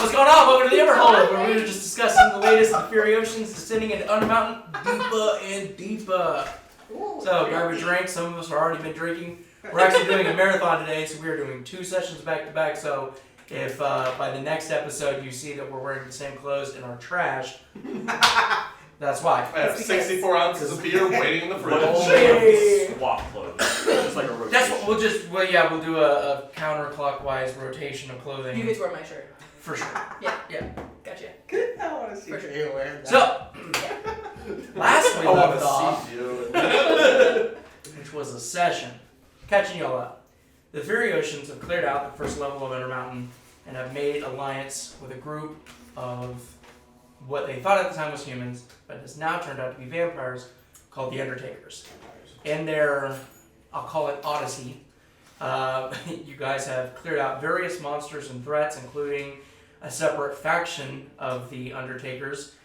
what's going on? Welcome to the Ember Hold, where we were just discussing the latest in the Furiosians descending into Undermountain deeper and deeper. Ooh, So, grab a drink. Some of us have already been drinking. We're actually doing a marathon today, so we are doing 2 sessions back to back. So, if by the next episode you see that we're wearing the same clothes and are trash, that's why. I have 64 ounces of beer waiting in the fridge. Hey. Swap clothes. Just like a rotation. That's what we'll do a counterclockwise rotation of clothing. You get to wear my shirt. For sure. Yeah. Gotcha. Good. I want to see For sure. you wear that. So, last we I want left off, to see you. which was a session, catching y'all up. The Furiosians have cleared out the first level of Undermountain and have made alliance with a group of what they thought at the time was humans, but has now turned out to be vampires, called the Undertakers. In their, I'll call it Odyssey, you guys have cleared out various monsters and threats, including a separate faction of the Undertakers.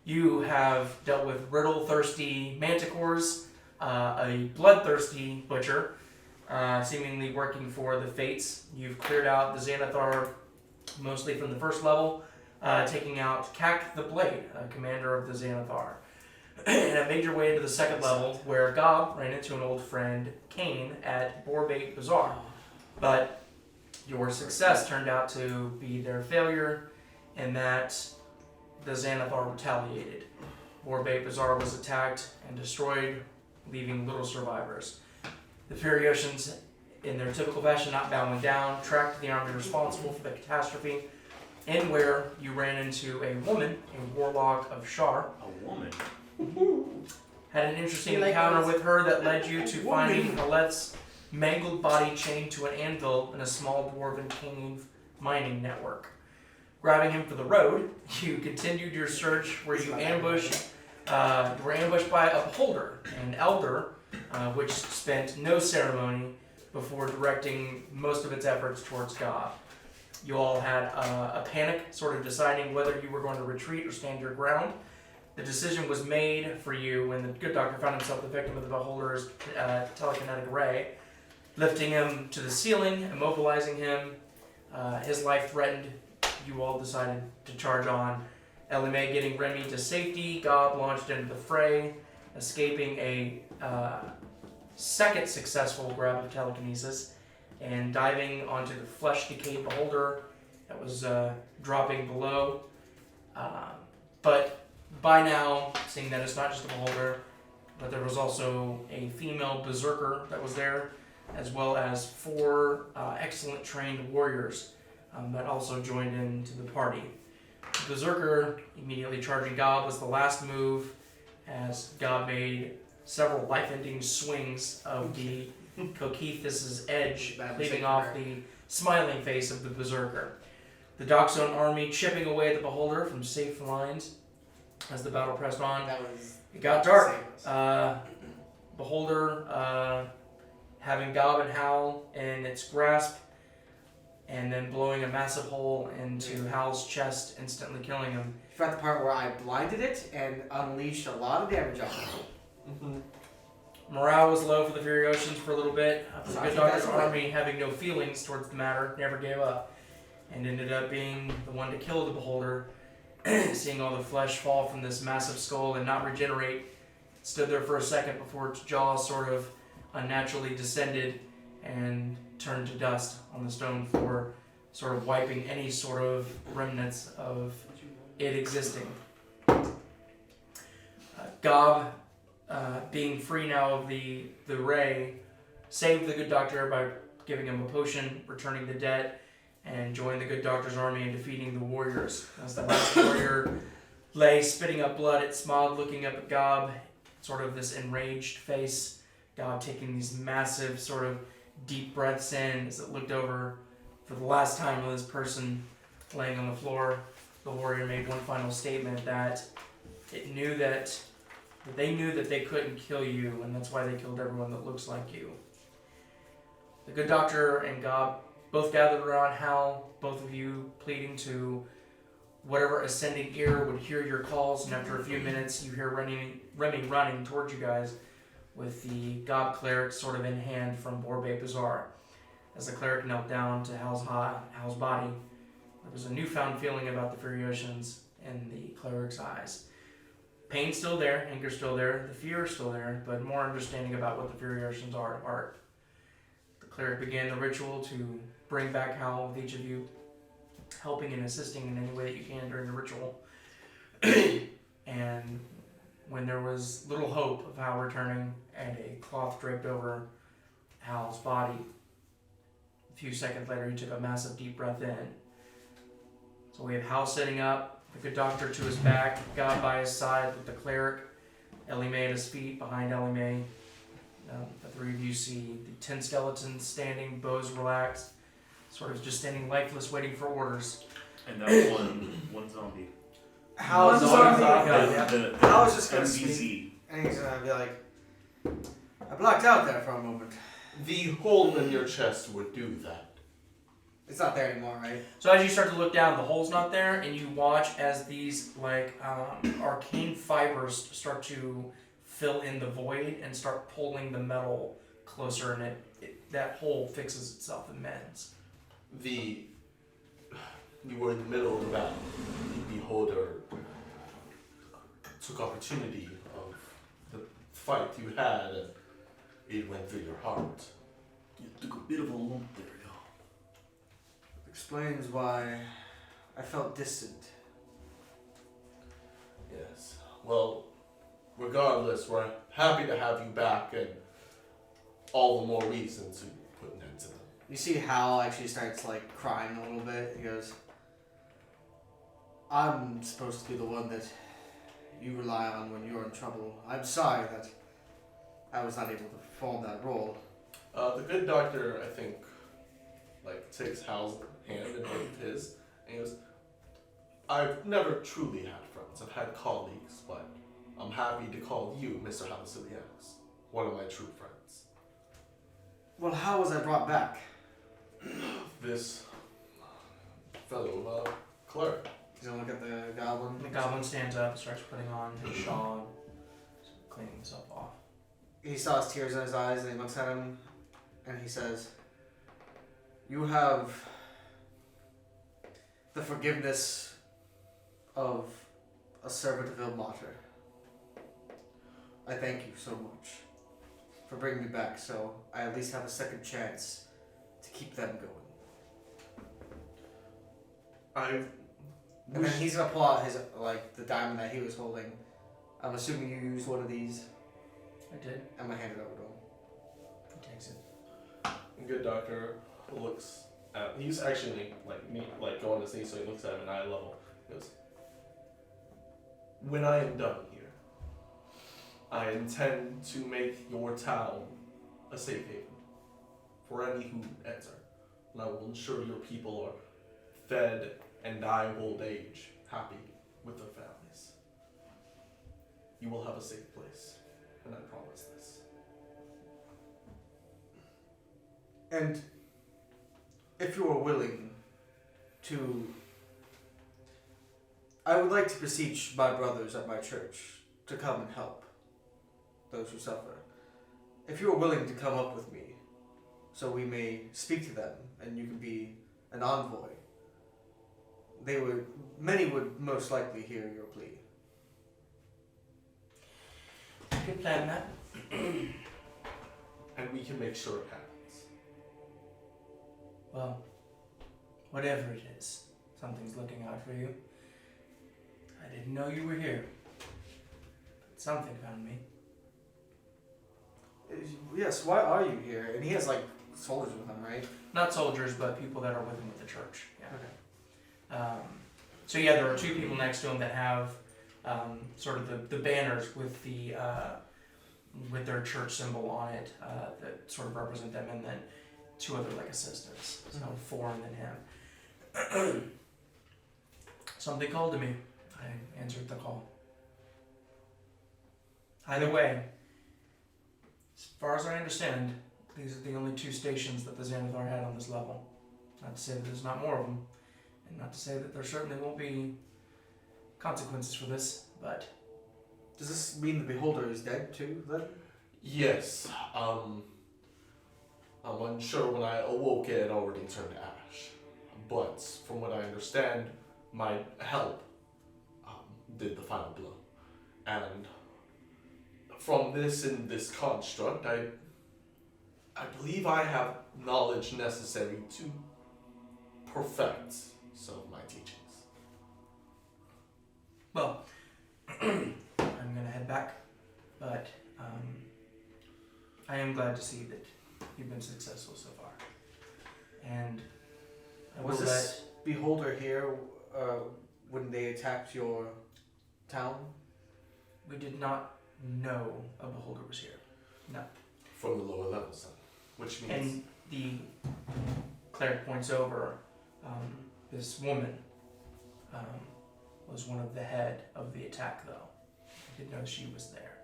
You have dealt with riddle-thirsty manticores, a bloodthirsty butcher, seemingly working for the Fates. You've cleared out the Xanathar mostly from the first level, taking out Kak the Blade, commander of the Xanathar. And have made your way into the second level, where Gob ran into an old friend, Kane, at Borbait Bazaar. But your success turned out to be their failure, in that the Xanathar retaliated. Borbait Bazaar was attacked and destroyed, leaving little survivors. The Furiosians, in their typical fashion, not bowing down, tracked the army responsible for the catastrophe, in where you ran into a woman, a Warlock of Shar. A woman? Had an interesting encounter with her that led you to finding Alet's mangled body chained to an anvil in a small dwarven cave mining network. Grabbing him for the road, you continued your search where you were ambushed by a beholder, an elder, which spent no ceremony before directing most of its efforts towards God. You all had a panic, sort of deciding whether you were going to retreat or stand your ground. The decision was made for you when the good doctor found himself the victim of the beholder's telekinetic ray, lifting him to the ceiling, immobilizing him. His life threatened. You all decided to charge on. Elimae getting Remmy to safety. Gob launched into the fray, escaping a second successful grab of telekinesis and diving onto the flesh-decayed beholder that was dropping below. But by now, seeing that it's not just a beholder, but there was also a female berserker that was there, as well as 4 excellent trained warriors that also joined into the party. The berserker immediately charging Gob was the last move, as Gob made several life-ending swings of the Coquethus's edge, leaving off the smiling face of the berserker. The Dockzone army chipping away at the beholder from safe lines as the battle pressed on. It got dark. Beholder having Gob and Hal in its grasp, and then blowing a massive hole into Hal's chest, instantly killing him. You found the part where I blinded it and unleashed a lot of damage on it. Morale was low for the Furiosians for a little bit. The good doctor's army, having no feelings towards the matter, never gave up, and ended up being the one to kill the beholder. Seeing all the flesh fall from this massive skull and not regenerate, stood there for a second before its jaw sort of unnaturally descended and turned to dust on the stone floor, sort of wiping any sort of remnants of it existing. Gob, being free now of the ray, saved the good doctor by giving him a potion, returning the debt, and joined the good doctor's army and defeating the warriors. As the last warrior lay spitting up blood, it smiled, looking up at Gob, sort of this enraged face. Gob taking these massive sort of deep breaths in as it looked over for the last time with this person laying on the floor. The warrior made one final statement that they knew that they couldn't kill you, and that's why they killed everyone that looks like you. The good doctor and Gob both gathered around Hal, both of you pleading to whatever ascending ear would hear your calls, and after a few minutes you hear Remmy running towards you guys with the Gob Cleric sort of in hand from Borbait Bazaar. As the Cleric knelt down to Hal's body, There was a newfound feeling about the Furiosians in the cleric's eyes. Pain's still there, anger's still there, the fear is still there, but more understanding about what the Furiosians are at heart. The cleric began the ritual to bring back Hal with each of you, helping and assisting in any way that you can during the ritual. And when there was little hope of Hal returning and a cloth draped over Hal's body, a few seconds later he took a massive deep breath in. So we have Hal sitting up, the good doctor to his back, God by his side with the cleric, Elimae at his feet, behind Elimae. The three of you see the 10 skeletons standing, bows relaxed, sort of just standing lifeless, waiting for orders. And that was one zombie. How is Zombie. I was just gonna NPC. speak, and he's gonna be like, I blacked out there for a moment. The hole in your chest would do that. It's not there anymore, right? So as you start to look down, the hole's not there, and you watch as these arcane fibers start to fill in the void and start pulling the metal closer, and that hole fixes itself and mends. You were in the middle of the battle. The beholder took opportunity of the fight you had, and it went through your heart. You took a bit of a lump there, yo. Explains why I felt distant. Yes. Well, regardless, we're happy to have you back, and all the more reason to put an end to them. You see Hal actually starts like crying a little bit. He goes, I'm supposed to be the one that you rely on when you're in trouble. I'm sorry that I was not able to perform that role. The good doctor, I think, takes Hal's hand in both of his, and he goes, I've never truly had friends. I've had colleagues, but I'm happy to call you Mr. Halaseliax, one of my true friends. Well, how was I brought back? This fellow, Cleric. He's gonna look at the goblin. The goblin stands up, starts putting on his shawl, cleaning himself off. He saw his tears in his eyes, and he looks at him, and he says, you have the forgiveness of a servant of Ilmater. I thank you so much for bringing me back, so I at least have a second chance to keep them going. And then he's gonna pull out his the diamond that he was holding. I'm assuming you used one of these. I did. I'm gonna hand it over to him. He takes it. The good doctor looks at. He's actually go on his knees, so he looks at him at eye level. He goes, when I am done here, I intend to make your town a safe haven for any who enter, and I will ensure your people are fed and die of old age, happy with their families. You will have a safe place, and I promise this. And if you are willing to, I would like to beseech my brothers at my church to come and help those who suffer. If you are willing to come up with me, so we may speak to them, and you can be an envoy, many would most likely hear your plea. Good plan, Matt. And we can make sure it happens. Well, whatever it is, something's looking out for you. I didn't know you were here, but something found me. Yes, why are you here? And he has soldiers with him, right? Not soldiers, but people that are with him with the church. Yeah. Okay. So yeah, there are two people next to him that have sort of the banners with with their church symbol on it that sort of represent them, and then two other assistants. So 4 and then him. Something called to me. I answered the call. Either way, as far as I understand, these are the only 2 stations that the Xanathar had on this level. Not to say that there's not more of them, and not to say that there certainly won't be consequences for this, but... Does this mean the Beholder is dead too, then? Yes. I'm unsure when I awoke it had already turned to ash. but from what I understand, my help did the final blow. And from this in this construct, I believe I have knowledge necessary to perfect some of my teachings. Well, I'm gonna head back, but I am glad to see that you've been successful so far. And I Was will this beholder here when they attacked your town? we did not know a beholder was here. No. From the lower levels, then, which means And the cleric points over. This woman was one of the head of the attack, though. I didn't know she was there.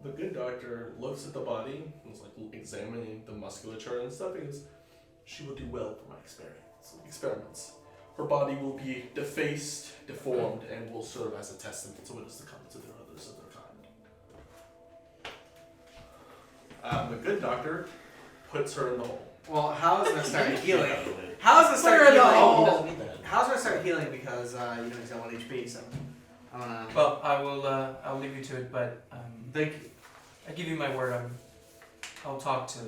the good doctor looks at the body and is like examining the musculature and stuff. He goes, "She will do well for my experiments. Her body will be defaced, deformed, and will serve as a testament to what is to come to the others of their kind." The good doctor puts her in the hole. Well, how is it gonna start healing? How is it start Put her in the healing? hole. He doesn't need that. How's it gonna start healing? Because he's at 1 HP, so I wanna. Well, I will. I'll leave you to it, but Thank you. I give you my word. I'll talk to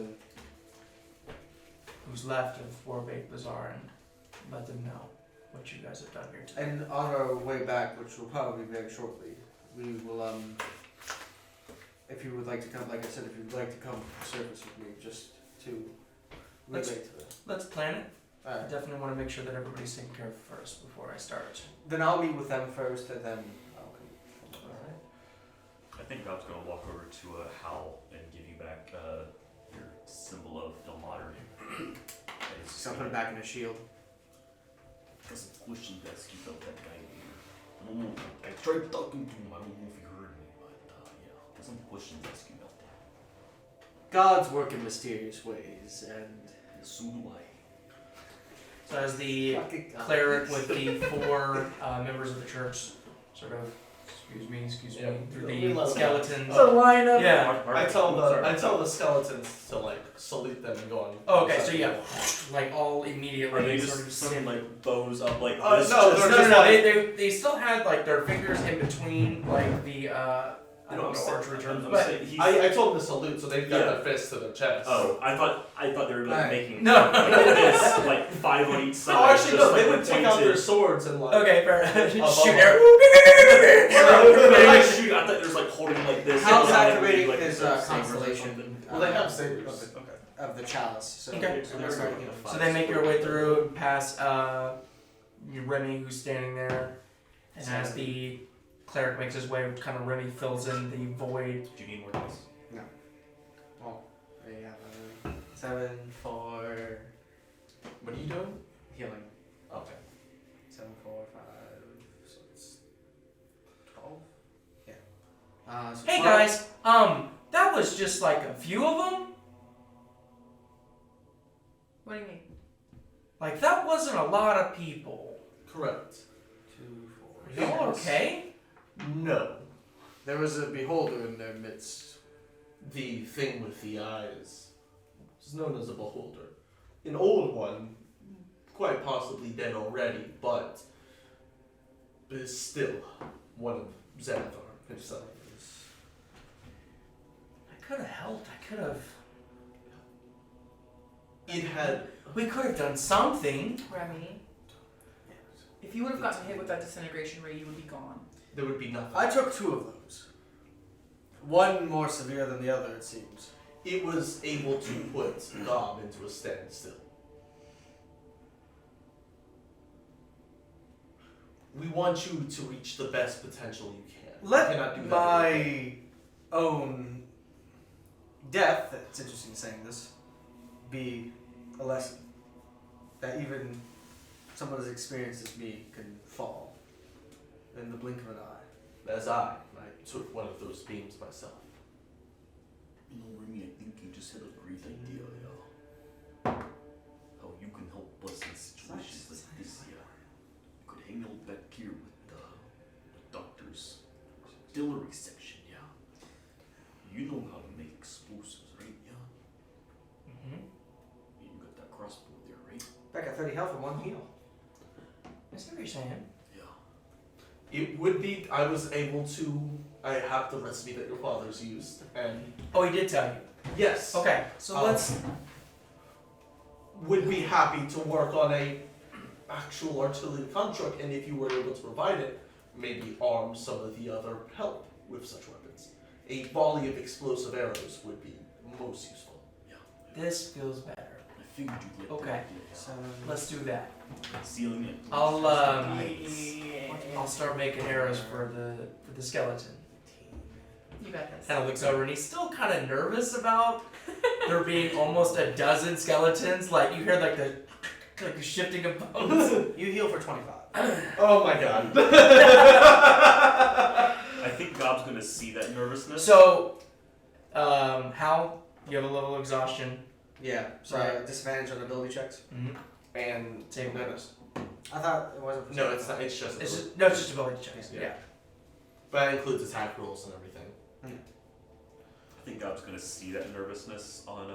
who's left of Warbake Bazaar and let them know what you guys have done here today. And on our way back, which will probably be very shortly, we will if you would like to come, like I said, if you would like to come service with me, just to relate to it. Let's plan it. I Alright. definitely want to make sure that everybody's taken care of first before I start. Then I'll meet with them first, and then I'll come. Alright. I think Rob's gonna walk over to Hal and give you back your symbol of Delmater. So I'll put it back in his shield. Doesn't question that ski about that guy here. I don't know. I tried talking to him. I don't know if he heard me, but yeah, doesn't question that ski about that. Gods work in mysterious ways, and So do I. So as the fucking God. cleric with the 4 members of the church sort of, excuse Yeah, me, through we the love skeletons. It's a lineup. Yeah. I tell the skeletons to like salute them and go on. Oh, okay, so yeah, like all immediately Are they sort just of sitting like bows up like Oh, this? no, just- they're No, just no, like- they still had like their fingers in between like the I don't know archery terms, I'm but saying he's- I told them to salute, so they've got Yeah. their fists to their chest. Oh, I thought they were like Alright. making No. like this, like 5 on each side. Oh, actually, just no. They like would take out pointed. their swords and like. okay, fair. Above Shoot them. arrow. They like shoot. I thought there was like holding like this. How's like, activating like, his sabers or constellation? something. Well, they have sabers. Okay. Of the chalice. So Okay. so they're starting healing. So they make your way through and past Remy, who's standing there, and as the cleric makes his way, kind of Remy fills in the void. Do you need more dice? Well, they have 7 for What are you doing? healing. Okay. 7, 4, 5. So it's 12. Yeah. So Hey 12. guys, that was just like a few of them. What do you mean? Like that wasn't a lot of people. Correct. 2, 4. Are y'all okay? No. There was a beholder in their midst. The thing with the eyes is known as a beholder. An old one, quite possibly dead already, but is still one of Xanathar himself. I could have helped. I could have. It had. We could have done something. Remy, if you would have gotten hit with that disintegration ray, you would be gone. There would be nothing. I took 2 of those. One more severe than the other, it seems. It was able to put Gob into a standstill. We want you to reach the best potential you can. You cannot Let do that. my own death, it's interesting saying this, be a lesson. That even someone as experienced as me can fall in the blink of an eye. As I took one of those beams myself. You know, Remy, I think you just had a great idea, yeah. How you can help us in situations like this, yeah. You could hang out back here with the doctor's artillery section, yeah. You know how to make explosives, right? Yeah. Mm-hmm. You got that crossbow there, right? Back at 30 health and 1 heal. That's what you're saying. Yeah. It would be. I was able to. I have the recipe that your father's used, and Oh, he did tell you. yes, Okay, so let's. would be happy to work on a actual artillery construct, and if you were able to provide it, maybe arm some of the other help with such weapons. A volley of explosive arrows would be most useful. This feels better. I figured you'd like Okay, that. so let's do that. Sealing it. I'll start making arrows for the skeleton. You got this. Kind of looks over and he's still kind of nervous about there being almost a dozen skeletons. Like you hear like the shifting of bones. You heal for 25. Oh my god. I think Gob's gonna see that nervousness. So, Hal, you have a level of exhaustion. Yeah, so Right. disadvantage on ability checks. Mm-hmm. And Save bonus. I thought it wasn't. No, it's not. It's just. It's just ability checks. Yeah. Yeah. But that includes attack rolls and everything. I think Gob's gonna see that nervousness on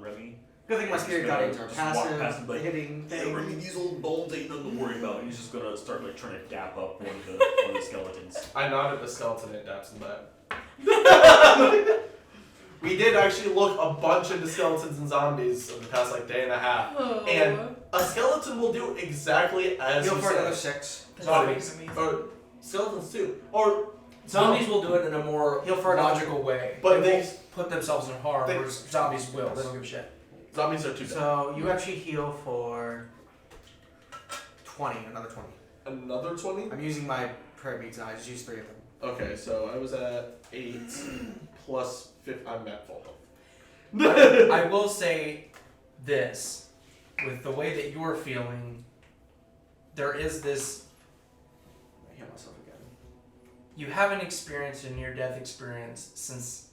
Remmy. Good thing my spirit guardians are Just walk past passive, him, like, hitting Yeah, thing. Remmy, these old bones ain't nothing to worry about. And he's just gonna start like trying to dap up one of the skeletons. I nodded the skeleton and daps in that. We did actually look a bunch into skeletons and zombies over the past like day and a half. Oh. And a skeleton will do exactly as Heal you for another said. 6. Zombies. Or skeletons too. Or Zombies will do it in a more Heal for logical way. But they they- won't put themselves in harm, they- whereas zombies will. They don't give a shit. zombies are too dead. So you actually heal for 20, another 20. Another 20? I'm using my prayer beads and I just used 3 of them. Okay, so I was at 8 plus 5. I'm at full health. I will say this, with the way that you're feeling, there is this. I heal myself again. You haven't experienced a near-death experience since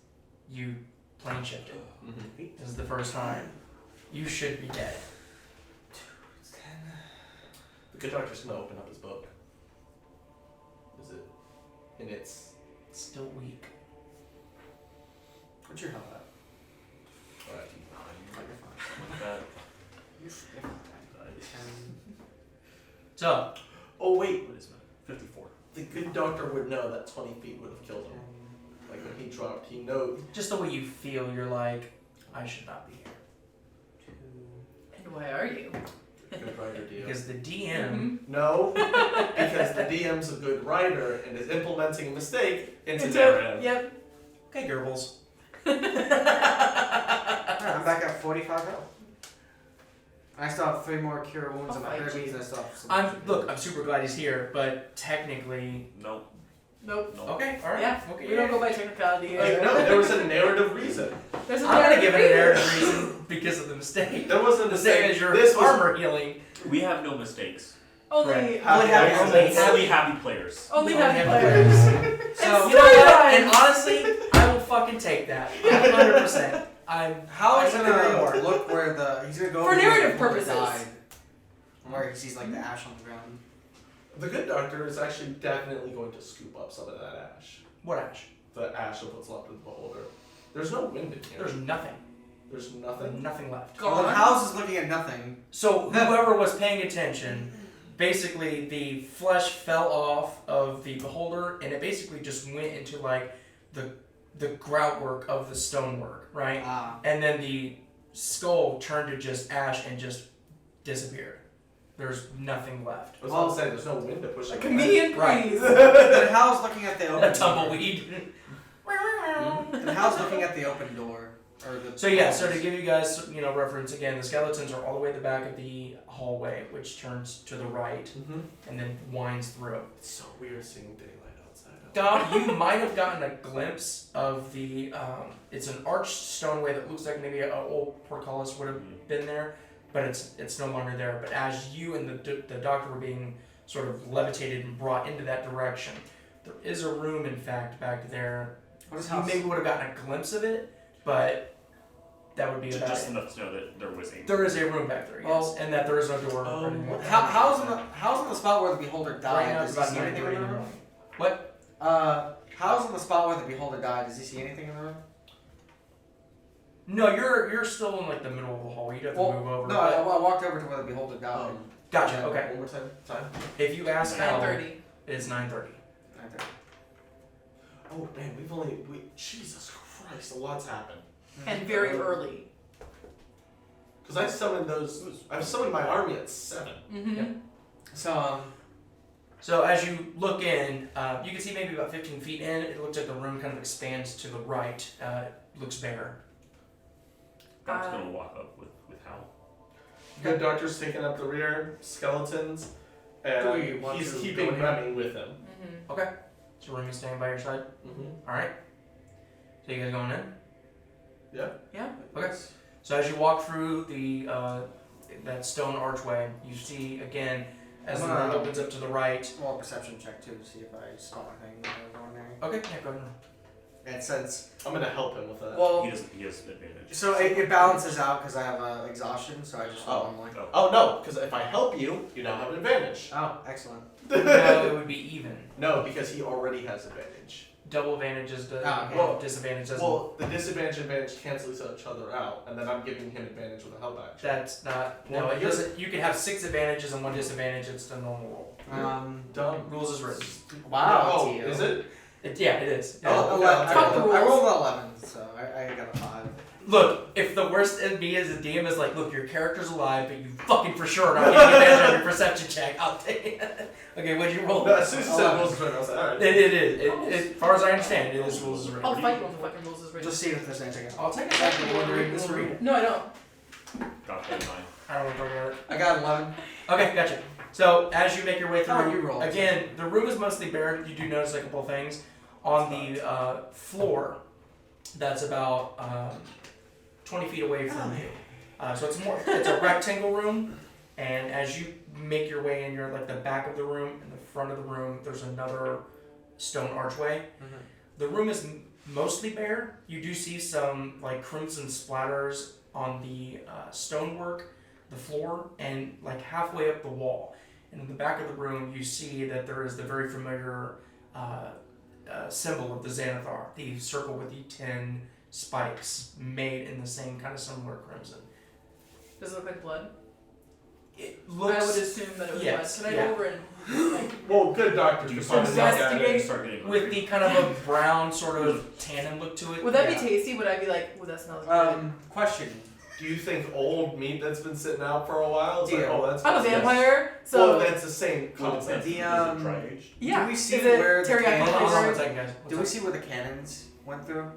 you plane shifted. This is the first time. You should be dead. It's 10. The good doctor's gonna open up his book. Is it? And it's Still weak. What's your health at? alright. Oh, you're fine. Something like that. You're fine. 10. So, Oh wait, What is that? 54. the good doctor would know that 20 feet would have killed him. Like when he dropped, he knows. just the way you feel, you're like, I should not be here. 2. And why are you? Good writer DM. Because the DM. No, because the DM's a good writer and is implementing a mistake into narrative. Yep. Okay, Goebbels. I'm back at 45 health. I still have 3 more cure wounds on my prayer beads and I still have some. I'm super glad he's here, but technically. Nope. Nope. Nope. Okay, alright. Yeah. Okay, We don't go by technicality here. Like, no, there was a narrative reason. There's a I'm gonna give it a reason. narrative reason because of the mistake. There wasn't a The same mistake. as your This was armor healing. We have no mistakes. Only, Right. Happy Only accidents. Only happy players. only Only happy happy players. So, It's you know what? storyline. And honestly, I will fucking take that. 100%. How is I he couldn't agree gonna more. look where he's gonna go For over narrative where the purposes. died, where he sees like the ash on the ground. The good doctor is actually definitely going to scoop up some of that ash. What ash? The ash of what's left of the beholder. There's no wind in here. There's nothing. There's nothing. Nothing left. Gone. Well, the house is looking at nothing. So whoever was paying attention, basically the flesh fell off of the beholder and it basically just went into like the groutwork of the stonework, right? And then the skull turned to just ash and just disappeared. There's nothing left. That's what I'm saying. There's no wind to push A it. comedian, Right. please. The house looking at the open A tumbleweed. door. The house looking at the open door. Or the So yeah, so to give you guys, reference again, the skeletons are all the way at the back of the hallway, which turns to the right Mm-hmm. and then winds through. It's so weird seeing daylight outside. Dom, you might have gotten a glimpse of the. It's an arched stoneway that looks like maybe an old portcullis would have been there, but it's no longer there. But as you and the doctor were being sort of levitated and brought into that direction, there is a room, in fact, back there. What is You house? maybe would have gotten a glimpse of it, but that would be about Just it. enough to know that there was a. There is a room back there, yes, Well, and that there is no door. or anything like that. How's on the spot where the beholder Right died? now it's Does about he see anything 9:30 in in the the room? morning. What? How's on the spot where the beholder died? Does he see anything in the room? No, you're still in like the middle of the hall. You'd have to move over. No, I walked over to where the beholder died. Gotcha. Okay. One more time. If you ask Hal, 9:30. it's 9:30. Oh man, Jesus Christ, a lot's happened. And very early. Because I summoned my army at 7. Mm-hmm. Yep. So as you look in, you can see maybe about 15 feet in. It looks like the room kind of expands to the right. It looks bare. I'm just gonna walk up with Hal. Good doctor's taking up the rear, skeletons, and he's keeping Remmy with him. Mm-hmm. Okay. So Remy's staying by your side. Mm-hmm. All right. So you guys going in? Yeah. Yeah. Okay. So as you walk through the that stone archway, you see again as the room opens up to the right. Roll a perception check too to see if I saw anything going there. Okay. Yeah. Go ahead. And since I'm gonna help him with that. well, He has advantage. so it balances out because I have exhaustion, so I just roll normally. Oh no, because if I help you, you now have an advantage. Oh, excellent. No, it would be even. No, because he already has advantage. Double advantage is the okay. disadvantage doesn't. Well, the disadvantage and advantage cancel each other out, and then I'm giving him advantage with a help action. That's not. No, Well, it doesn't. You can have 6 advantages and 1 disadvantage. It's the normal roll. Dumb. Rules is written. Wow. Oh, Tio. is it? Yeah, it is. Oh, okay. Fuck the I rules. rolled an 11, so I got a 5. Look, if the worst in me as a DM is like, look, your character's alive, but you fucking for sure not getting advantage on your perception check, I'll take it. Okay, what'd you roll? No, as soon as you said rules is written, I was like, alright. It is. As far as I understand, it is rules is I'll written. fight you on the fucking rules as written. Just see if there's anything else. I'll take a second to read this read. No, I don't. Got that 9. I don't want to talk about it. I got 11. Okay, gotcha. So as you make your way through, Oh, you rolled. again, the room is mostly bare. You do notice a couple things on the floor. That's about 20 feet away from you. So it's a rectangle room, and as you make your way in, you're like the back of the room, in the front of the room, there's another stone archway. Mm-hmm. The room is mostly bare. You do see some like crimson splatters on the stonework, the floor, and like halfway up the wall. And in the back of the room, you see that there is the very familiar symbol of the Xanathar, the circle with the 10 spikes made in the same kind of similar crimson. Does it look like blood? It looks. I would assume that it was yes, blood. Could I go over and like, Well, good doctor. Do you can start find getting out. Investigate. start getting with the kind of a brown sort of tannin look to it. would that yeah. be tasty? Would I be like, oh, that smells good? Question. Do you think old meat that's been sitting out for a while? It's like, Yeah. oh, that's. I'm a yes. vampire, so Well, that's the same concept. The, Is it dry aged? yeah. Do we see Is it where the teriyaki Hold on one flavored? second, guys. Do we see where the cannons went through?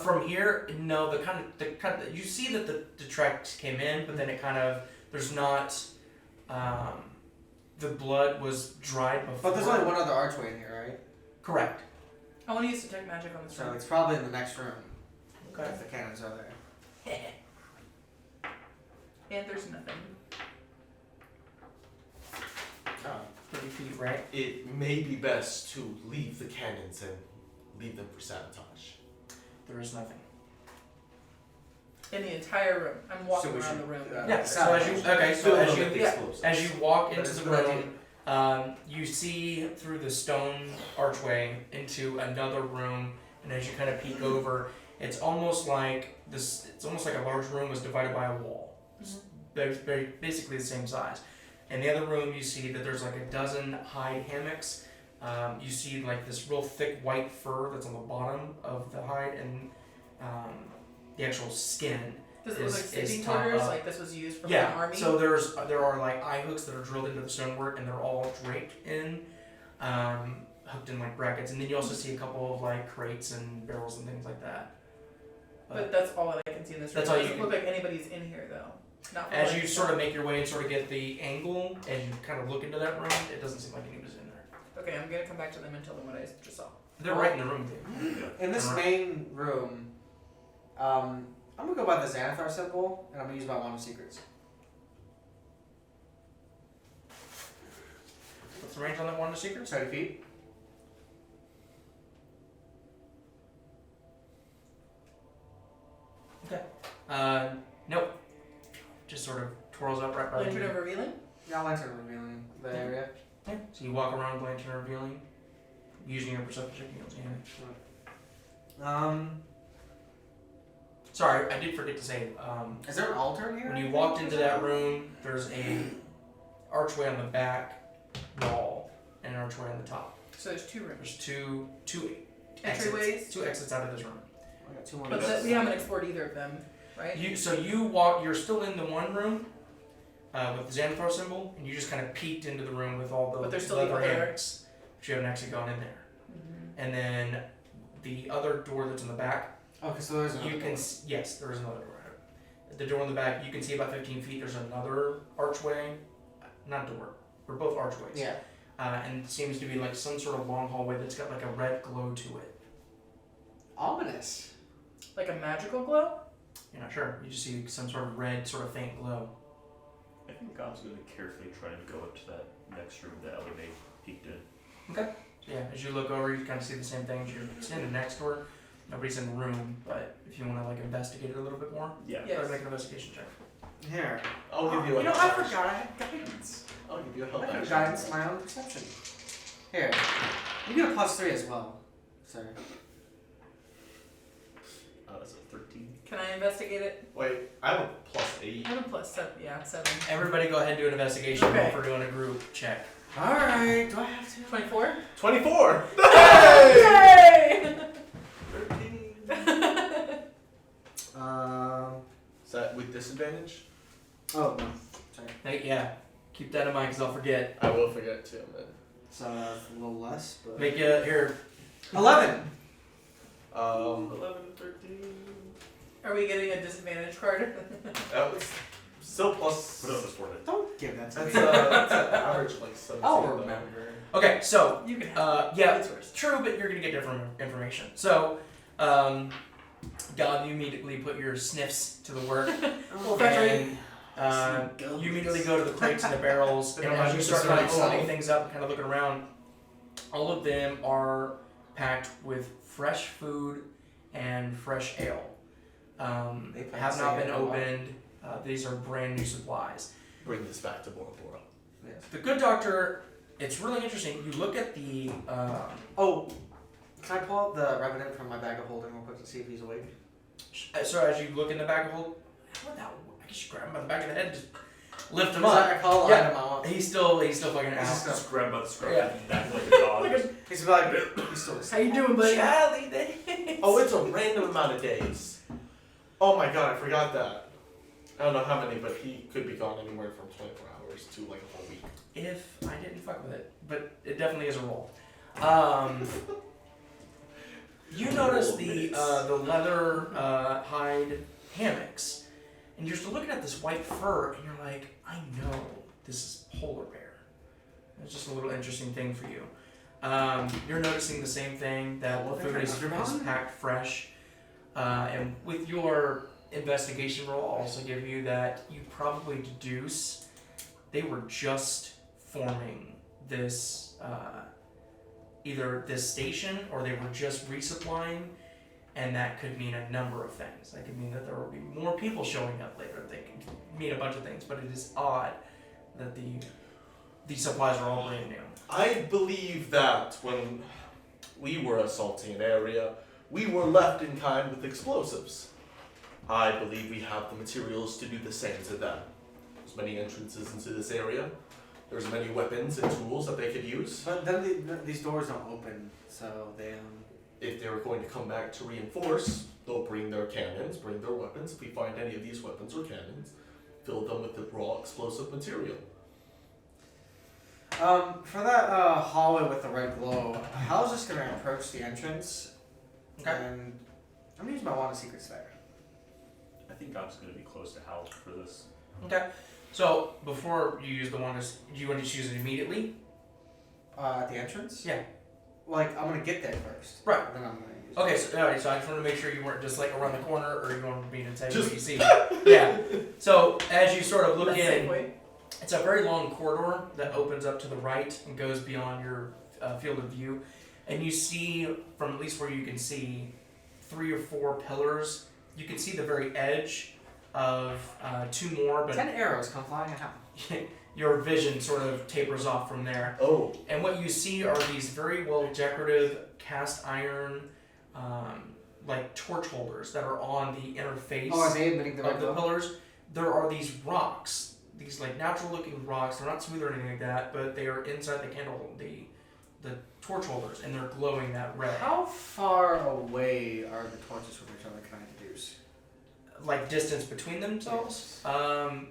From here, no. The kind of you see that the tracks came in, but then it kind of there's not. The blood was dried before. But there's only one other archway in here, right? Correct. I want to use detect magic on this So room. it's probably in the next room. Okay. If the cannons are there. And there's nothing. Oh. 30 feet, right? It may be best to leave the cannons and leave them for sabotage. There is nothing. In the entire room. I'm walking So we around should, the room. Yeah. So as you Fill as them you with yeah. explosives. as you walk That into is the a good room, you see through the stone archway into another room, and as you kind of peek over, it's almost like this. It's almost like a large room was divided by a wall. It's very basically the same size. In the other room, you see that there's like a dozen hide hammocks. You see like this real thick white fur that's on the bottom of the hide, and the actual skin. Does it look like is sleeping top quarters? up. Like this was used for Yeah. an army? So there are like eye hooks that are drilled into the stonework, and they're all draped in, hooked in like brackets. And then you also see a couple of like crates and barrels and things like that. But that's all that I can see in this room. That's all It you doesn't can- look like anybody's in here though. Not from As like you sort of make your way and sort of get the angle and you kind of look into that room, it doesn't seem like anybody's in there. Okay, I'm gonna come back to them and tell them what I just saw. They're right in the room with you. In this main room, I'm gonna go by the Xanathar symbol, and I'm gonna use my Wand of Secrets. What's the range on that Wand of Secrets? 30 feet. Nope. Just sort of twirls up right by Lantern you. of revealing? Yeah, lantern revealing the area. Yeah. So you walk around with lantern revealing, using your perception check, you don't see anything. sorry, I did forget to say. Is there an altar in here? When you walked into that room, there's a archway on the back wall and an archway on the top. So there's 2 rooms. There's two Entryways? 2 exits out of this room. I got 2 more. But we haven't explored either of them, right? You're still in the one room with the Xanathar symbol, and you just kind of peeked into the room with all the But there's still leather people there. hammocks, but you haven't actually gone in there. Mhm. And then the other door that's in the back, Okay, so there's another you can door. yes, there is another door. The door in the back, you can see about 15 feet. There's another archway, not door. They're both archways. Yeah. And it seems to be like some sort of long hallway that's got like a red glow to it. Ominous. Like a magical glow? You're not sure. You just see some sort of red, sort of faint glow. I think God's going to carefully try and go up to that next room that Elimae peeked in. Okay. Yeah, as you look over, you kind of see the same things. You're standing next door. Nobody's in the room, but if you want to like investigate it a little bit more, Yeah. Yes. go ahead and make an investigation check. Here. I'll give you a You know, I help forgot I action. had guidance. I'll give you a I help got action. guidance in my own perception. Here. You get a +3 as well. Sorry. That's a 13. Can I investigate it? Wait, I have a +8. I have a +7. Yeah, 7. Everybody go ahead and do an investigation Okay. while we're doing a group check. Alright, do I have to? 24? 24! Yay! 13. Is that with disadvantage? Oh, no. Sorry. Hey, yeah, keep that in mind because I'll forget. I will forget too, man. So, a little less, but... Make it here. 11! 11 and 13. Are we getting a disadvantage card? That was still plus. Put up this for it. Don't give that to That's me. that's an average of like 17. I'll though. remember. Okay, so You can have yeah, it's yours. true, but you're gonna get different information. So, God, you immediately put your sniffs to the work, and you immediately go to the crates and the barrels, and as you start kind of opening things up and kind of looking around, all of them are packed with fresh food and fresh ale. They Have not been say it a lot. opened. These are brand new supplies. Bring this back to Bora Bora. Yes. The good doctor, it's really interesting. You look at the Oh, can I pull out the revenant from my bag of holding real quick to see if he's awake? so as you look in the bag of hold, how would that work? I guess you grab him by the back of the head and just lift him Because up. I call Yeah. him out. He's still fucking out. Just grab by the scruff Yeah. and act like a dog. He's like, he's still How you doing, buddy? Charlie days. Oh, it's a random amount of days. Oh my god, I forgot that. I don't know how many, but he could be gone anywhere from 24 hours to like a whole week. If I didn't fuck with it, but it definitely is a roll. You notice the leather hide hammocks, and you're just looking at this white fur, and you're like, I know this is polar bear. It's just a little interesting thing for you. You're noticing the same thing, that the food is packed fresh, and with your investigation roll, I'll also give you that you probably deduce they were just forming this either this station or they were just resupplying, and that could mean a number of things. That could mean that there will be more people showing up later. They could mean a bunch of things, but it is odd that these supplies are all brand new. I believe that when we were assaulting an area, we were left in kind with explosives. I believe we have the materials to do the same to them. There's many entrances into this area. There's many weapons and tools that they could use. But then these doors don't open, so they If they were going to come back to reinforce, they'll bring their cannons, bring their weapons. If we find any of these weapons or cannons, fill them with the raw explosive material. For that hallway with the red glow, Hal's just gonna approach the entrance, Okay. and I'm gonna use my wand of secrets there. I think God's going to be close to Hal for this. Okay. So before you use the one, do you want to just use it immediately? At the entrance? Yeah. Like, I'm gonna get there first. Right. And then I'm gonna use Okay, so alright, so I just wanted to make sure you weren't just like around the corner, or you wanted me to tell you what you see. Just- Yeah. So as you sort of look That's in, Safeway. it's a very long corridor that opens up to the right and goes beyond your field of view, and you see from at least where you can see 3 or 4 pillars. You can see the very edge of 2 more, but 10 arrows come flying out. your vision sort of tapers off from there. Oh, And what you see are these very well decorative cast iron like torch holders that are on the inner face Oh, are they admitting the of red the glow? pillars. There are these rocks, these like natural looking rocks. They're not smooth or anything like that, but they are inside the candle, the torch holders, and they're glowing that red. How far away are the torches from each other? Can I deduce? Like distance between themselves.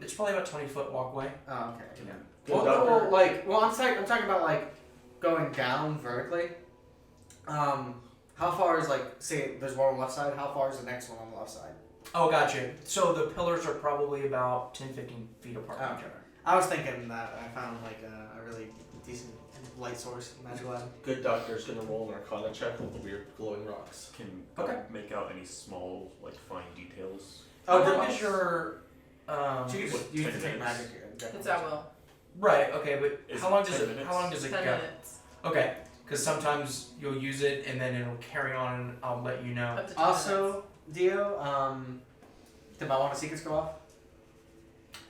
It's probably about 20-foot walkway. Oh, okay. Yeah. I'm talking about like going down vertically. How far is like, say there's one on the left side, how far is the next one on the left side? Oh, gotcha. So the pillars are probably about 10-15 feet apart from each Okay. other. I was thinking that I found like a really decent light source, magical item. Good doctor's gonna roll an Arcana check with the weird glowing rocks. Can Okay. make out any small, like, fine details. How long is your So you What, just use 10 to take minutes? magic. It's at will. right? Okay, but Is how it long does 10 it? minutes? How long does it 10 go? minutes. Okay, because sometimes you'll use it and then it'll carry on, and I'll let you know. Up to 10 minutes. Also, Dio, did my Wand of Secrets go off?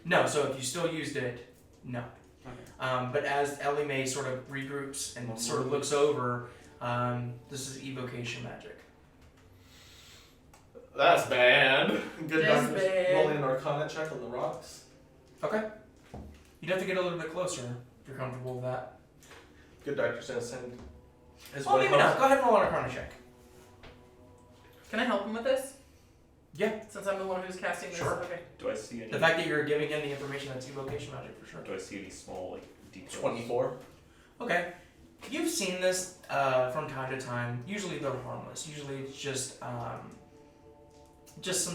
No, so if you still used it, no. Okay. But as Elimae sort of regroups and sort of looks over, this is evocation magic. That's bad. Good That's doctor's bad. rolling an Arcana check on the rocks. Okay. You'd have to get a little bit closer if you're comfortable with that. Good doctor's gonna send his Oh, wife maybe not. up. Go ahead and roll an Arcana check. Can I help him with this? Yeah. Since I'm the one who's casting this. Sure. Okay. Do I see any? The fact that you're giving him the information, that's evocation magic for sure. Do I see any small, like, details? 24. Okay. You've seen this from time to time. Usually they're harmless. Usually it's just some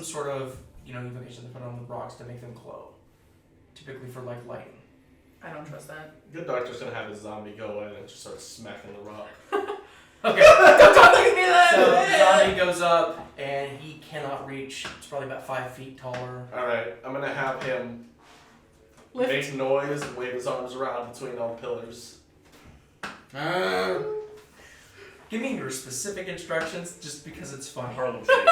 sort of, evocation they put on the rocks to make them glow. Typically for like lighting. I don't trust that. Good doctor's gonna have his zombie go in and just start smacking the rock. Okay. Don't look at me then! So the zombie goes up and he cannot reach. It's probably about 5 feet taller. Alright, I'm gonna have him Lift. make noise and wave his arms around between all the pillars. Give me your specific instructions just because it's funny. Harlem Shake.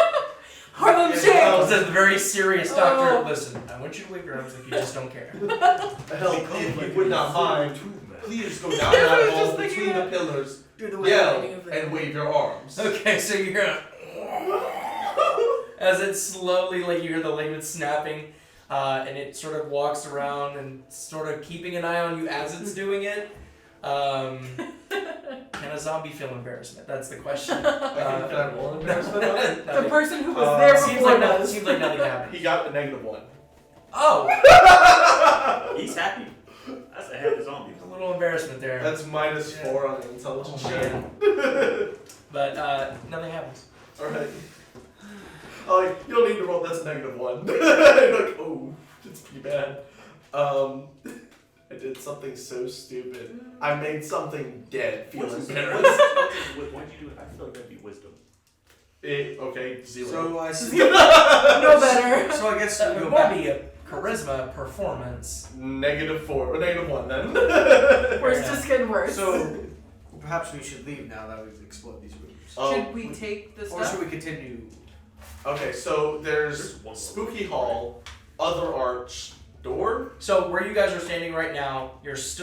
Harlem Yeah, Shake! well, This is a very serious doctor. Oh. Listen, I want you to wave your arms like you just don't care. Hell, if you would not mind, please go down That's what I that was hall just thinking between the of. pillars, Do the way yell, of the and wave your arms. Okay, so you're gonna as it slowly, like you hear the ligament snapping, and it sort of walks around and sort of keeping an eye on you as it's doing it. Can a zombie feel embarrassment? That's the question. Can I roll an embarrassment on it? The person who was there seems before like us. seems like nothing happened. He got a -1. Oh, He's happy. That's ahead of the zombie. a little embarrassment there. That's -4 on the intelligence Oh, check. man. But nothing happens. Alright. Oh, you don't need to roll, that's a -1. You're like, oh, it's pretty bad. I did something so stupid. I made something dead feel What'd embarrassed. you do? I feel like that'd be wisdom. Okay, 0. So I No better. So I guess It we go would back. be a charisma performance. -4, or -1 then. We're just getting worse. So perhaps we should leave now that we've explored these rooms. Should we take the Or stuff? should we continue? Okay, so there's There's one Spooky Hall, Other Arch, Door. So where you guys are standing right now, you're just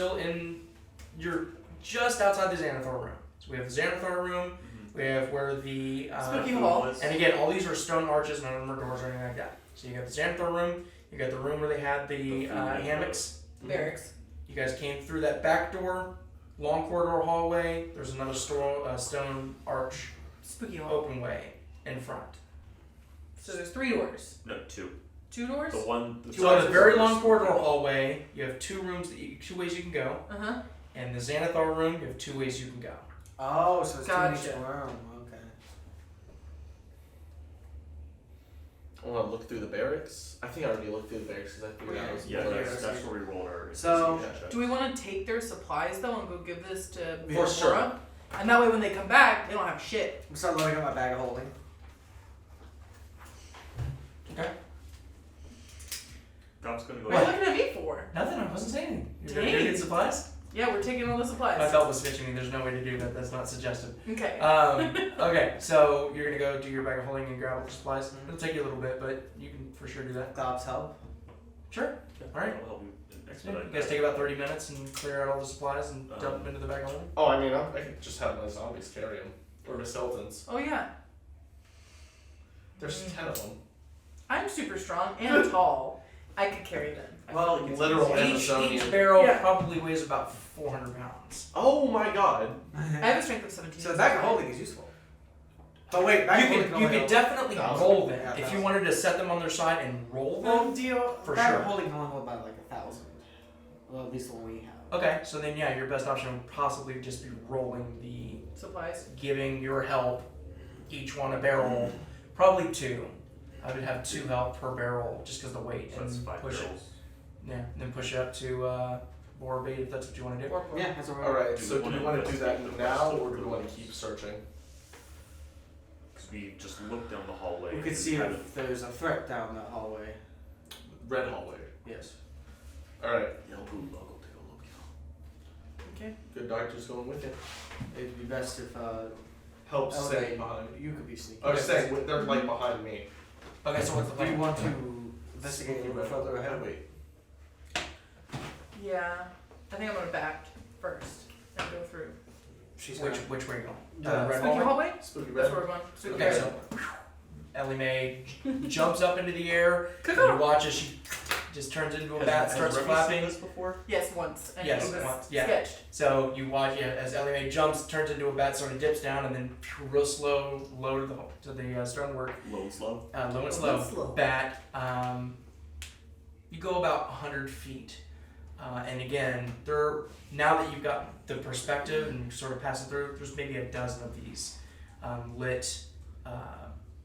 outside the Xanathar room. So we have the Xanathar room, we have where the Spooky Hall. and again, all these are stone arches, none of them are doors or anything like that. So you got the Xanathar room, you got the room where they had the hammocks. Barracks. You guys came through that back door, long corridor hallway. There's another stone arch Spooky Hall. open way in front. So there's 3 doors. No, 2. 2 doors? The one. So in the very long corridor hallway, you have 2 rooms, 2 ways you can go. Uh-huh. And the Xanathar room, you have 2 ways you can go. Oh, so it's two in each Gotcha. room. Okay. I want to look through the barracks. I think I already looked through the barracks because I figured out it was Yeah, barracks. that's where we rolled our. So, investigation check. Do we want to take their supplies though and go give this to For sure. Laura? And that way when they come back, they don't have shit. I'm start loading up my bag of holding. Okay. Gob's gonna go. What are you looking at me for? Nothing, I wasn't saying anything. You're gonna Dang. go get supplies? Yeah, we're taking all the My supplies. belt was fishing me, there's no way to do that, that's not suggested. Okay. Okay, so you're gonna go do your bag of holding and grab all the supplies. It'll take you a little bit, but you can for sure do that. Gob's help. Sure. Alright. I'll help you You expedite guys that. take about 30 minutes and clear out all the supplies and dump them into the bag of holding. Oh, I mean, I could just have my zombies carry them. Or my skeletons. Oh yeah. There's 10 of them. I'm super strong and tall. I could carry them. Well, literal Each Amazonian. barrel Yeah. probably weighs about 400 pounds. Oh my god. I have a strength of 17. So bag of holding is useful. Oh wait, bag of holding You could definitely Thousand. roll them Yeah, if you thousand. wanted to set them on their side and roll Well, them. deal. For bag sure. of holding can only hold about like 1,000. Well, at least the one we have. Okay, so then yeah, your best option would possibly just be rolling the, Supplies. giving your help, each one a barrel, probably 2. I would have 2 help per barrel just because the weight, So that's and 5 push barrels. it. Yeah, and then push it up to boar bait if that's what you want to do. Or Yeah, that's alright. Alright, Do so we do we wanna want to do that investigate the now, rest or of do we the want to place? keep searching? Because we just looked down the hallway. We could and see kind if there's a threat down that hallway. Red hallway. Yes. Alright, Yeah, I'll go take a look, yeah. Okay. good doctor's going with you. It'd be best if Helps Elimae, stay behind. you could be sneaky. I was saying, they're like behind me. Okay, so what's the Do you plan? want to investigate a little further ahead? Wait. Yeah. I think I'm gonna back first and go through. She's Which way are you going? The red Spooky hallway? hallway? Spooky That's red. where we're going. Spooky Okay, red. so Elimae jumps up into the air. And Cuckoo. you watch as she just turns into a bat, starts flapping. this before? Yes, once. And Yes, it was once, yeah. sketched. So you watch as Elimae jumps, turns into a bat, sort of dips down, and then real slow, low to the stonework, Low and slow. low and slow. Bat. You go about 100 feet, and again, now that you've got the perspective and sort of passing through, there's maybe a dozen of these lit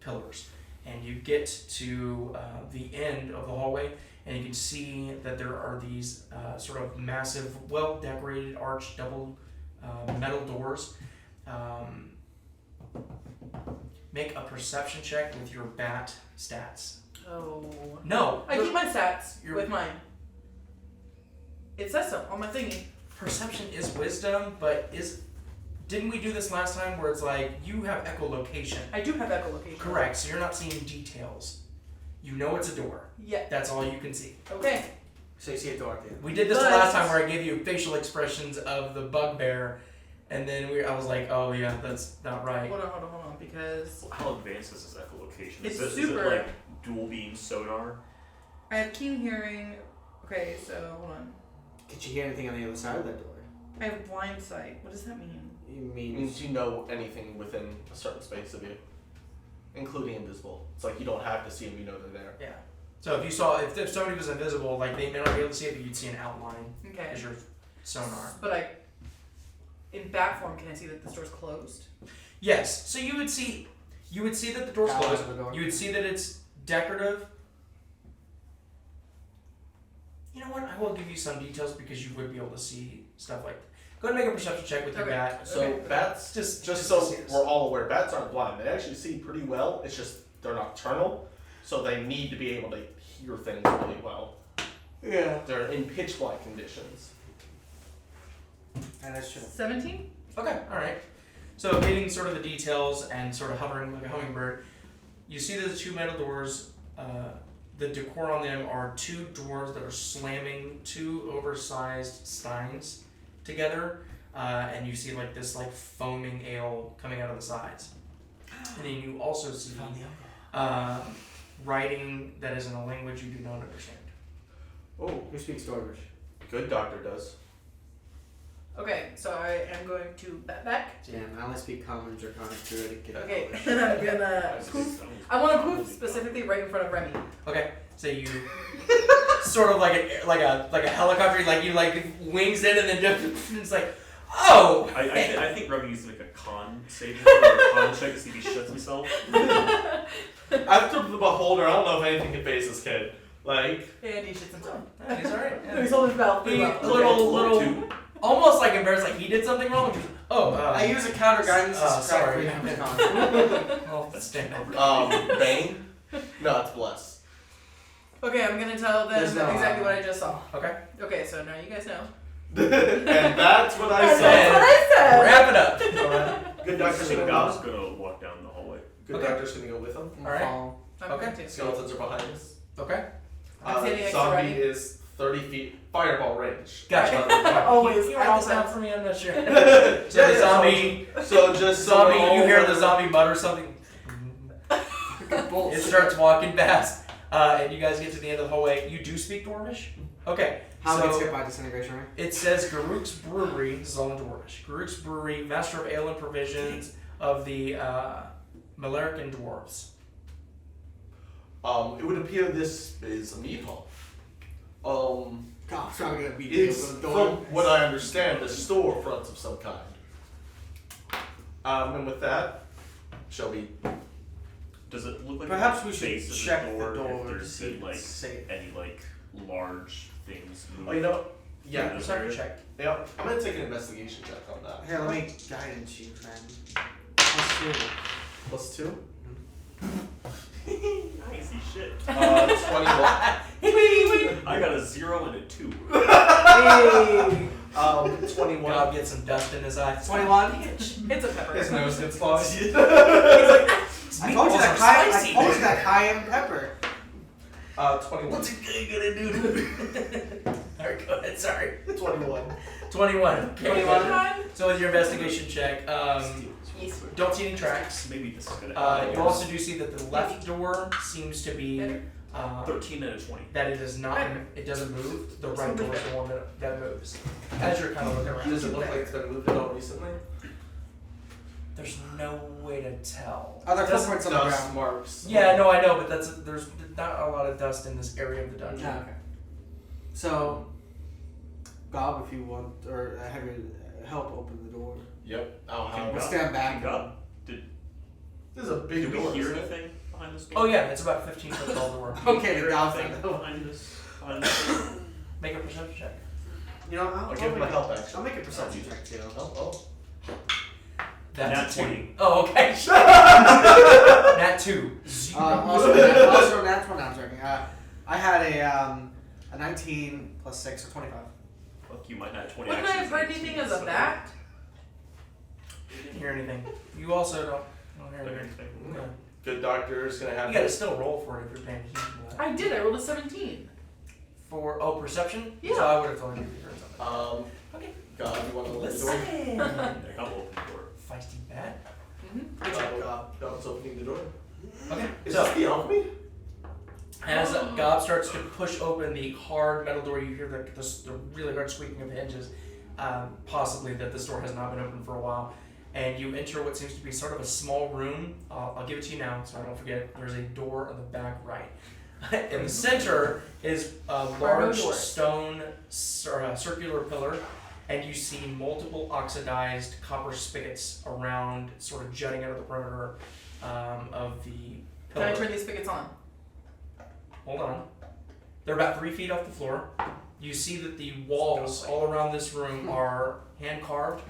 pillars, and you get to the end of the hallway. And you can see that there are these sort of massive, well-decorated, arched, double metal doors. Make a perception check with your bat stats. Oh. No, I keep my stats You're- with mine. It says so on my thingy. perception is wisdom, but didn't we do this last time where it's like you have echolocation? I do have echolocation. Correct. So you're not seeing details. You know it's a door. Yeah. That's all you can see. Okay. So you see a door at the end. We did this the But- last time where I gave you facial expressions of the bugbear, and then I was like, oh yeah, that's not right. Hold on, because How advanced is this echolocation? It's Is super. it like dual beam sonar? I have keen hearing. Okay, so hold on. Did you hear anything on the other side of that door? I have blind sight. What does that mean? It It means means you know anything within a certain space of you, including invisible. It's like you don't have to see them, you know they're there. Yeah. So if somebody was invisible, like they may not be able to see it, but you'd see an outline Okay. as your sonar. But in bat form, can I see that this door's closed? Yes. So you would see that the door's Outlines closed. of the door. You would see that it's decorative. You know what? I will give you some details because you would be able to see stuff like. Go ahead and make a perception check with your Okay. bat. So Okay. bats, Just just to so see this. we're all aware, bats aren't blind. They actually see pretty well. It's just they're nocturnal, so they need to be able to hear things really well. yeah. They're in pitch black conditions. And that's true. 17? Okay, alright. So getting sort of the details and sort of hovering like a hummingbird, you see the 2 metal doors. The decor on them are 2 dwarves that are slamming 2 oversized steins together, and you see like this like foaming ale coming out of the sides. And then you also see writing that is in a language you do not understand. Oh, Who speaks Dwarvish? good doctor does. Okay, so I am going to bat back. Damn, I only speak common, draconic, druidic, and Okay, elvish. and I'm gonna poof. I want to poof specifically right in front of Remy. Okay, so you sort of like a helicopter, like you like wings in and then just it's like, oh. I think Remmy needs to make a con save or a con check to see if he shuts himself. After the beholder, I don't know if anything can face this kid. Like, And he shits himself. Yeah, he's alright. No, he's holding his mouth pretty He- well. little, almost like embarrassed, like he did something wrong. Oh, I use a counter guidance to sorry. subtract 3 con. oh, stand over. Bane? No, it's bless. Okay, I'm gonna tell them There's no, exactly what I just saw. Okay, Okay, so now you guys know. And that's what I And said. that's what I said! wrap it up. Alright, Good I doctor's think gonna Gob's go. gonna walk down the hallway. Good Okay. doctor's gonna go with him. Alright. I'm Okay. going to. Skeletons are behind us. okay. I'm standing next to Zombie Remy. is 30 feet. Fireball range. Gotcha. Always. You at write all this down times. for me? I'm not sure. Yeah, So the zombie, So just so zombie, we're all you hear the aware- zombie mutter something. bullshit. It starts walking past, and you guys get to the end of the hallway. You do speak Dwarvish? Okay. How so gets hit by disintegration ring? it says Garuk's Brewery, this is all in Dwarvish. Garuk's Brewery, master of ale and provisions of the Malarican dwarves. It would appear this is a meat hall. God, I'm trying to get a beat It's, over the from door. what I understand, a storefront of some kind. And with that, shall we? Does it look like Perhaps the we should base of check the the door, door if to there's see if been, like it's safe. any like large things move? Oh, you know, yeah, Yeah. Perception check. yeah. I'm gonna take an investigation check on that. Here, let me guidance you, friend. Plus 2. Crazy shit. 21. I got a 0 and a 2. Hey! 21. God gets some dust in his eyes. 21. It's a pepper. His nose gets clogged. I told you that cayenne pepper. 21. What's a guy gonna do? Alright, go ahead, sorry. 21. 21. Okay, 21. good. So with your investigation check, Yes. don't see any tracks. Maybe this is gonna happen. You also do see that the left door seems to be 13 and a 20. that it is not, it doesn't move. The right door is the one that moves. As you're kind of looking around. Does it look like it's been moved at all recently? There's no way to tell. Are there Doesn't- footprints on the Dust ground? marks. Yeah, no, I know, but there's not a lot of dust in this area of the dungeon. Yeah, okay. So, Gob, if you want, or have your help open the door. Yep. I'll Can have We'll it. stand back. God, This is a big did we door. hear isn't it? anything behind this door? Oh yeah, it's about 15 foot tall door. Okay, Hear the Gob's anything not. behind this door? Make a perception check. You know, I'll give him a help action. I'll make a perception check too. Oh. That's Nat a 2. 20. Oh, okay. Nat 2. 0. Also, nat 1, I'm joking. I had a 19 plus 6, or 25. Fuck you, might not 20 Wouldn't I have heard anything as a bat? You didn't hear anything. You also don't hear anything. anything. No. Good doctor's gonna have You gotta still roll for it if you're paying attention to that. I did. I rolled a 17. For perception? Yeah. So I would have told you if you heard something. Okay. God, you want to open the door? Listen. There, I'll open the door. Feisty bat. Mm-hmm. Good job, Gob. God's opening the door. Okay. Is So this the alchemy? as Gob starts to push open the hard metal door, you hear the really hard squeaking of the hinges. Possibly that this door has not been open for a while. And you enter what seems to be sort of a small room. I'll give it to you now so I don't forget. There's a door on the back right. In the center is a large doors. stone circular pillar, and you see multiple oxidized copper spigots around, sort of jutting out of the perimeter of the Can I pillar. turn these spigots on? Hold on. They're about 3 feet off the floor. You see that the walls all around this room are hand carved.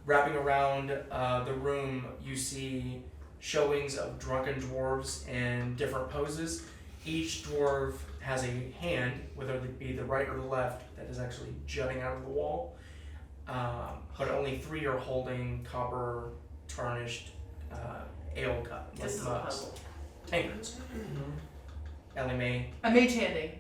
Wrapping around the room, you see showings of drunken dwarves in different poses. Each dwarf has a hand, whether it be the right or the left, that is actually jutting out of the wall. But only 3 are holding copper tarnished ale cup, like This is a mugs. puzzle. Tankards. Elimae, I'm mage handing.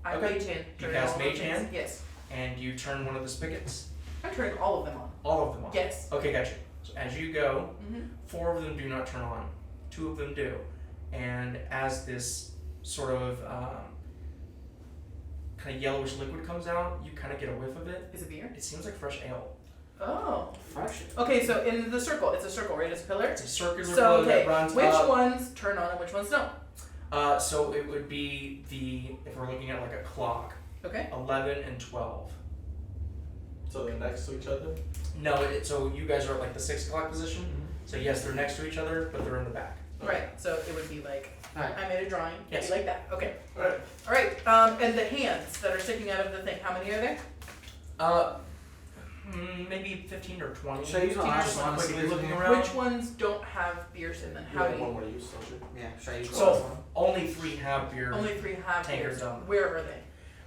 I Okay. mage hand. You turn cast all the mage things. hand? Yes. and you turn one of the spigots. I turned all of them on. All of them on. Yes. Okay, gotcha. So as you go, Mm-hmm. 4 of them do not turn on. 2 of them do. And as this sort of kind of yellowish liquid comes out, you kind of get a whiff of it. Is it beer? It seems like fresh ale. Oh. Fresh. Okay, so in the circle, it's a circle, right? It's a pillar. It's a circular So pillar okay, that runs which up. ones turn on and which ones don't? So it would be if we're looking at like a clock, Okay. 11 and 12. So they're next to each other? No, so you guys are at like the 6 o'clock position. So yes, they're next to each other, but they're in the back. Right. So it would be like Alright. I made a drawing. It'd Yes. be like that. Okay. Alright. All right. And the hands that are sticking out of the thing. How many are there? Maybe 15 or 20. Should I use my Just last one? quickly See looking if- around. Which ones don't have beers in them? You How have many? one more use, don't you? Yeah, should I use So- the last one? Only 3 have beer. Only 3 have Tankards beers. on. Where are they?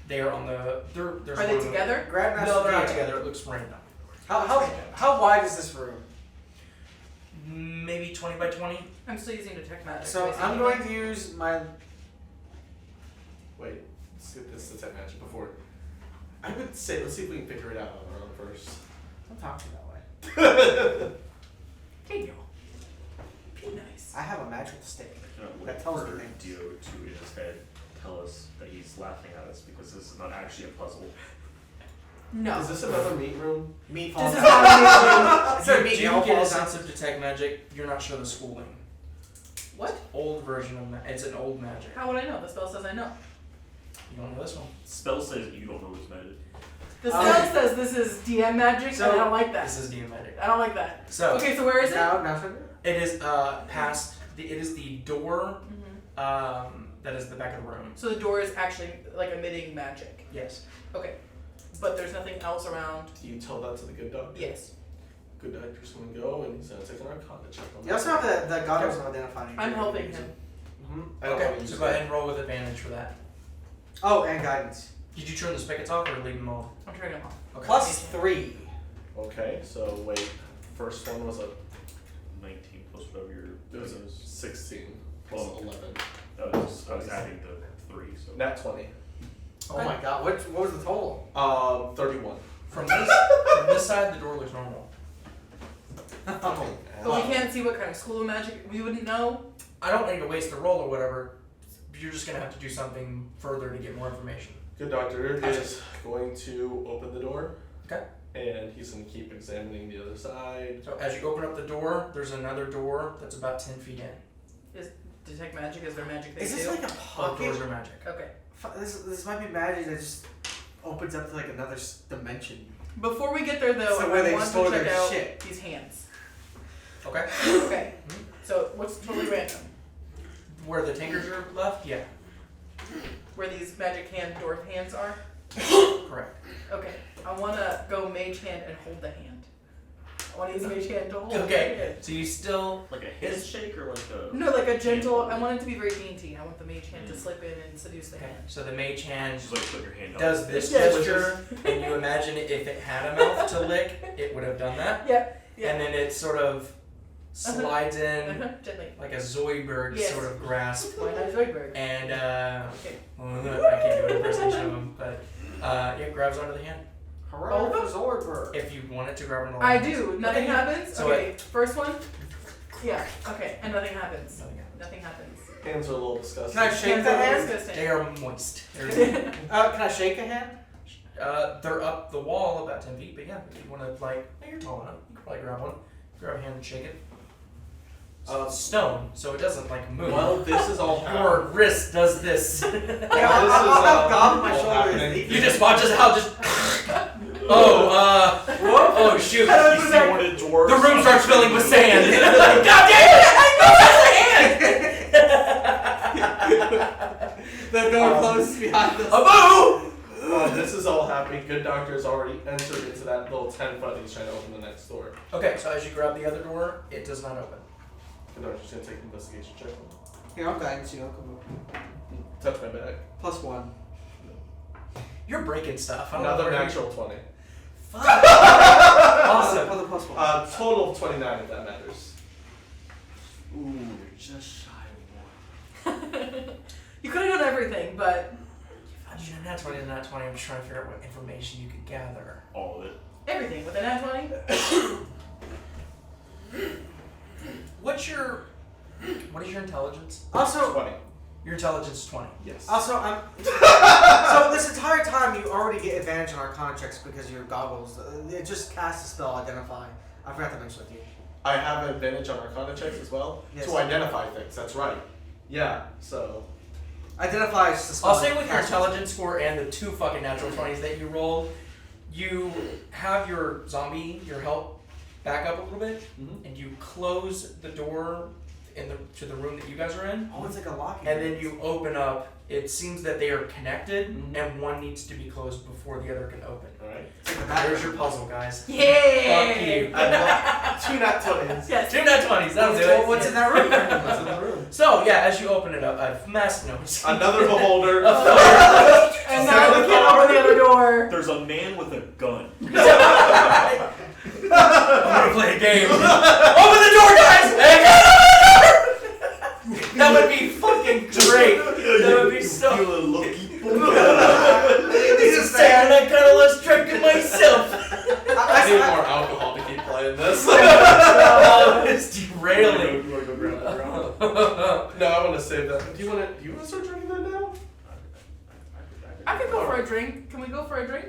They are on the. There's Are one they of them- together? Grandmaster No, they're not Beer. together. It looks random. How wide is this room? Maybe 20 by 20. I'm still using detect magic. So Do I see I'm anything? going to use my. Wait, let's get this to 10 magic before. I would say, let's see if we can figure it out on our own first. Don't talk to me that way. Hey, y'all. Be nice. I have a magical stick. You're not That tells me heard things. Dio2 in his head tell us that he's laughing at us because this is not actually a puzzle. No. Is this another meat room? Meat This falls is out. not Is there You meat do yellow get a falls out? sense of detect magic. You're not sure the schooling. What? Old version of it's an old magic. How would I know? The spell says I know. You don't know this one. Spell says you don't know this magic. The spell says this is DM magic, So- and I don't like that. This is DM magic. I don't like that. So Okay, so where is it? Now sugar? it is past. It is the door. Mhm. That is the back of the room. So the door is actually like emitting magic. Yes. Okay. But there's nothing else around. Do you tell that to the good doctor? Yes. Good doctor's gonna go and he's gonna take an arcana check on You also have the goggles of identifying. I'm helping him. Mm-hmm. Okay. So go ahead and roll with advantage for that. Oh, and guidance. Did you turn the spigots off or leave them on? I'm turning him off. Okay. +3. Okay, so wait. First one was 19 plus whatever your. it was a 16 plus Well, 11. I was adding the 3, so. Nat 20. Oh my god, what was the total? 31. From this side, the door looks normal. Oh. But we can't see what kind of school of magic. We wouldn't know. I don't need to waste the roll or whatever. You're just gonna have to do something further to get more information. Good doctor is going to open the door. Okay. And he's going to keep examining the other side. So as you open up the door, there's another door that's about 10 feet in. Is detect magic? Is there magic they Is do? this like a Both pocket? doors are magic. Okay. This might be magic that just opens up to like another dimension. Before we get there though, So where I they want store to check their out shit. these hands. Okay. Okay. So what's totally random? Where the tinkers are left? Yeah. Where these magic hand dwarf hands are? Correct. Okay. I want to go mage hand and hold the hand. I want to use mage hand to hold Okay. So you still. Like a handshake or like a. the hand. No, like a gentle. I want it to be very dainty. I want the mage hand to slip in and seduce the Okay. hand. So the mage hand Just like put your hand on. does this Yeah, gesture, and you imagine if it had a mouth to lick, it would have done that. Yeah. Yeah. And then it sort of slides in Gently. like a Zoidberg Yes. sort of grasp. Why not Zoidberg? And Okay. well, I can't do an impersonation of him, but it grabs onto the hand. Hooray for Zoidberg. If you want it to grab onto the I hand. do. Nothing Okay. happens. So Okay. First one. Yeah. Okay. And nothing happens. Nothing happens. Nothing happens. Hands are a little disgusting. Can I shake Hands the are hand? disgusting. They are moist. Can I shake a hand? They're up the wall about 10 feet, but yeah, if you want to, like, hey, you're tall enough, you can probably grab one. Grab a hand and shake it. It's stone, so it doesn't, like, move. Well, this is all Your wrist does this. Yeah, I'll have God on my all shoulders. happening. You just watch as how just. Oh, shoot. You see one of the dwarves. The room starts filling with sand. God damn it! I know that's a hand! The door closes behind us. A boo! While this is all happening, Good Doctor has already entered into that little 10-foot. He's trying to open the next door. Okay, so as you grab the other door, it does not open. Good Doctor's going to take an investigation check. Here, I'll guidance you. I'll come over. Touch my back. +1. You're breaking stuff. I don't know Another where you- natural 20. Awesome. For the +1. Total of 29 if that matters. Ooh, you're just shy of one. You could have done everything, but How'd you know nat 20 to nat 20? I'm just trying to figure out what information you could gather. All of it. everything with an nat 20. What is your intelligence? Also, 20. Your intelligence is 20. Yes. I'm. So this entire time you already get advantage on Arcana checks because of your goggles. It just casts a spell identify. I forgot to mention it to you. I have advantage on Arcana checks as well Yes. to identify things. That's right. Yeah. So. Identify is the spell. I'll say with your cast. intelligence score and the 2 fucking natural 20s that you rolled, you have your zombie, your help, back up a little bit, and you close the door to the room that you guys are in, Oh, it's like a locking. and then you open up. It seems that they are connected, and one needs to be closed before the other can open. All right. It's like a back. There's your puzzle, guys. Yeah. Fuck you. 2 nat 20s. Yes. 2 nat 20s, that'll do it. What's in that room? What's in the room? So, yeah, as you open it up, a mass noise. Another beholder. And now we can't open the other door. There's a man with a gun. I'm gonna play a game. Open the door, guys! Hey, get out of the door! That would be fucking great. That would be so. Feeling lucky. This is sad, and I kind of lost track of myself. I need more alcohol to keep playing this. It's derailing. You wanna go grab the ground? go. No, I want to save that. Do you want to start drinking that now? I could go for a drink. Can we go for a drink?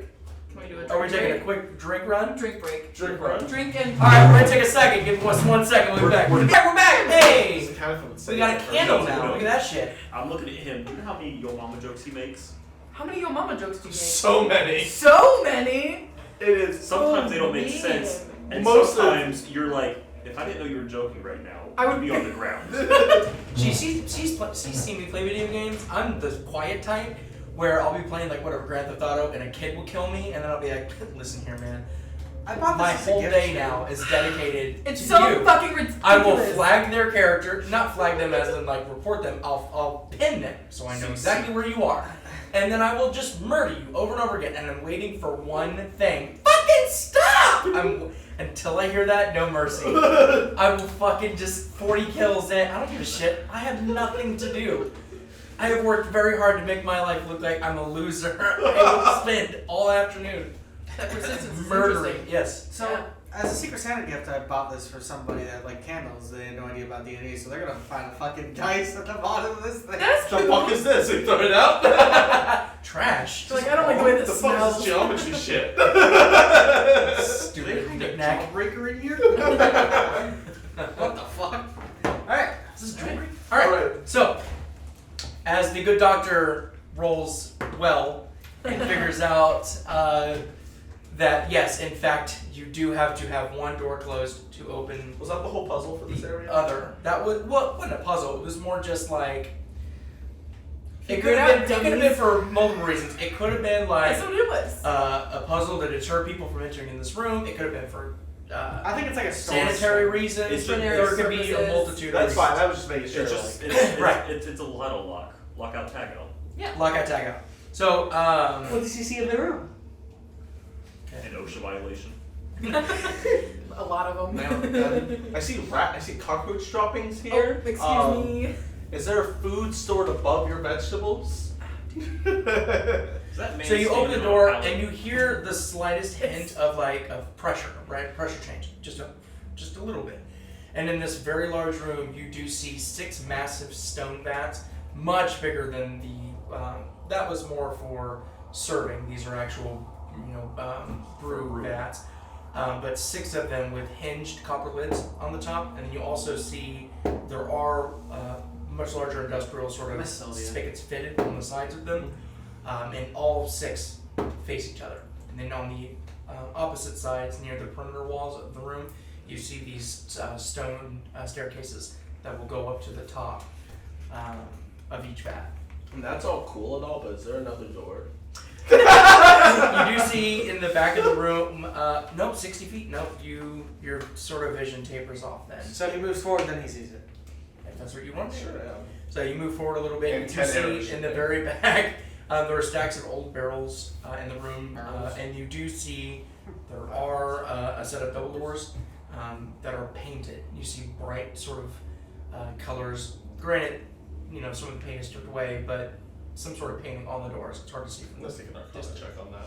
Can we do a drink Are we taking break? a quick drink run? Drink break. Drink run. Drink and. Alright, we're gonna take a second. Give us 1 second. We'll be back. We're back. Hey! It's kind of fun. We got a candle now. Look at that shit. I'm looking at him. You know how many Yo Mama jokes he makes? How many Yo Mama jokes do you make? So many. So many! It is. Sometimes they don't make mean. sense, and Most of- sometimes you're like, if I didn't know you were joking right now, I would be on the ground. She's seen me play video games. I'm the quiet type where I'll be playing like whatever Grand Theft Auto and a kid will kill me and then I'll be like, listen here, man. I bought this My as a whole gift day to now is dedicated It's to so you. fucking ridiculous. I will flag their character, not flag them as in like report them. I'll pin them so I know exactly where you are, and then I will just murder you over and over again. And I'm waiting for one thing. Fucking stop! Until I hear that, no mercy. I will fucking just 40 kills in. I don't give a shit. I have nothing to do. I have worked very hard to make my life look like I'm a loser. I will spend all afternoon That persistence is murdering. interesting. Yes. So, Yeah. as a Secret Santa gift, I bought this for somebody that like candles. They had no idea about D&D, so they're gonna find a fucking dice at the bottom of this thing. That's The cute. fuck is this? We throw it out? Trash. Like, I don't like the way The this fuck is smells. this geometry shit? Stupid a knick-knack. breaker in here? What the fuck? Alright. Is this jewelry? Alright, so, as the good doctor rolls well and figures out that, yes, in fact, you do have to have one door closed to open Was that the whole puzzle for this the area? other. That was, well, it wasn't a puzzle, it was more just like, it Figure could it have out, been, it could have been for multiple reasons. It could have been like That's what it was. a puzzle to deter people from entering in this room. It could have been for I think it's like a sanitary reasons. It's There could be a purposes. multitude of That's reasons. fine. I was just making sure. It's just, like, it's, Right. It's a Lotto lock. Lockout, tag out. Yeah. Lockout, tag out. So, What does he see in the room? An OSHA violation. A lot of them. I see I see cockroach droppings Oh, here. excuse me. Is there food stored above your vegetables? Is that man so you open the standing on a door pallet? and you hear the slightest hint of like of pressure, right? Pressure change, just a little bit. And in this very large room, you do see 6 massive stone vats, much bigger than the. That was more for serving. These are actual, brew vats. But 6 of them with hinged copper lids on the top, and then you also see there are much larger industrial sort of spigots fitted on the sides of them, and all 6 face each other. And then on the opposite sides, near the perimeter walls of the room, you see these stone staircases that will go up to the top of each vat. And that's all cool and all, but is there another door? You do see in the back of the room, nope, 60 feet, nope, your sort of vision tapers off then. So he moves forward, then he sees it. If that's what you want. Sure am. So you move forward a little bit, And and you 10 arrows. see in the very back, there are stacks of old barrels in the room, Barrels. and you do see there are a set of double doors that are painted. You see bright sort of colors. Granted, some of the paint is stripped away, but some sort of painting on the doors. It's hard to see from Let's this. take an arcana check on that.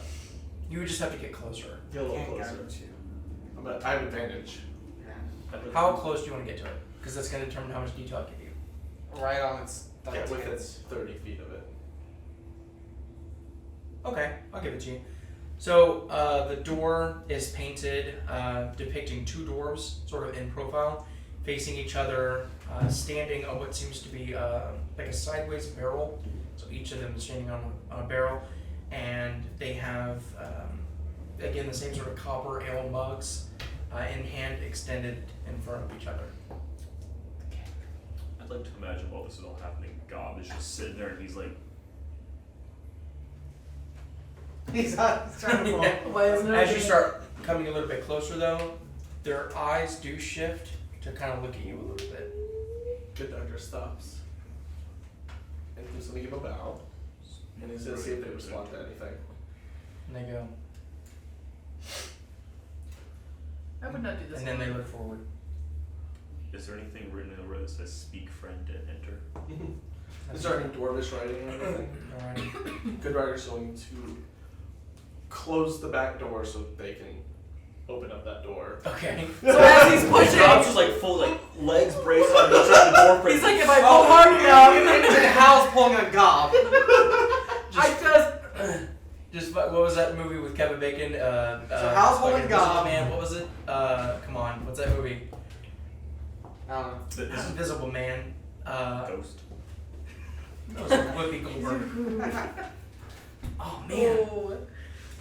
You would just have to get closer. Get a little Can't closer. guidance you. I have advantage. How close do you want to get to it? Because that's going to determine how much detail I give you. Right on its. Get within 30 feet of it. Okay, I'll give it to you. So the door is painted depicting 2 dwarves sort of in profile, facing each other, standing on what seems to be like a sideways barrel. So each of them is standing on a barrel, and they have, again, the same sort of copper ale mugs in hand extended in front of each other. I'd like to imagine while this is all happening, Gob is just sitting there and he's like, He's trying to fall. Yeah. Why isn't As you it? start coming a little bit closer though, their eyes do shift to kind of look at you a little bit. Good doctor stops. And he's gonna give a bow. And he's gonna see if they respond to anything. And they go, I would not do this. and then they look forward. is there anything written in the road that says speak friend and enter? Is there any dwarvish writing or anything? Alright. Good Rider's going to close the back door so they can open up that door. Okay. So as he's Gob's pushing, just like full like legs braced on each side of the door frame. he's like, if I pull hard this invisible man. Ghost. No, it's Whoopi Goldberg. Oh man. Oh.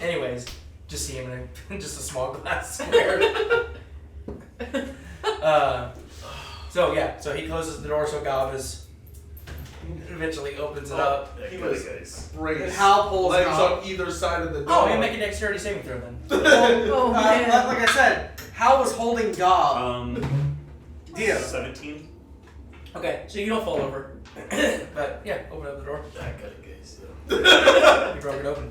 Anyways, just see him in just a small glass square. So he closes the door so Gavas eventually opens it up. He That was guy's. braced. And Hal pulls legs out. on either side of the door. Oh, you make a dexterity saving throw then. Oh man. Like I said, Hal was holding Gob. Deal. 17. Okay, so you don't fall over. But yeah, open up the door. I got it, guys. You broke it open.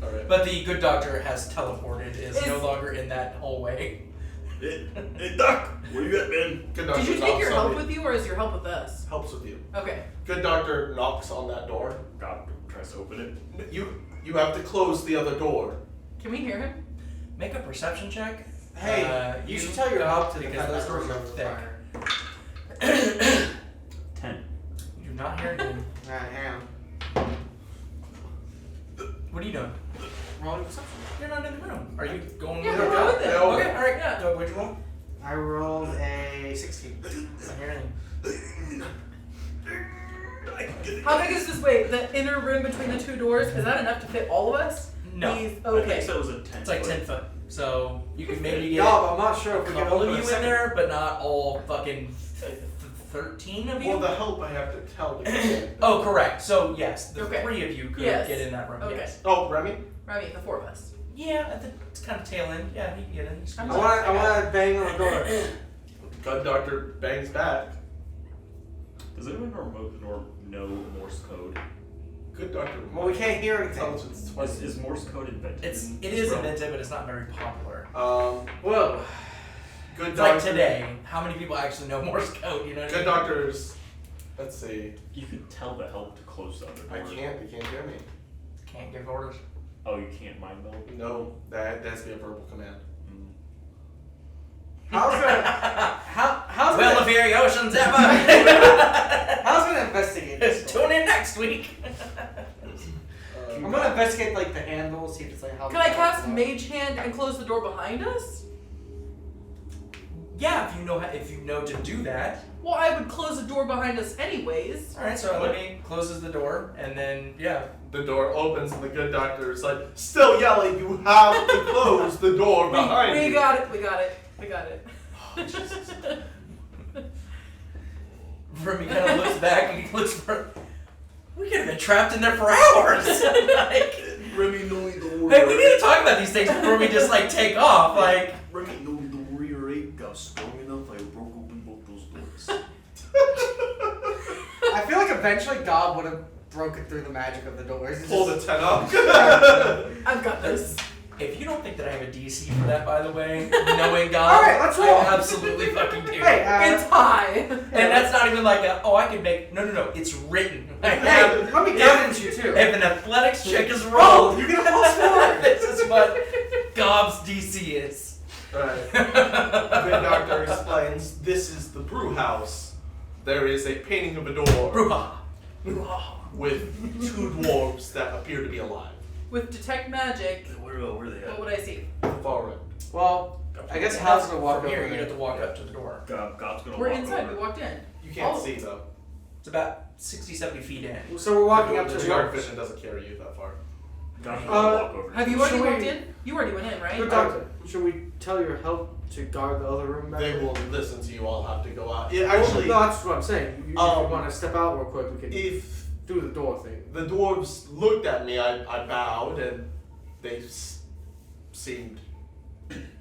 Alright. But the good doctor has teleported, is no longer in that hallway. Hey, Doc! Where you at, man? Good doctor Did you take knocks your on help the- with you, or is your help with us? Helps with you. Okay. Good doctor knocks on that door. God tries to open it. You have to close the other door. Can we hear him? Make a perception check. Hey, you should tell your help to the because those doors are thick. fire. 10. You do not hear anything. Hang on. What are you doing? Rolling perception. You're not in the room. Are you going Yeah, with we're your going gun? with it. Okay, alright. Yeah. So what'd you roll? I rolled a 16. I don't hear anything. How big is this? Wait, the inner room between the two doors, is that enough to fit all of us? No. These, I okay. think so. It was a 10. It's like 10 foot. So you could maybe get No, but I'm not sure a if we can couple open of a you in second. there, but not all fucking 13 of you. Well, the help I have to tell the Oh, correct. So yes, the Okay. 3 of you could Yes. get in that room. Okay. Yes. Oh, Remy? Remy, the 4 of us. Yeah, at the it's kind of tail end. Yeah, he can get in. He's I'm cool. I want to bang on the door. Good doctor bangs back. Does anyone know Morse code? Good doctor. Well, we can't hear anything. Intelligence 20. Is Morse code invented? It in is this realm? invented, but it's not very popular. Whoa. Good It's doctor. like today. How many people actually know Morse code? You know what I Good mean? doctors. Let's see. You could tell the help to close the other door. I can't. They can't hear me. Can't give orders. Oh, you can't mind meld? No, that has to be a verbal command. Mm. How's gonna how's Well, gonna, the Furiosions ever. how's gonna investigate this? Tune in next week. I'm gonna investigate like the handle, see if it's like how. Can I cast Mage Hand and close the door behind us? Yeah, if you know to do that. Well, I would close the door behind us anyways. All right, so Elimae closes the door, and then yeah, The door opens and the good doctor is like, still yelling, you have to close the door behind We you. got it. We got it. We got it. Remy kind of looks back and he looks for. We could have been trapped in there for hours. Like, Remy, no, don't worry. hey, we need to talk about these things before we just like take off. Like, Remy, no, don't worry, alright? Got strong enough, I broke open both those doors. I feel like eventually God would have broken through the magic of the doors. It's Pull just- the 10 up. I've got this. if you don't think that I have a DC for that, by the way, knowing God, All right, let's roll. I absolutely fucking do. Hey, It's high. And that's not even like I could make. No. It's written. I hey, have- let me guidance you too. If an athletics check is Oh, rolled, you get a plus 4. this is what Gob's DC is. Right. Good doctor explains, this is the brew house. There is a painting of a door Bruha. with 2 dwarves that appear to be alive. With detect magic, Where are they what at? would I see? Far right. Well, I guess Hal's gonna walk From over here, you there. have to walk up to the door. God's gonna We're walk inside. over. We walked in. You can't Oh. see though. It's about 60, 70 feet in. So we're walking up to the the dark door. vision doesn't carry you that far. God's gonna walk over. Have you already Should we- walked in? You already went in, right? Good doctor, should we tell your help to guard the other room back? They will listen to you all have to go out. Yeah, actually, no, that's what I'm saying. If you want to step out real quick, we can if do the door thing. the dwarves looked at me, I bowed and they seemed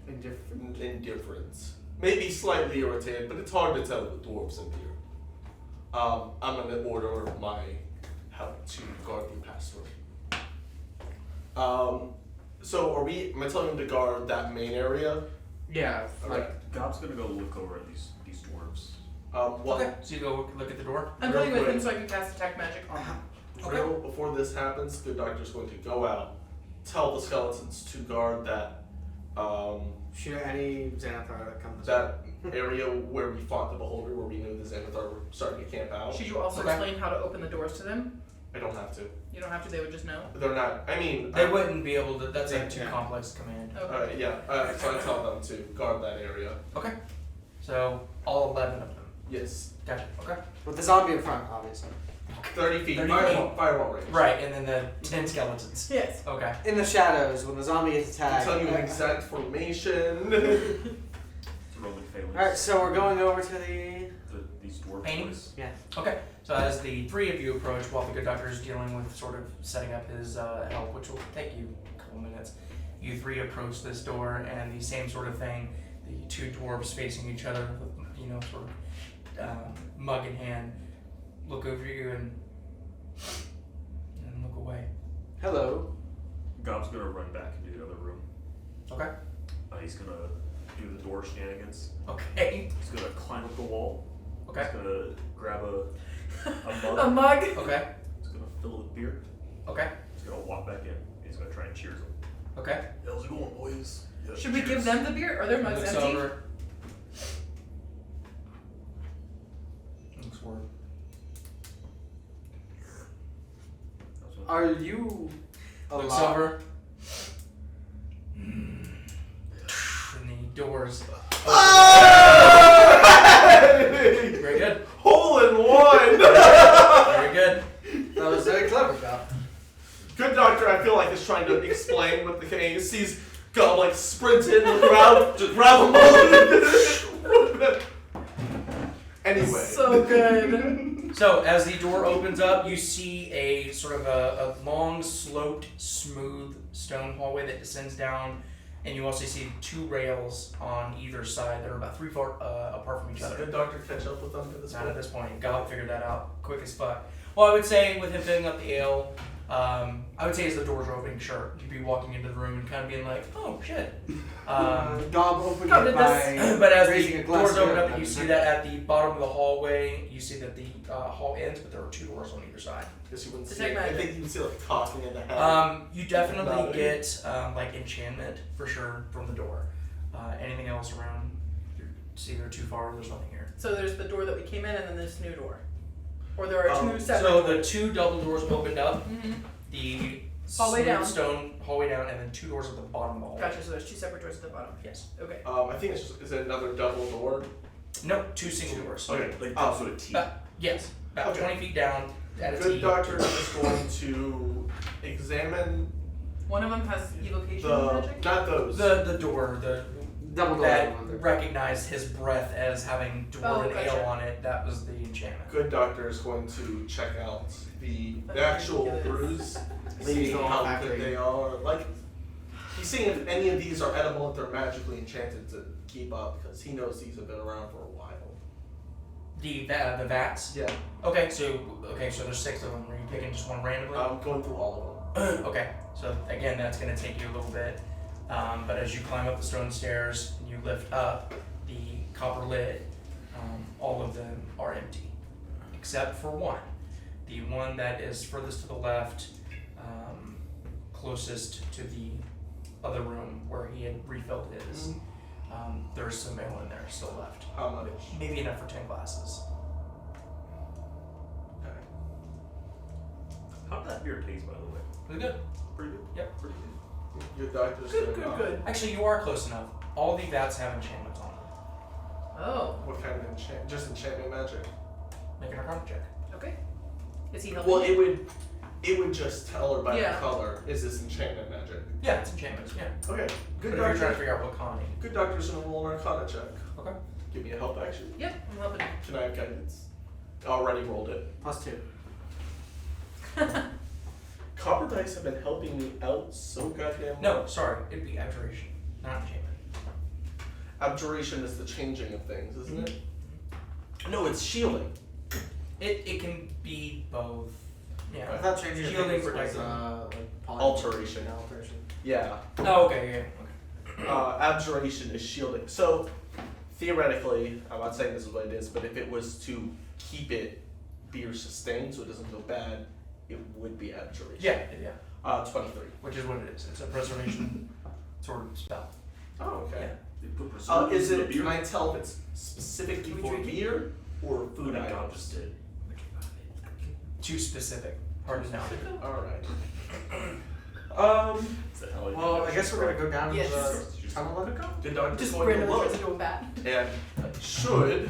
Indifferent. indifferent. Maybe slightly irritated, but it's hard to tell with dwarves in here. I'm gonna order my help to guard the password. So am I telling them to guard that main area? Yeah, Okay. God's gonna go look over at these dwarves. Well, Okay. So you go look at the door. I'm real playing with quick. him so I can cast detect magic on him. real before this happens, the doctor's going to go out, tell the skeletons to guard that shoot any Xanathar that comes. that area where we fought the beholder, where we knew the Xanathar were starting to camp out. Should you also Okay. explain how to open the doors to them? I don't have to. You don't have to. They would just know. They're not. I mean, They wouldn't be able to. That's Yeah, like too yeah. complex a command. Okay. yeah. So I tell them to guard that area. Okay. So all 11 of them. Yes. Gotcha. Okay. With the zombie in front, obviously. 30 feet. 30 Firewall range. Right, and then the 10 skeletons. Yes. Okay. In the shadows, when the zombie gets I'll attacked. tell you an exact formation. It's a Roman phalanx. Alright, so we're going over to These dwarf Paintings? boys. Okay. So as the three of you approach, while the good doctor is dealing with sort of setting up his help, which will take you a couple minutes, you three approach this door, and the same sort of thing. The two dwarves facing each other, with, you know, sort of mug in hand, look over you and look away. Hello. Gob's gonna run back into the other room. Okay. He's gonna do the door shenanigans. Okay. He's gonna climb up the wall. Okay. He's gonna grab a mug. A mug. Okay. He's gonna fill it with beer. Okay. He's gonna walk back in. He's gonna try and cheers them. Okay. How's it going, boys? Yeah, Should we cheers. give them the beer? Are their mugs Looks empty? over. Looks forward. That's what- Are you Looks alive? over. And the doors. Very good. Hole in one! Very good. That was very clever, Gob. Good doctor, I feel like, is trying to explain what the case. He's got like sprinted around, just grab him. Anyway. So good. So as the door opens up, you see a sort of a long, sloped, smooth stone hallway that descends down, and you also see two rails on either side that are about 3 feet apart from each Does the other. good doctor catch up with them at this Not point? at this point. Gob figured that out quick as fuck. Well, I would say with him filling up the ale, I would say as the doors are opening, sure, you'd be walking into the room and kind of being like, oh shit. Gob opened Gob it did by But as raising the a glass doors open of up, ale. you see that at the bottom of the hallway, you see that the hall ends, but there are two doors on either side. Guess you wouldn't see Detect it. I magic. think you can see like talking in the head. You definitely About it. get like enchantment for sure from the door. Anything else around? It's either too far or there's nothing here. So there's the door that we came in, and then this new door. Or there are two separate So doors. the two double doors opened up, Mm-hmm. the Hallway smooth down. stone hallway down, and then two doors at the bottom of the hallway. Gotcha. So there's two separate doors at the bottom. Yes. Okay. I think it's just, is it another double door? Nope, two single doors. Okay, like Oh. sort of T. Yes, about Okay. 20 feet down at a Good T. doctor is going to examine One of them has evocation the magic. not those. The door, Double door. that under. recognized his breath as having dwarven gotcha. ale on it. That was the enchantment. Good doctor is going to check out the That's actual ridiculous. brews, see the how factory. good they are. Like, he's seeing if any of these are edible, if they're magically enchanted to keep up, because he knows these have been around for a while. The vats. Yeah, Okay, so there's 6 of them. Are you picking just one randomly? I'm going through all of them. Okay, so again, that's going to take you a little bit. But as you climb up the stone stairs and you lift up the copper lid, all of them are empty, except for one. The one that is furthest to the left, closest to the other room where he had refilled his. There's some ale in there still left. How much? Maybe enough for 10 glasses. Okay. How did that beer taste, by the way? Really good. Pretty good. Yep. Pretty good. Your doctor's Good. gonna, Good. Good. Actually, you are close enough. All the vats have enchantments on them. Oh. What kind of just enchantment magic? Make an arcana check. Okay. Is he helping? Well, you? it would just tell her by Yeah. the color. Is this enchantment magic? Yeah, it's enchantments, yeah. Okay. But Good if you're trying to doctor. figure out what colony. Good doctor's gonna roll an arcana check. Okay. Give me a help action. Yep. I'm helping you. Can I have guidance? Already rolled it. +2. Copper dice have been helping me out so goddamn No, much. sorry, it'd be abjuration, not enchantment. Abjuration is the changing of things, isn't it? No, it's shielding. It can be both. I Yeah. thought changing your Shielding things was protecting. like Alteration. Yeah, alteration. Yeah. Oh, okay, yeah. Abjuration is shielding. So, theoretically, I'm not saying this is what it is, but if it was to keep it beer sustained so it doesn't go bad, it would be abjuration. Yeah. 23. Which is what it is. It's a preservation sort of spell. Oh, okay. Yeah. They put preservatives Is in the it, beer? can I tell if it's specifically Can we for drink it? beer or food Food items? just did. Too specific. Hard to know. Alright. Is that how it Well, I guess we're gonna go down Yes. to the tunnel then. Good doctor Just going to randomly look, turns into a bat. and should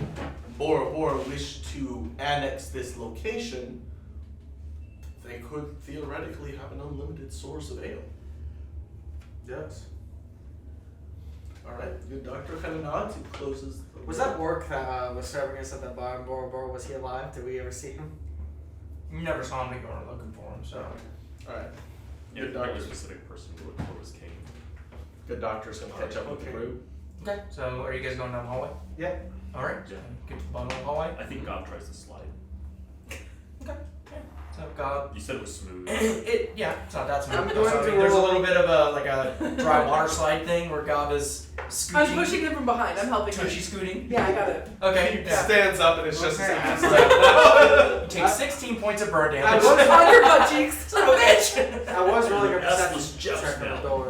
Bora Bora wish to annex this location, they could theoretically have an unlimited source of ale. Yes. Alright, good doctor kind of nods. He closes the Was that Warlock that was serving us at the bar in Bora Bora? Was he alive? Did we ever see him? You never saw me going looking for him, so. Alright. Yeah, Good the doctor. specific person who looked for was king. Good doctor's gonna catch up with the Okay. group. Okay. So are you guys going down the hallway? Yeah. Alright. Yeah. Get to the bottom of the hallway. I think God tries to slide. So God. You said it was smooth. It's not that smooth. I'm So, going I mean, to there's a roll- little bit of a dry water slide thing where Gob is scooting. I'm pushing him from behind. I'm helping him. Tushy scooting. Yeah, I got it. Okay. He Yeah. stands up and it's just his Okay. ass. You take 16 points of burn I damage. was- On your butt cheeks. Son of a bitch. I was rolling a That's perception was just check on now. the door.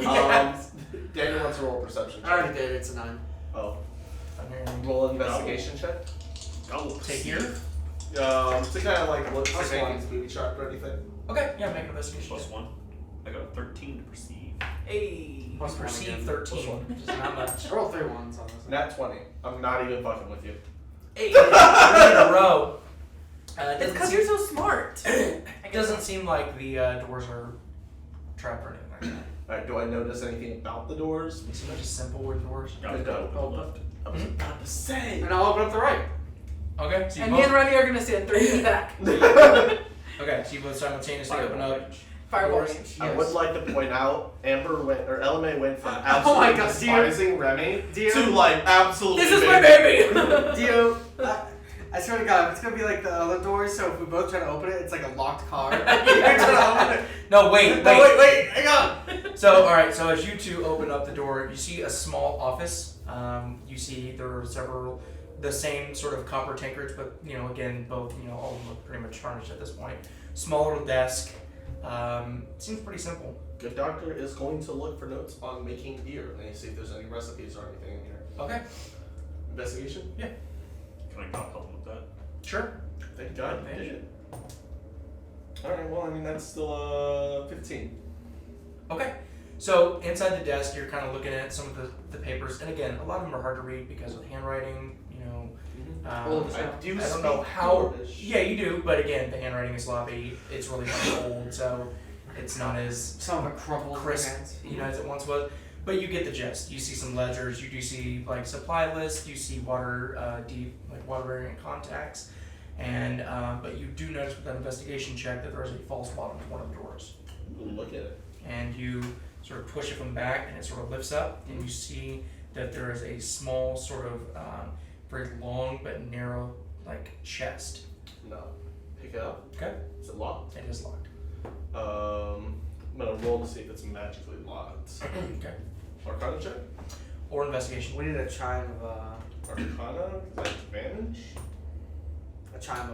Daniel wants to roll a perception I check. already did. It's a 9. Oh. Roll an investigation check. God will Take see. here. To kind of like look Plus if one. anything's booby trapped or anything. Okay. Yeah, make an investigation. Plus 1. I got a 13 to perceive. Hey. Plus one Perceive again. 13. Plus Which is not much. I rolled 3 ones on this. Nat 20. I'm not even fucking with you. Hey. 3 in a row. It It's doesn't because seem- you're so smart. It doesn't seem like the doors are trapped or anything like that. Alright, do I notice anything about the doors? They seem like just simple wood doors. God got open Oh, the left. I was about to say. And I'll open up the right. Okay. So you And me and both. Remy are gonna stand 3 feet back. Okay. So you both simultaneously open Fireball up. range. Fireball Doors. range. I would like to point out, Elimae went from Oh my absolutely God, despising Remy Dio. to like absolutely. This is my baby. Dio, I swear to God, it's gonna be like the other doors, so if we both try to open it, it's like a locked car. You're trying to open it. No, wait. Wait, hang on! So, alright, so as you two open up the door, you see a small office. You see there are several, the same sort of copper tankards, but, again, both, all of them look pretty much tarnished at this point. Small little desk. Seems pretty simple. Good doctor is going to look for notes on making beer and see if there's any recipes or anything in here. Okay, Investigation? Can I not help him with that? sure. Thank God you Advantage. did it. Alright, well, I mean, that's still 15. Okay, so inside the desk, you're kind of looking at some of the papers, and again, a lot of them are hard to read because of handwriting, Old I do I don't speak know how. Dwarvish. Yeah, you do, but again, the handwriting is sloppy. It's really old, so it's not as Some of it crumpled in my crisp, hands. as it once was. But you get the gist. You see some ledgers. You do see like supply list. You see water deep, like water variant contacts, and but you do notice with that investigation check that there is a false bottom to one of the doors. Ooh, look at it. And you sort of push it from the back, and it sort of lifts up, and you see that there is a small sort of very long but narrow like chest. No. Pick it up. Okay. Is it locked? It is locked. I'm gonna roll to see if it's magically locked. Okay. Arcana check? Or investigation. We need a chime of Arcana? Advantage?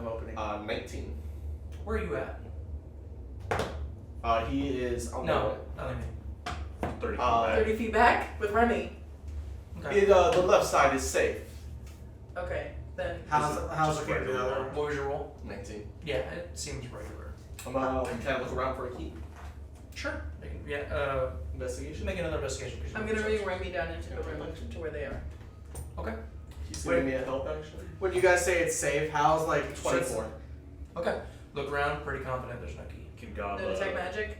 opening. 19. Where are you at? He is on No, nothing. 30 feet Uh, back. 30 feet back with Remy. Okay. the left side is safe. Okay, then. How's just it regular the other? What was your roll? 19. Yeah, it seems regular. I'm gonna kind of look around for a key. Sure. Yeah. Investigation? Make another investigation. I'm gonna bring Remy down into the room to where they are. Okay. He's giving me a help action. When you guys say it's safe, how's like 24. Okay. Look around. Pretty confident there's no key. Can God No detect magic.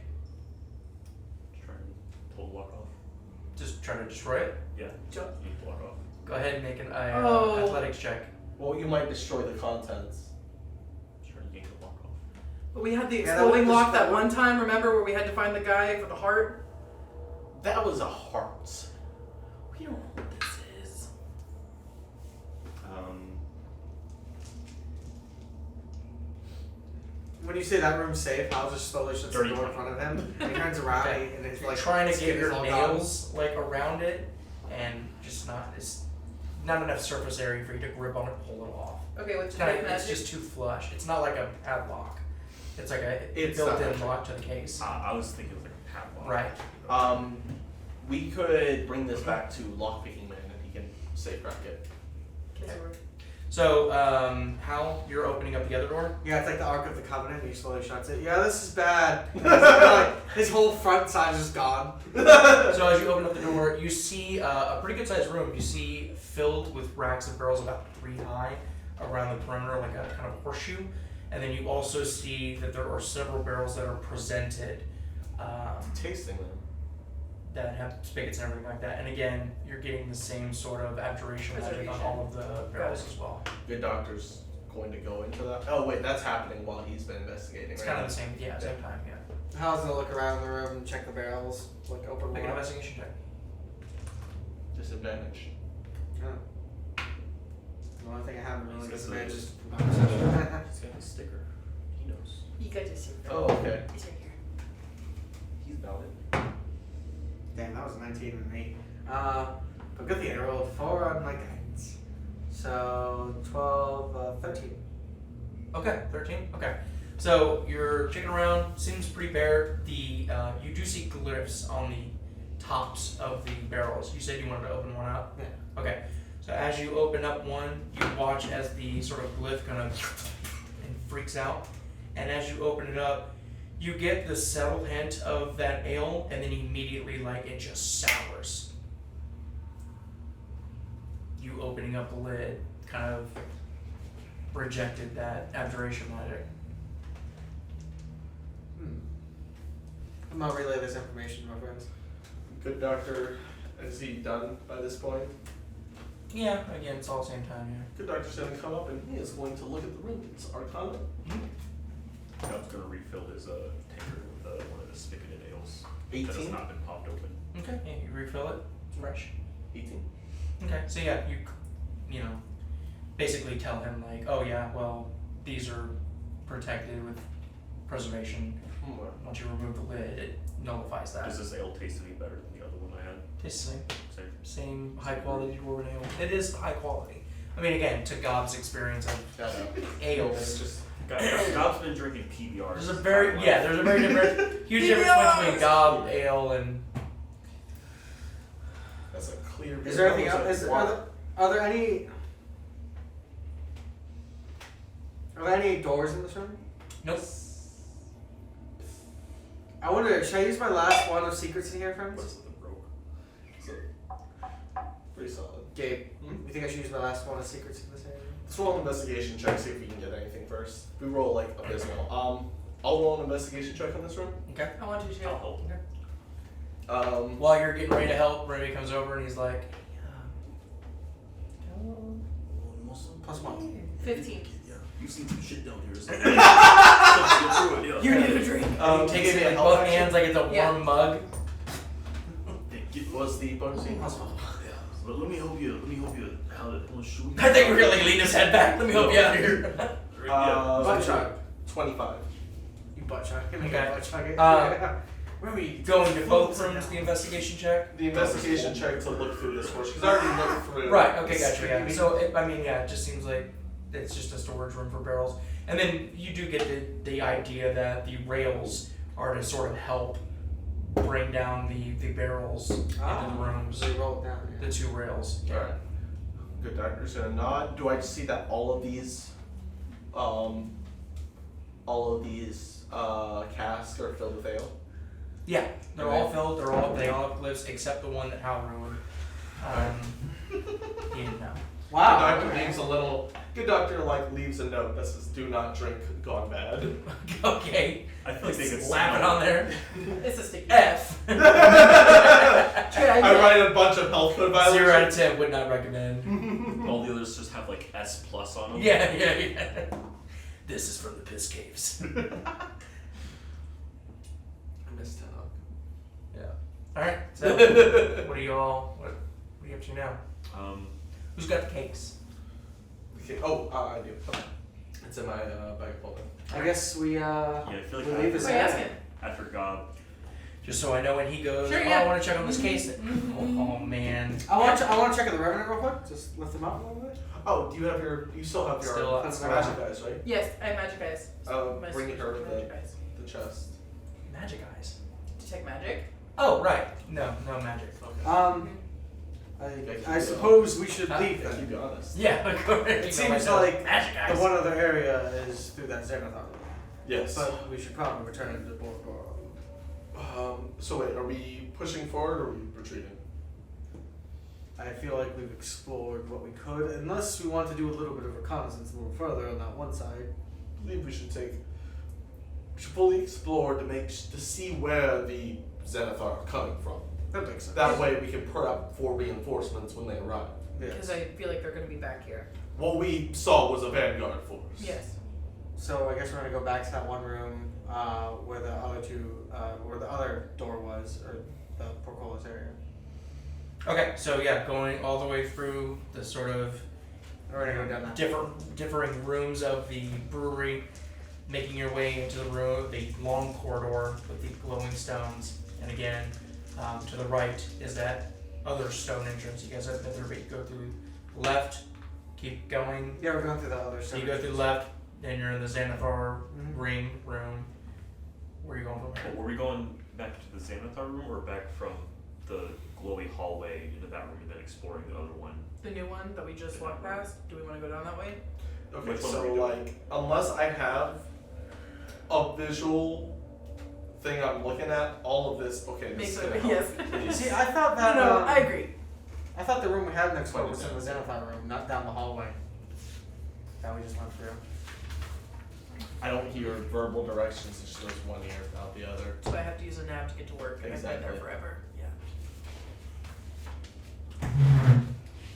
try and pull the lock off? Just try to destroy it. Yeah. Jump. You pull the lock off. Go ahead and make an Oh. athletics check. Well, you might destroy the contents. Try and yank the lock off. But we had the Yeah, that exploding was lock that explode. one time, remember, where we had to find the guy for the heart? That was a heart. We don't know what this is. When you say that room's safe, Hal just slowly shuts the 30. door in front of him. He turns around Okay. and it's You're like trying to skin get is your all gone. nails like around it, and just not. It's not enough surface area for you to grip on it and pull it off. Okay, what's It's, your kinda, magic? it's just too flush. It's not like a padlock. It's like a It's not built-in magic. lock to the case. I was thinking of like a padlock. Right. We could bring this back to lockpicking man and he can safe crack it. Okay. So, Hal, you're opening up the other door? Yeah, it's like the Ark of the Covenant, and he slowly shuts it. Yeah, this is bad. Like, his whole front side is just gone. So as you open up the door, you see a pretty good sized room. You see filled with racks of barrels about 3 high around the perimeter, like a kind of horseshoe. And then you also see that there are several barrels that are presented Tasting them. that have spigots and everything like that. And again, you're getting the same sort of abjuration magic on all of the barrels as well. Good doctor's going to go into that. Oh wait, that's happening while he's been investigating. It's right? kind of the same, same time, yeah. Hal's gonna look around the room and check the barrels, like open Make an one. investigation check. Disadvantage. The only thing I have really He's disadvantage got is my perception. He's got a sticker. He knows. You got to see. Oh, okay. He's right here. He's valid. Damn, that was a 19 and an 8. But good thing I rolled 4 on my guidance. So 12, 13. Okay, 13. Okay, so you're checking around. Seems pretty bare. The you do see glyphs on the tops of the barrels. You said you wanted to open one up. Yeah. Okay, so as you open up one, you watch as the sort of glyph kind of and freaks out, and as you open it up, you get the subtle hint of that ale, and then immediately, like, it just sours. You opening up the lid kind of rejected that abjuration magic. I'm gonna relay this information to my friends. Good doctor. Is he done by this point? Yeah, again, it's all the same time, yeah. Good doctor's gonna come up and he is going to look at the room. It's Arcana. God's gonna refill his tanker with one of the spigoted ales that 18. has not been popped open. Okay, yeah, you refill it. It's fresh. 18. Okay, so yeah, you know, basically tell him, like, oh yeah, well, these are protected with preservation. Once you remove the lid, it nullifies that. Does this ale taste any better than the other one I had? Tastes the same. Same. Same high quality dwarven ale. It is high quality. I mean, again, to Gob's experience of ales. It's just God's been drinking PBRs. There's a very different, huge difference between Gob ale and. that's a clear. Is there anything else? Are there any doors in this room? Nope. I wonder, should I use my last wand of secrets in here, friends? What's the broke? So, pretty solid. Gabe, you think I should use my last wand of secrets in this area? Let's roll an investigation check, see if we can get anything first. We roll like abysmal. I'll roll an investigation check on this room. Okay. I want you to. I'll help. While you're getting ready to help, Remy comes over and he's like, +1. 15. Yeah, you seen some shit down here. So. You need a drink. he takes give me it a in help both action. hands like it's a warm Yeah. mug. What's the bonus? But let me help you. How to shoot you. I think we're gonna like lean his head back. Let me help you out of here. Butt shot. 25. You butt shot. Give me Okay. a butt shot. Where are we? Going to both rooms, the investigation check. The investigation check to look through this horse, because I already looked through. Right. Okay. Gotcha. Yeah. So it just seems like it's just a storage room for barrels, and then you do get the idea that the rails are to sort of help bring down the barrels into the rooms. They rolled down. Yeah. The 2 rails. Alright. Good doctor's gonna nod. Do I just see that all of these casks are filled with ale? Yeah, they're all filled. They all have glyphs except the one that Hal ruined. He didn't know. Wow. Good doctor leaves a little. Good doctor leaves a note that says, "Do not drink, gone bad." Okay. I feel like they could slap it smell on there. It's a sticky. F. Good I idea. write a bunch of health code violations. 0 out of 10 would not recommend. All the others just have like S+ on them. Yeah. This is from the piss caves. I missed out. Yeah. All right. So, what are you up to now? Who's got the cakes? Okay. Oh, I do. Okay. It's in my bag folder. I guess we Yeah, I feel like we leave this Wait, ask him. after God. Just so I know when he goes, Sure, oh, yeah. I want to check on this case. Oh man. I want to check on the revenant real quick. Just lift them up a little bit. Oh, do you have you still have your Still up. magic eyes, right? Yes, I have magic eyes. My Bring switch her to magic eyes. the chest. Magic eyes. Detect magic. Oh right. No magic. Okay. I suppose we should leave Keep then. you honest. Yeah, go ahead. It seems like magic the eyes. one other area is through that Xanathar room. Yes. But we should probably return to Borgor. So wait, are we pushing forward or are we retreating? I feel like we've explored what we could, unless we want to do a little bit of reconnaissance a little further on that one side. I believe we should fully explore to see where the Xanathar are coming from. That makes sense. That way we can put up for reinforcements when they arrive. Because I feel like they're going to be back here. What we saw was a vanguard force. Yes. So I guess we're gonna go back to that one room where the other door was, or the portcullis area. Okay, so yeah, going all the way through the sort of We're gonna go down that. differing rooms of the brewery, making your way into the long corridor with the glowing stones, and again, to the right is that other stone entrance. You guys have been through, but you go through left, keep going. Yeah, we're going through the other So side. you go through left, then you're in the Xanathar ring room. Where are you going from But here? were we going back to the Xanathar room or back from the glowy hallway into that room and then exploring the other one? The new one that we just walked past. Do we want to go down that way? Okay, Which one so are we doing? like, unless I have a visual thing I'm looking at, all of this, okay, this is Makes gonna sense. help. Yes. See, I thought No, that. no, I agree. I thought the room we had next door was in the Xanathar room, not down the hallway. That we just went through. I don't hear verbal directions, it's just one ear, out the other. So I have to use a nav to get to work, and I've been Exactly. there forever. Yeah.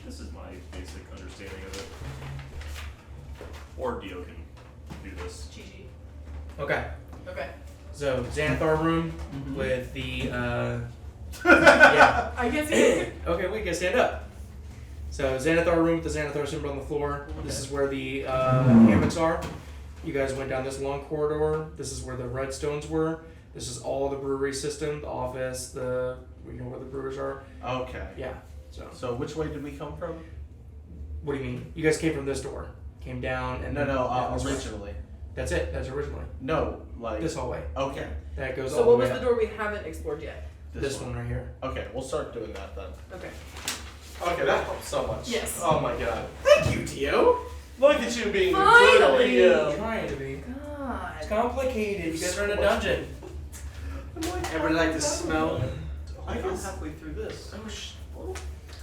This is my basic understanding of it. Or Dio can do this. GG. Okay, Okay. so Xanathar room with the yeah. I can see it. Okay, we can stand up. So Xanathar room with the Xanathar symbol on the floor. This is where the hammocks are. You guys went down this long corridor. This is where the redstones were. This is all the brewery system, the office, where the brewers are. Okay. Yeah. So which way did we come from? what do you mean? You guys came from this door, came down, and down this way. Originally. That's it. That's originally No, like. this hallway. Okay. That goes So all the what way was the up. door we haven't explored yet? This one right here. Okay, we'll start doing that then. Okay. Okay, that helps so much. Yes. Oh my god. Thank you, Tio. Look at you being Finally! good. Trying to be. God. It's complicated. You guys are in a dungeon. Everybody like the smell? I guess halfway through this. Oh sh.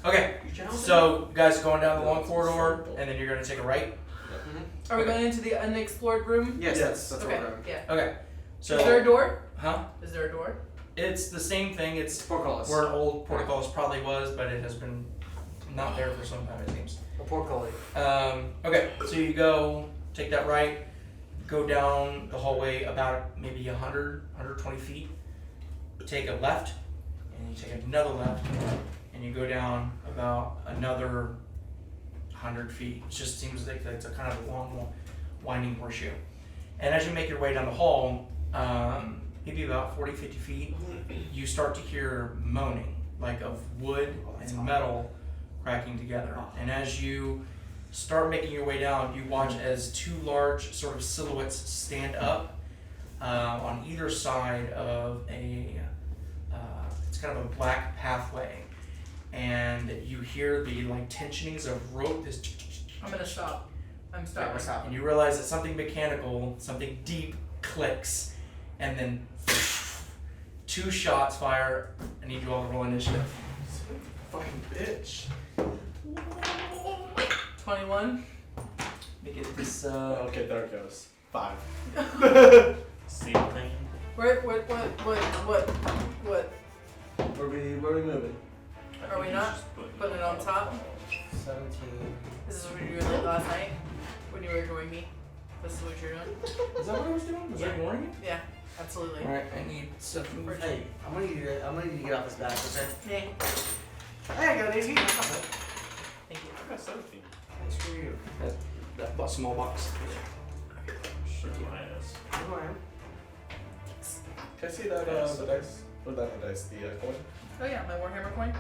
Okay, so guys going down the long corridor, and then you're gonna take a right. Are we going into the unexplored room? Yes, Yes. that's Okay. what we're doing. Yeah. Okay, so Is there a door? huh? Is there a door? It's the same thing. It's Portcullis. where an old portcullis probably was, but it has been not there for some time, it seems. A portcullis. Okay, so you go take that right, go down the hallway about maybe 120 feet, take a left, and you take another left, and you go down about another 100 feet. It just seems like it's a kind of a long, winding horseshoe. And as you make your way down the hall, maybe about 40, 50 feet, you start to hear moaning, like of wood and metal cracking together. And as you start making your way down, you watch as two large sort of silhouettes stand up on either side of it's kind of a black pathway. And you hear the like tensionings of rope, this I'm gonna stop. I'm Yeah, stopping. we're stopping. and you realize that something mechanical, something deep clicks, and then two shots fire. I need you all to roll initiative. Fucking bitch. 21. Let me get this. Okay, there it goes. 5. Same thing. What? Where we moving? Are we not putting it on top? 17. This is what you were doing like last night when you were ignoring me. This is what you're doing. Is that what I was doing? Was I Yeah. ignoring you? Yeah, absolutely. Alright, I need stuff moved. Hey, I'm gonna need to get off this back, okay? Yeah. Hey, I got 18. Thank you. I got 17. Thanks for you. That small box. Sure, my ass. Who I am? Can I see that, the dice? Or not the dice, the coin? Oh yeah, my Warhammer coin.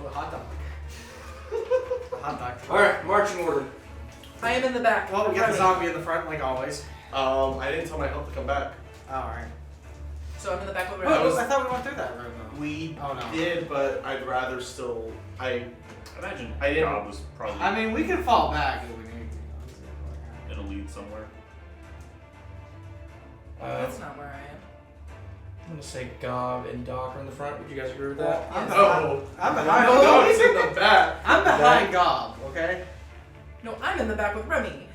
A hot dog. A hot dog. Alright, marching order. I am in the back. Well, we I'm got the ready. zombie in the front, like always. I didn't tell my health to come back. Alright. So I'm in the back with I Remy. was- I thought we went through that right now. We Oh, no. did, but I'd rather still. I imagine I didn't- Gob was probably I mean, we can fall back if we need to. in a lead somewhere. That's not where I am. I'm gonna say Gob and Doc are in the front. Would you guys agree with that? I'm No. I'm No, behind. no, it's in the back. I'm behind Gob. Okay. No, I'm in the back with Remy.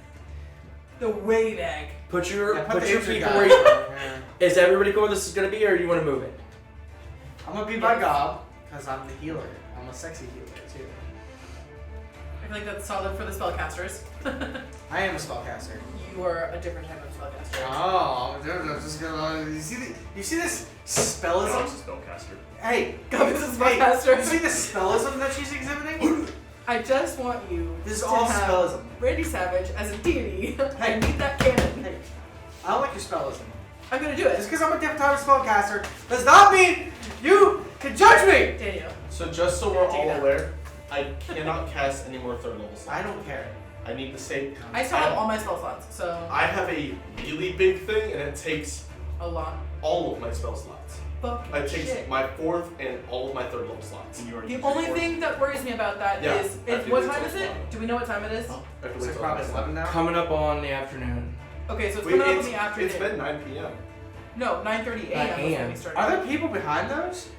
The way back. Put your Yeah, put the your injured people guy. where you. Yeah. Is everybody cool where this is gonna be, or do you want to move it? I'm gonna be by Gob because I'm the healer. I'm a sexy healer too. I feel like that's solid for the spellcasters. I am a spellcaster. You are a different type of spellcaster. Oh, I'm just gonna. You see this spellism? Gob's a spellcaster. Hey, Gob is a hey, spellcaster. you see this spellism that she's exhibiting? I just want you This is to all have spellism. Randy Savage as a deity. I Hey. need that cannon. Hey, I don't like your spellism. I'm gonna do Just it. because I'm a different type of spellcaster does not mean you can judge me. Daniel. So just so we're Take all that. aware, I cannot cast any more third level slots. I don't care. I need the same. I still have all my spell slots, so I have a really big thing, and it takes a lot. all of my spell slots. Fucking It takes shit. my 4th and all of my 3rd level slots. And you already The used your only fourth. thing that worries me about that Yeah, is I if, do what think time so. is it? Do we know what time it is? I have to It's wait like till probably next 11 now. Coming up on the afternoon. Okay, so it's Wait, coming up in it's, the afternoon. it's been 9 p.m. No, 9:30 a.m. 9 was when a.m. we started. Are there people behind those?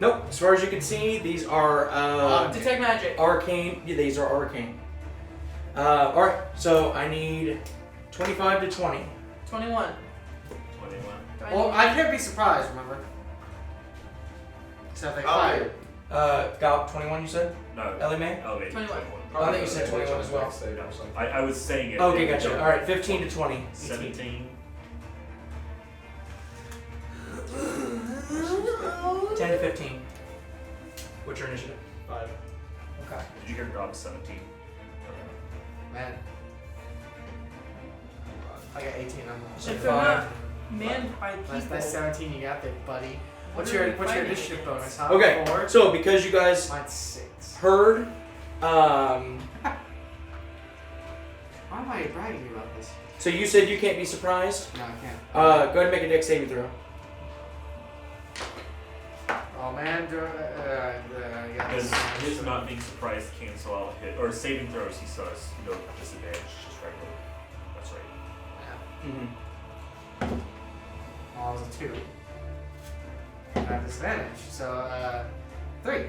Nope. As far as you can see, these are Detect magic. arcane. Yeah, these are arcane. All right. So I need 25 to 20. 21. 21. Well, I can't be surprised. Remember? Except they fire. Gob 21. You said? No. Elimae? Elevate 21. I think you said 21 as well. I was saying it. Okay, gotcha. All right, 15 to 20. 17. 10 to 15. What's your initiative? 5. Okay. Did you hear Gob 17? Man. I got 18. So If they're 5. not manned by people. Nice 17 you got there, buddy. what What's are your we what's your fighting initiative against? bonus? Huh? Okay, 4? so because you guys Mine's 6. heard, Why am I bragging about this? so you said you can't be surprised. No, I can't. Go ahead and make a dex saving throw. Oh man, yeah. Does his not being surprised cancel out hit or saving throws? He says no disadvantage, just regular. That's right. Yeah. Well, it was a 2. I have disadvantage, so 3.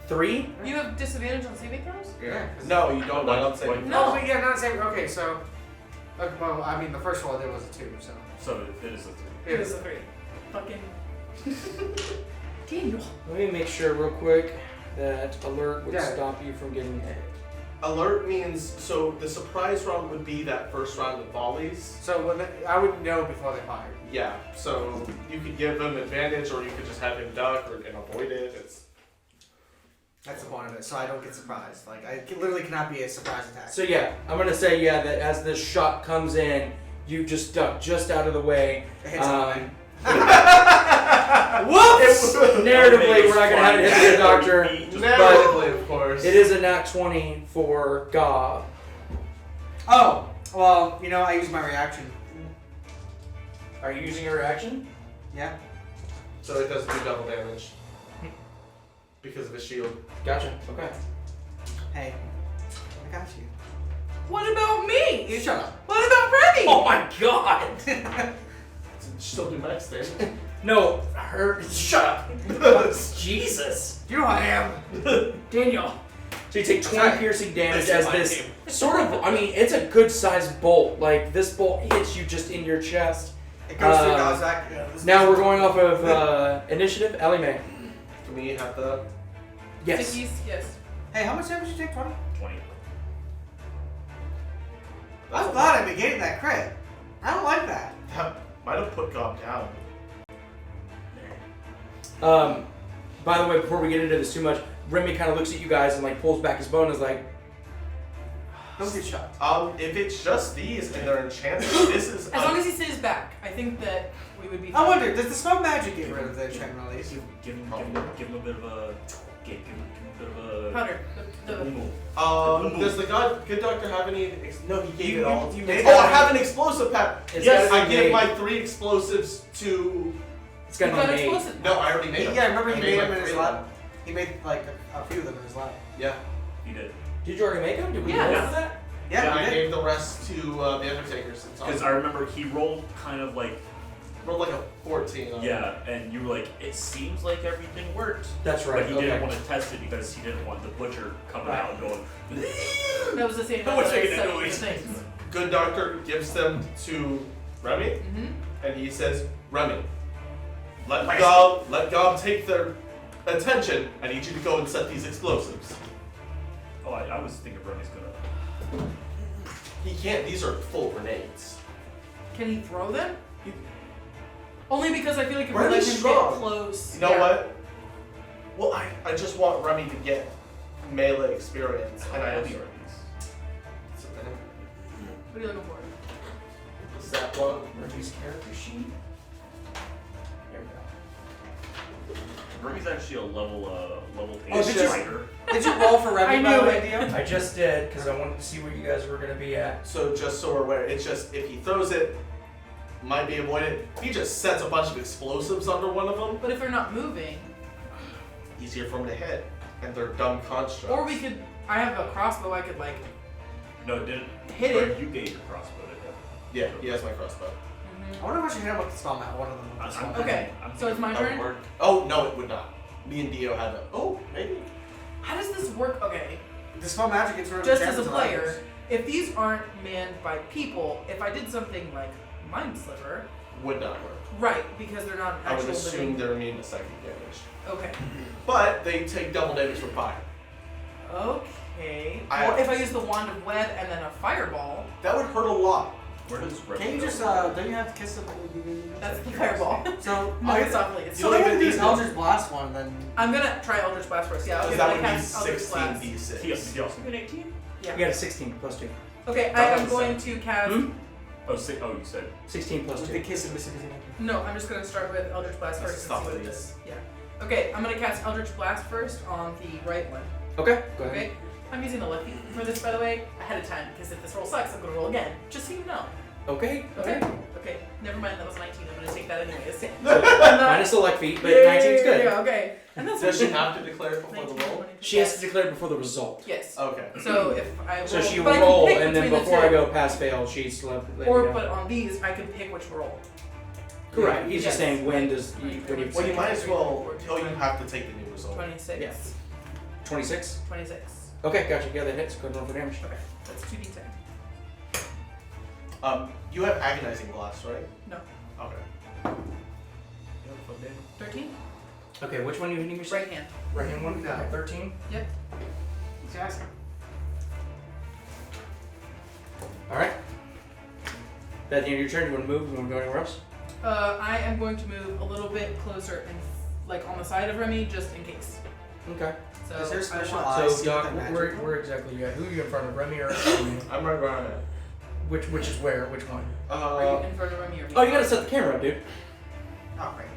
3. You have disadvantage on saving throws? Yeah. No, you don't. I don't say. What? No. Oh, wait, yeah, not saving. Okay, so. Okay, well, I mean, the first roll I did was a 2, so. So it is a 3. It was a 3. Fucking. Daniel. Let me make sure real quick that alert would Yeah. stop you from getting hit. Alert means so the surprise round would be that first round of volleys. So when I would know before they fired. Yeah. So you could give them advantage, or you could just have him duck and avoid it. It's That's the point of it, so I don't get surprised. Like, literally cannot be a surprise attack. So yeah, I'm gonna say that as this shot comes in, you just duck just out of the way. It hits on Whoops! Narratively, we're not gonna have it hit the doctor. narratively, of course. It is a nat 20 for Gob. Oh, well, you know, I use my reaction. Are you using your reaction? Yeah. So it does do double damage because of his shield. Gotcha. Okay. Hey, I got you. What about me? You shut up. What about Remy? Oh my god! Still do max damage. No, her. Shut up. Jesus. You know who I am. Daniel. So you take 20 Sorry. piercing damage This as is my this team. sort of. I mean, it's a good sized bolt. Like this bolt hits you just in your chest. It goes through God's back. Now we're going off of initiative. Elimae. Can we have the? Yes. Stickies? Yes. Hey, how much damage did you take? 20? 20. I'm glad I negated that crit. I don't like that. That might have put Gob down. By the way, before we get into this too much, Remmy kind of looks at you guys and like pulls back his bow and is like, Don't get shot. If it's just these and they're enchanted, this is. As long as he stays back, I think that we would be I fine. wonder, does the smoke magic get rid of the enchantment release? Give him a bit of a. Give him a bit of a. Hunter, the Does the good doctor have any? No, he gave it all. you Oh, I have an explosive pack. It's Yes, gotta I be give made. my 3 explosives to It's You got got no name. explosive. No, I already made them. Yeah, I remember he made like them in his 3 of lab. them. He made like a few of them in his lab. Yeah. You did. Did you already make them? Did we Yeah. roll for that? Yeah, And he I did. gave the rest to the Undertakers. Because I remember he rolled kind of like, rolled like a 14 on yeah, and you were like, it seems like everything worked. That's right. But he okay. didn't want to test it because he didn't want the butcher coming Right. out and going, That was the same No one's as I making that said noise. things. Good Doctor gives them to Remy, Mm-hmm. and he says, Remy, let Gob take their attention. I need you to go and set these explosives. oh, I was thinking Remy's gonna. He can't. These are full grenades. Can he throw them? Only because I feel like if we Remy's let him strong. get close. You know yeah. what? Well, I just want Remy to get melee experience, and I have have the What are you looking for? Is that one? Reduce character sheet. There we go. Remy's actually a level 8 Oh, did you- fighter. Did you roll for I Remy by knew the way, it. Dio? I just did because I wanted to see where you guys were gonna be at. So just so we're aware, it's just if he throws it, might be avoided. If he just sets a bunch of explosives under one of them, But if they're not moving, easier for him to hit, and they're dumb constructs. or we could. I have a crossbow. I could like. No, it didn't. Hit or it. You gave your crossbow to him. Yeah, he has my crossbow. I wonder if I should hit him with the spell mat. One of them with the spell mat. Okay, so it's my That would turn. work. Oh no, it would not. Me and Dio had to. Oh, maybe. How does this work? Okay, The spell magic gets rid of just the as a chances of player, others. if these aren't manned by people, if I did something like Mind Sliver, Would not work. right? Because they're not I would actual assume living. they're immune to psychic damage. Okay. But they take double damage from fire. Okay. I- Well, if I use the wand of web and then a fireball, That would hurt a lot. Where does Remy Can't you go? just don't you have to kiss him? that's the fireball. So Move I it softly. It's so don't I even have to use need to- Eldritch Blast one, then I'm gonna try Eldritch Blast first. Yeah. Okay. Because that then would I be cast Eldritch 16 Blast. d6. He also get an 18? You got a 16 plus 2. Okay, I That am was going to cast. Oh, you said. 16 plus with 2. the kiss of Mississippi. No, I'm just gonna start with Eldritch Blast That's first a and see stop what it it. does. Yeah. Okay, I'm gonna cast Eldritch Blast first on the right one. Okay, go ahead. Okay. I'm using the lucky for this, by the way, ahead of time because if this roll sucks, I'm gonna roll again. Just so you know. Okay. Okay. Okay. Never mind. That was 19. I'm gonna take that anyways. Minus the luck feat, but 19's good. Yeah. Okay. And that's Does she what have to declare it before the 19, roll? 20. She has to declare before the result. Yes. Okay. So if I roll, So she but will I can roll, pick and then between the before I two. go pass fail, she's let you Or, know. but on these, I can pick which roll. Correct. He's just Yes. saying when does when you Well, you might as well. Oh, you have to take the new result. 26. Yeah. 26. 26. Okay, gotcha. Yeah, that hits. Go ahead and roll for damage. Okay. That's 2d10. You have agonizing blast, right? No. Okay. 13. Okay, which one are you hitting yourself? Right hand. Right hand one. No. Okay, 13. Yep. He's asking. All right. That's the end of your turn. You want to move? You want to go anywhere else? I am going to move a little bit closer and like on the side of Remy just in case. Okay. So Is there I special want- eyes? So, Doc, see what that where, magic where exactly you at? Who are you in front of? Remy or Remy? I'm right around it. Which is where? Which one? Are you in front of Remy or me? Oh, you gotta set the camera up, dude. Oh, right.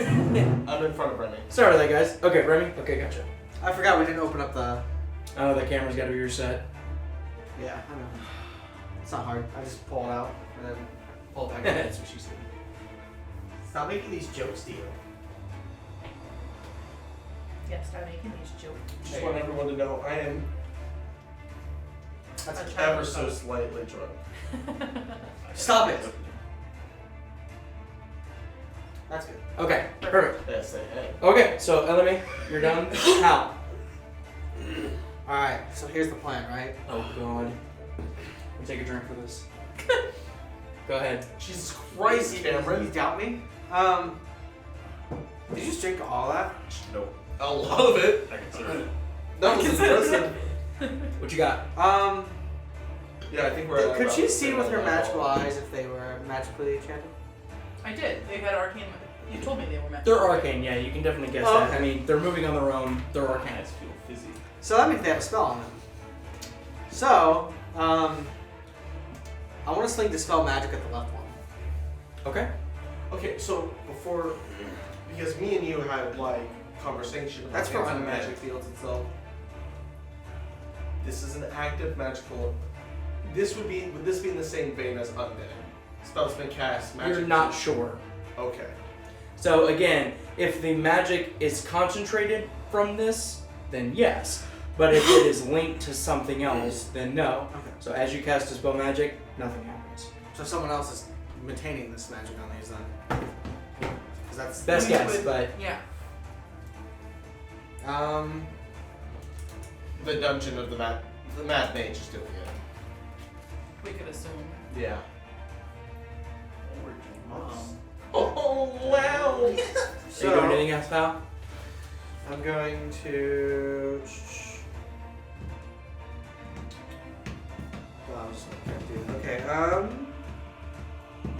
I'm in front of Remy. Sorry about that, guys. Okay, Remy. Okay, gotcha. I forgot we didn't open up the. Oh, the camera's gotta be reset. Yeah, I know. It's not hard. I just pull it out and then pull it back in. That's what she said. Stop making these jokes, Dio. Yeah, stop making these jokes. Just want everyone to know I am That's A child ever of so both. slightly drunk. Stop it. That's good. Okay, perfect. Yeah, say hey. Okay, so Elimae, you're done. How? Alright, so here's the plan, right? Oh God. Let me take a drink for this. Go ahead. Jesus Christ, You Cameron. doubt me? Did you just drink all that? No, A lot of it. I consider it. That was impressive. What you got? Yeah, I think we're at Could about she the see same with her level. magical eyes if they were magically enchanted? I did. They had arcane. You told me they were meant. They're arcane, yeah, you can definitely guess Oh, that. okay. I mean, they're moving on their own, they're arcane. Eyes feel fizzy. So that means they have a spell on them. So, I want to sling Dispel Magic at the left one. Okay. Okay, so before, because me and you had like conversation about That's for anti-magic magic fields itself. This is an active magical. Would this be in the same vein as undead? Spell's been cast. Magic You're not sure. Okay. So again, if the magic is concentrated from this, then yes. But if it is linked to something else, then no. Okay. So as you cast Dispel Magic, nothing happens. So someone else is maintaining this magic on these then. 'Cause that's Best guess, but Yeah. The dungeon of the mad mage is doing it. We could assume. Yeah. Mom. Oh wow! are you doing anything else, pal? I'm going to. Well, I'm just gonna do. Okay. I'm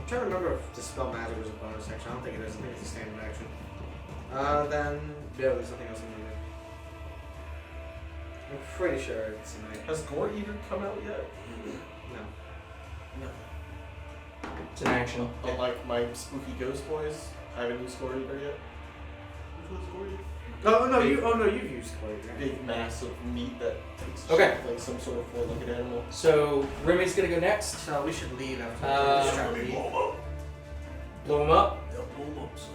trying to remember if Dispel Magic was a bonus action. I don't think it is. I think it's a standard action. Then yeah, there's nothing else I'm gonna do. I'm pretty sure it's a night. Has Gore Eater come out yet? No. It's an action. Unlike my spooky ghost boys, I haven't used Gore Eater yet. Which one's Gore Eater? You've used Cleric, right? Big mass of meat that takes Okay. shape like some sort of four-legged animal. So Remy's gonna go next. So we should leave after Uh, this strategy. Blow him up. Yeah, blow 'em up, son.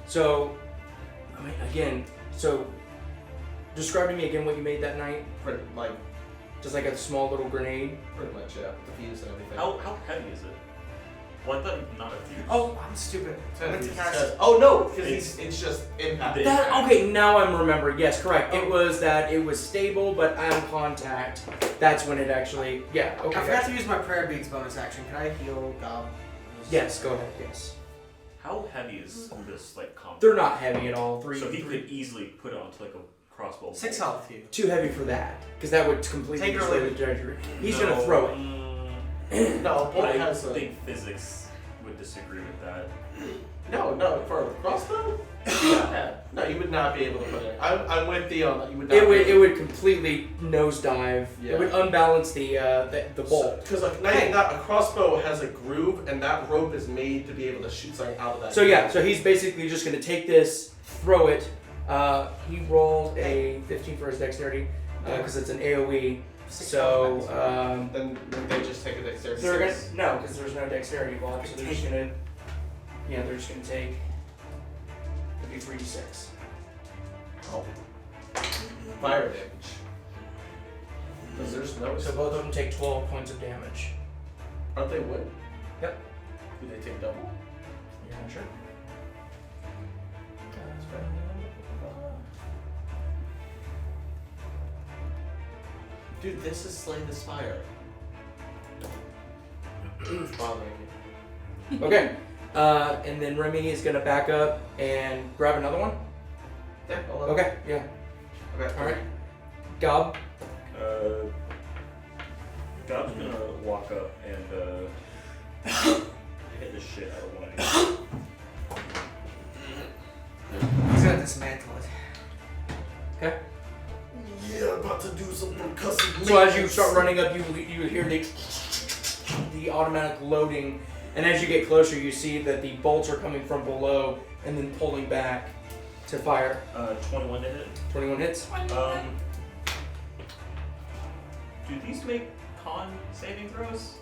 So, I mean, again, so describe to me again what you made that night. Pretty Just like a small little grenade. much, yeah. The fuse and everything. How heavy is it? Well, I thought not a fuse. Oh, I'm stupid. I meant to cast. Oh no, because it's just impact. The- That, okay, now I'm remembering. Yes, correct. It was that it was stable, but on contact, that's when it actually. Yeah. Okay. I forgot to use my prayer beads bonus action. Can I heal Gob? Yes. Go ahead. Yes. How heavy is this like comp? They're not heavy at all. So he could easily put it onto like a crossbow. 6 bolt. health to you. Too heavy for that, because that would completely Take it or destroy leave the trajectory. He's No, gonna throw it. No, bolt I has a. think physics would disagree with that. No, for a crossbow? Yeah. No, you would not be able to put it. I'm with Dion that you would not. It would completely nosedive. Yeah. It would unbalance the bolt. Because a crossbow has a groove, and that rope is made to be able to shoot something out of that. So yeah, so he's basically just gonna take this, throw it. He rolled a 15 for his dexterity because it's an AOE. So Then they just take a dexterity. they're gonna six. no, because there's no dexterity involved. So they're just gonna they're just gonna take. It'd be 3d6. Oh. Fire damage. Because there's no. So both of them take 12 points of damage. Aren't they wood? Yep. Do they take double? Yeah, sure. Dude, this is Slay the Spire. It's bothering me. Okay. And then Remy is gonna back up and grab another one. Yeah. Okay. Yeah. Okay. All right. Gob. Gob's gonna walk up and hit the shit out of one. He's gonna dismantle it. Okay. Yeah, about to do some percussive. So as you start running up, you hear the automatic loading, and as you get closer, you see that the bolts are coming from below and then pulling back to fire. 21 to hit. 21 hits. Do these make con saving throws?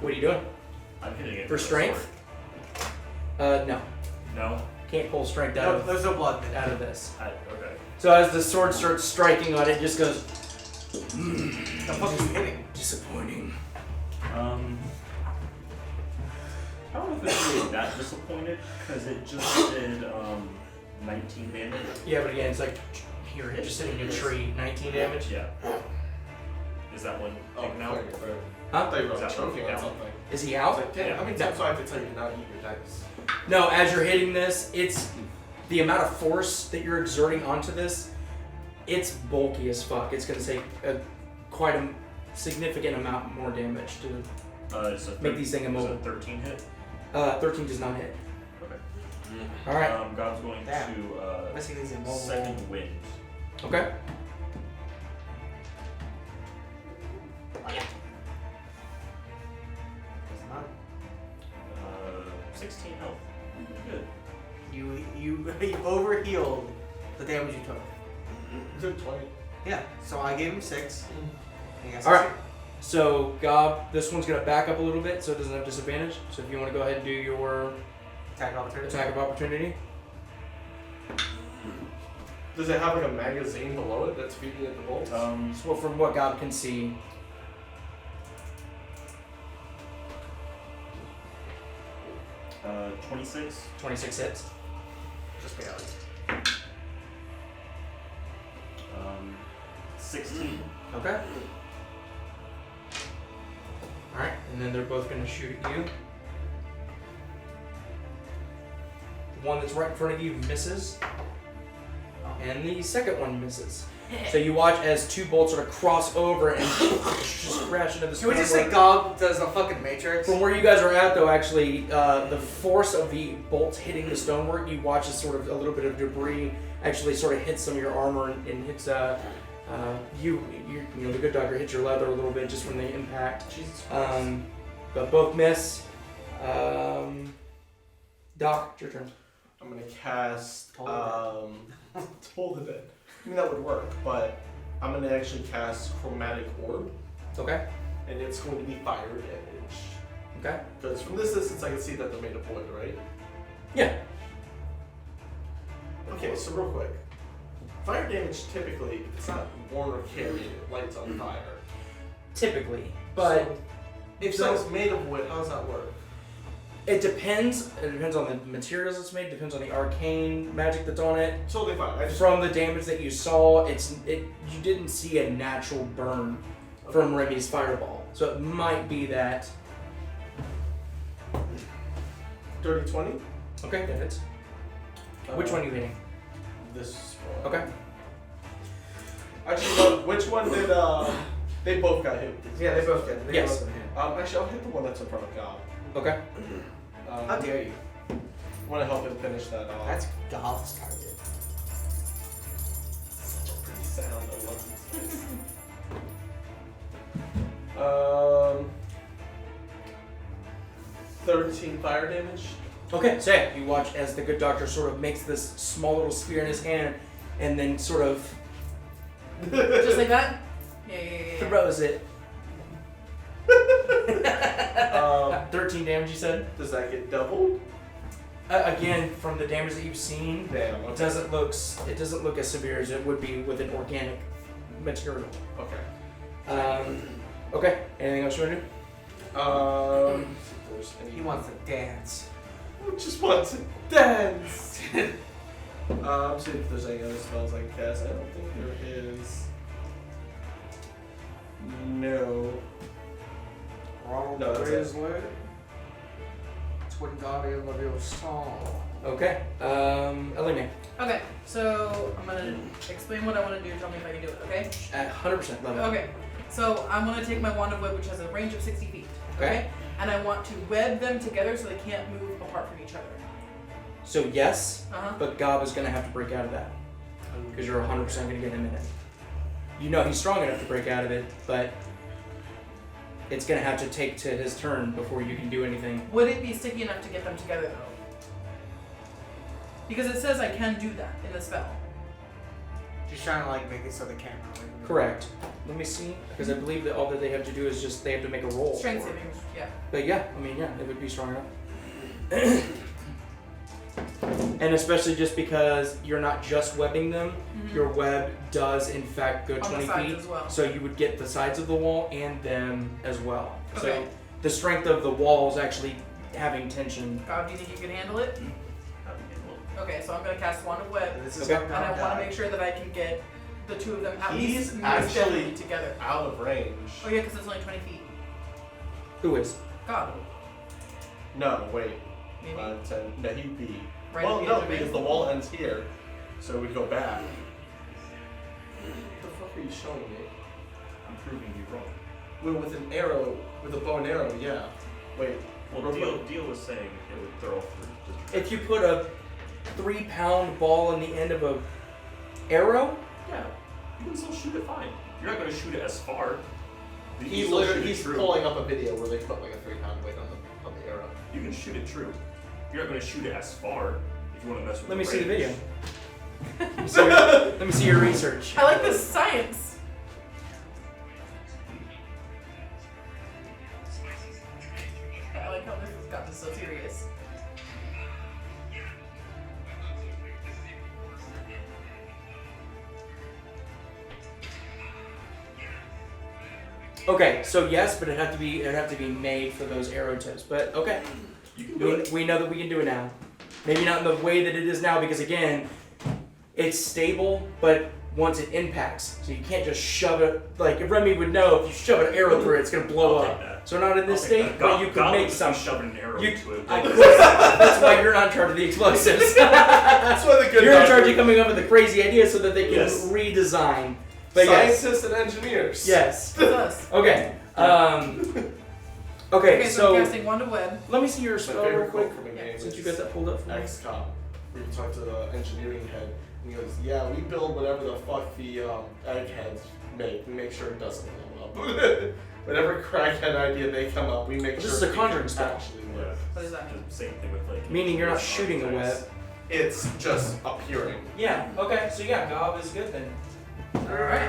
What are you doing? I'm hitting it For with a strength? sword. No. No? Can't pull strength No, out there's no blood. of this. Okay. So as the sword starts striking on it, it just goes. The fuck are you hitting? Disappointing. I don't know if it's really that disappointed, because it just did 19 damage. Yeah, but again, it's like here, just sitting in a tree, 19 damage. Yeah. Is that one Oh, taken out? I Huh? thought you were Is that choking one on down? something. Is he I out? was like, damn, Yeah. how many times do I have to tell you to not eat your dice? No, as you're hitting this, it's the amount of force that you're exerting onto this. It's bulky as fuck. It's gonna take quite a significant amount more damage to It's a make these things is immobile. a 13 hit. 13 does not hit. Okay. All right. God's going Damn. to Missing these immobile. second wind. Okay. It's not. 16 health. Good. You overhealed the damage you took. You took 20. Yeah. So I gave him 6. And he got All right. 16. So Gob, this one's gonna back up a little bit, so it doesn't have disadvantage. So if you want to go ahead and do your Attack opportunity. Attack of opportunity. Does it have like a magazine below it that's feeding it the bolts? So from what God can see, 26. 26 hits. Just barely. 16. Okay. Alright, and then they're both going to shoot at you. The one that's right in front of you misses. And the second one misses. So you watch as two bolts sort of cross over and just crash into the Can we just stonework. say Gob does a fucking Matrix? From where you guys are at, though, actually, the force of the bolts hitting the stonework, you watch as sort of a little bit of debris actually sort of hits some of your armor and hits you know, the good doctor hits your leather a little bit just from the impact. Jesus But both miss. Doc, it's your turn. I'm gonna cast Toll the Toll the Dead. I mean that would work, but I'm gonna actually cast Chromatic Orb, Okay. and it's going to be fire damage. Okay. Because from this distance I can see that they're made of wood, right? Yeah. Okay, so real quick. Fire damage typically, if it's not worn or carried, it lights on fire. Typically, but So, if something's made of wood, how does that work? it depends. It depends on the materials it's made. Depends on the arcane magic that's on it. Totally fine. I just From the damage that you saw, you didn't see a natural burn from Remy's fireball, so it might be that. Dirty 20. Okay, that hits. Which one are you hitting? This one. Okay. Actually, no, which one did they both got hit? Yeah, they both did. They Yes. both did. Actually, I'll hit the one that's in front of God. Okay. How dare you? Want to help him finish that off. That's Gob's target. such a pretty sound. I love this. 13 fire damage. Okay, so yeah, you watch as the good doctor sort of makes this small little spear in his hand, and then sort of Just like that? Yeah. throws it. 13 damage, you said? Does that get doubled? Again, from the damage that you've seen, Damn. it Okay. doesn't look as severe as it would be with an organic material. Okay. Okay. Anything else you want to do? If there's any- He wants to dance. I just want to dance. See if there's any other spells I can cast. I don't think there is. No. Ronald No, that's it. Grizzly. Twin Guardian of your soul. Okay. Elimae. Okay, so I'm gonna explain what I want to do. Tell me if I can do it, okay? At 100% level. Okay, so I'm gonna take my wand of web, which has a range of 60 feet. Okay. And I want to web them together so they can't move apart from each other. So yes, Uh-huh. but Gob is going to have to break out of that. Because you're 100% going to get him in it. You know he's strong enough to break out of it, but it's going to have to take to his turn before you can do anything. Would it be sticky enough to get them together though? Because it says I can do that in the spell. Just trying to like make it so they can't really move. Correct. Let me see, because I believe that all that they have to do is just they have to make a roll. Strength for it. savings, yeah. But yeah, I mean, yeah, it would be strong enough. And especially just because you're not just webbing them, your web does in fact go On the 20 sides feet. as well. So you would get the sides of the wall and them as well. Okay. So the strength of the wall is actually having tension. God, do you think you can handle it? Okay, so I'm gonna cast Wand of Web, And this is Okay. what and I God want to died. make sure that I can get the two of them at He's least move actually- steadily together. Out of range. Oh yeah, because it's only 20 feet. Who is? God, No, wait. maybe 5, 10. No, he'd be. right Well, at the no, edge of because it. the wall ends here. So we go back. What the fuck are you showing me? I'm proving you wrong. Well, with an arrow, with a bow and arrow, yeah. Wait. Well, Deal was saying it would throw through. If you put a 3-pound ball in the end of a arrow, Yeah, you can still shoot it fine. You're not going to shoot it as far. You can He's still literally shoot it true. pulling up a video where they put like a 3-pound weight on the arrow. You can shoot it true. You're not going to shoot it as far if you want to mess with let me the see the range. video. Let me see your research. I like this science. I like how this has gotten so serious. Okay, so yes, but it'd have to be made for those arrow tips. But okay, You can do it. we know that we can do it now. Maybe not in the way that it is now, because again, it's stable, but once it impacts, so you can't just shove it. Like if Remmy would know, if you shove an arrow through it, it's gonna blow I'll take up. that. So not in this state, but you could make some. Shoving an arrow You- into it. I could. That's why you're not in charge of the explosives. That's why the good You're in charge doctor- of coming up with the crazy ideas so that they can Yes. redesign. But yes, Scientists and engineers. yes. With us. Okay. Okay. Okay, so So I'm casting Wand of Web. let me see your My spell real favorite quick, quote from the game since is you got that pulled up for me. XCOM. We talked to the engineering head, and he goes, "Yeah, we build whatever the fuck the eggheads make. We make sure it doesn't blow up. Whatever crackhead idea they come up, we make This sure is a it conjuring can spell. actually Yeah. work. What is that? The same thing with like. Meaning you're not shooting a web. It's just appearing. Yeah. Okay. So yeah, Gob is good then. Alright.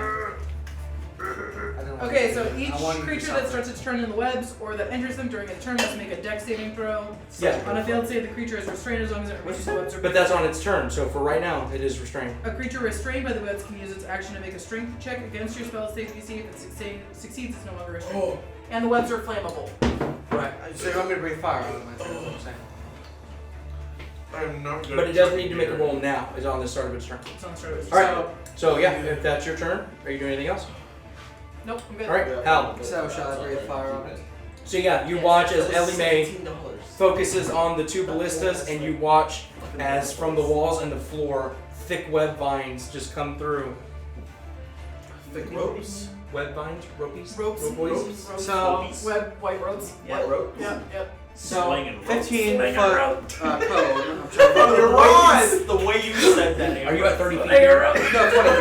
I don't Okay, so want to each do creature that something. starts its turn in the webs or that enters them during its turn must make a dex saving throw. Yeah. On a failed save, the creature is restrained as long as it reaches the webs or But that's on its turn. So for right now, it is restrained. A creature restrained by the webs can use its action to make a strength check against your spell's save DC. If it succeeds, it's no longer restrained. Oh. And the webs are flammable. Right. So you want me to breathe fire on my turn? Is what I'm saying. I'm not good. But it doesn't need to make a roll now. It's on the start of its turn. It's on start of All right. So yeah, if that's your turn, are you doing anything else? Nope, I'm good. All right, Hal. So shall I breathe fire on it? So yeah, you Yes. watch as Elimae $17. focuses on the two ballistas, and you watch as from the walls and the floor, thick web vines just come through. Thick ropes. Web vines, ropies, Ropes. ropies. Ropes. So- Web, white ropes. Yep. rope. Yep, yep. So Slinging ropes, 15 slinging foot ropes. code. I'm trying to Oh, you're right. The way you said that. Are you at 30 feet? Arrow. No, 20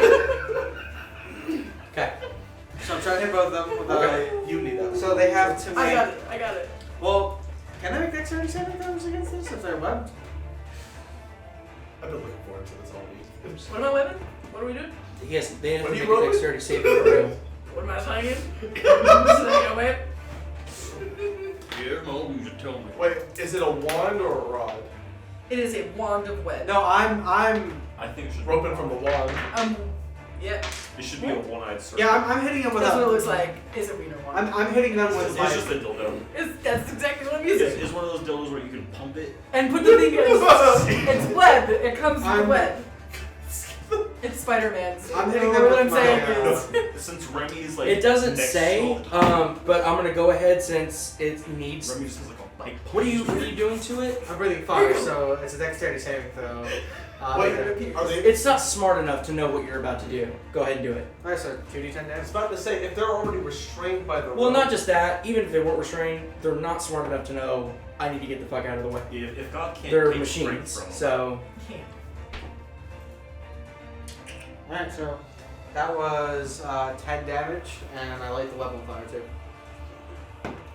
feet. Okay. So I'm trying to hit both of them with Okay, you need that. So they have to make. I got it. Well, can they make dexterity saving throws against this if they're webbed? I've been looking forward to this all week. What am I webbing? What are we doing? Yes, they have What to are you make a rolling? dexterity saving throw. What am I slanging? Slanging a web? Yeah, no, you should tell me. Wait, is it a wand or a rod? It is a wand of web. No, I'm. I think it should Roping from the wand. Yeah. It should be a one-eyed circle. Yeah, I'm hitting them with That's a. what it looks like. Is a wiener wand. I'm hitting them It's, with it's like. just a dildo. That's exactly what I'm It's, using. it's one of those dildos where you can pump it. And put the thing in. It's web. It comes with I'm- web. It's Spider-Man's. I'm hitting You them know what with I'm saying my, is. Since Remy's like. It doesn't next say, to- but I'm gonna go ahead since it needs. Remy just has like a bike. What are you doing to it? I'm breathing fire, so it's a dexterity saving throw. Wait, are they? It's not smart enough to know what you're about to do. Go ahead and do it. Alright, so 2d10 I damage. was about to say, if they're already restrained by the Well, rope- not just that. Even if they weren't restrained, they're not smart enough to know I need to get the fuck out of the way. Yeah, if God can't They're take strength machines, from them, so Can't. Alright, so that was 10 damage, and I light the level fire too.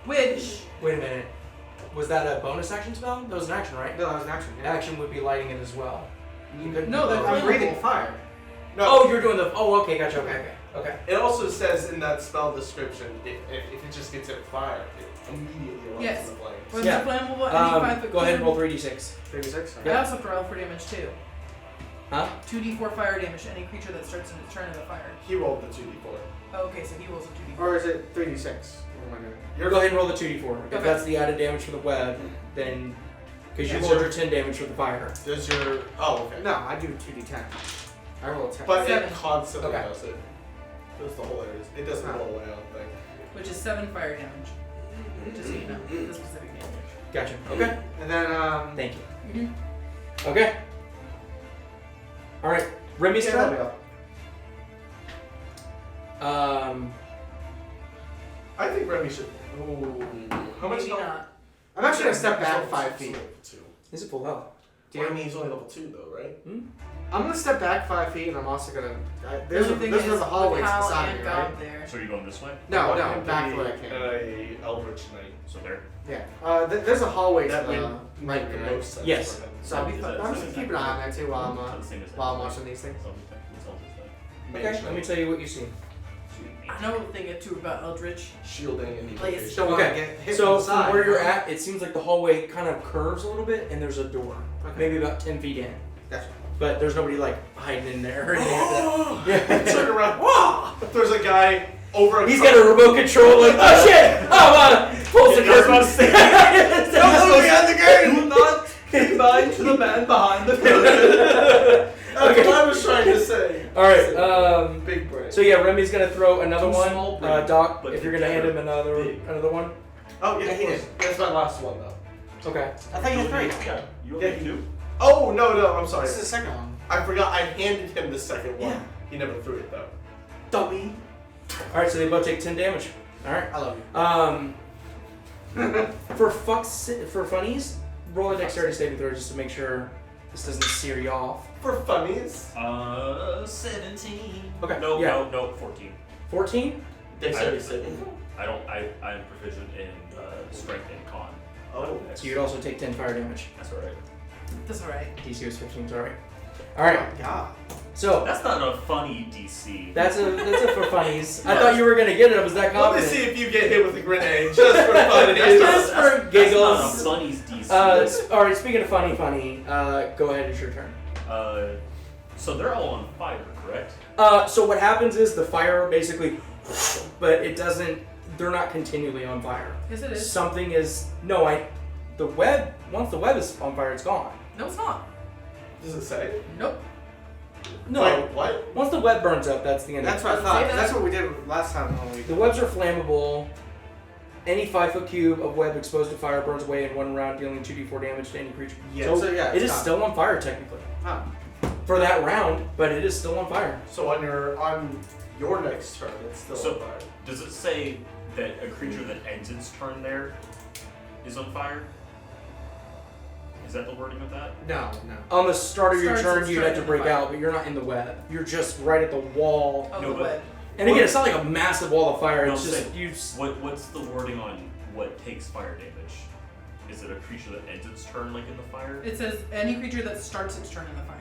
Which wait a minute. Was that a bonus action spell? That was an action, right? No, that was an action. Yeah. Action would be lighting it as well. You could No, they're I'm breathing fire. No. Oh, you're doing the. Oh, okay, gotcha. Okay. It also says in that spell description, if it just gets hit fire, it immediately erupts Yes. in the flames. was Yeah. the flammable any 5 foot Go ahead and cube? roll 3d6. 36. I also have to roll for damage too. Huh? 2d4 fire damage to any creature that starts in its turn in the fire. He rolled the 2d4. Oh, okay, so he rolls a 2d4. Or is it 3d6? What am I doing? You're go ahead and roll the 2d4. If Okay. that's the added damage for the web, then because you Yes, rolled sir. your 10 damage for the fire. Does your okay? No, I do 2d10. I roll 10. But Seven. it constantly Okay. does it. That's the whole area. It doesn't Huh. roll away, I don't think. Which is 7 fire damage. Just so you know, the specific damage. Gotcha. Okay. And then, Thank you. Mm-hmm. Okay. All right. Remy's yeah, turn. that'll be all. I think Remy should. Ooh. How much Maybe health? not. I'm actually gonna step He's back level 5 2. feet. Is it full health? I mean, he's only level 2 though, right? I'm gonna step back 5 feet, and I'm also gonna. The only thing is, there's a hallway with to the Hal side and of me, right? God there. So you're going this way? No, want no, him to back be the way I came. A Eldritch Knight. So there. Yeah. There's a hallway That to would the make right, the right? most sense Yes. for him. So I'll be. Is that- I'm is just that keep an eye on that too while I'm watching these things. Okay. Let me tell you what you see. I know a thing or two about Eldritch. Shielding and Please. evocation. Don't want to Okay, get hit So from the side. from where you're at, it seems like the hallway kind of curves a little bit, and there's a door, Okay. maybe about 10 feet in. Gotcha. But there's nobody like hiding in there or anything like that. Turn around. Wah! There's a guy over. He's got a remote control. Like, oh shit! Pulls the curtain. Don't look behind the curtain. Do not combine to the man behind the curtain. That's what I was trying to say. All right. Big brain. So yeah, Remy's gonna throw another Too one. small brain, Doc, but if you're gonna hand him another big. one. Oh yeah, Yeah, he did. That's my last one though. Okay. I thought you had 3. Yeah, you Yeah, only two? Oh no, I'm sorry. This is the second one. I forgot. I handed him the second one. Yeah. He never threw it though. Dummy. All right. So they both take 10 damage. All right. I love you. For funnies, roll a dexterity saving throw just to make sure this doesn't sear you off. For funnies. 17. Okay, No, yeah. no, 14. 14? Dexterity saving. I'm proficient in strength and con. Oh. So you'd also take 10 fire damage. That's alright. That's alright. DC was 15, sorry. Alright, God. so That's not a funny DC. that's a for funnies. I thought you were gonna get it, I was that Let me confident. see if you get hit with a grenade just for fun. Just for giggles. That's not a funny's DC. Alright, speaking of funny, go ahead, it's your turn. So they're all on fire, correct? So what happens is the fire basically, but it doesn't, they're not continually on fire. Yes, it is. Something is, the web, once the web is on fire, it's gone. No, it's not. Does it say? Nope. No. Wait, what? Once the web burns up, that's the end. That's what I Say thought. that. That's what we did last time when we. The webs are flammable. Any 5-foot cube of web exposed to fire burns away in one round, dealing 2d4 damage to any creature. Yeah, so, so yeah, it it's is gone. still on fire technically Huh. for that round, but it is still on fire. So on your next turn, it's still So- on fire. Does it say that a creature that ends its turn there is on fire? Is that the wording of that? No. On the start of your Starts- turn, you'd have to starting break the fire. out, but you're not in the web. You're just right at the wall. Of No, the but- web. And again, it's not like a massive wall of fire. No, It's I'm just saying- you. What's the wording on what takes fire damage? Is it a creature that ends its turn like in the fire? It says any creature that starts its turn in the fire.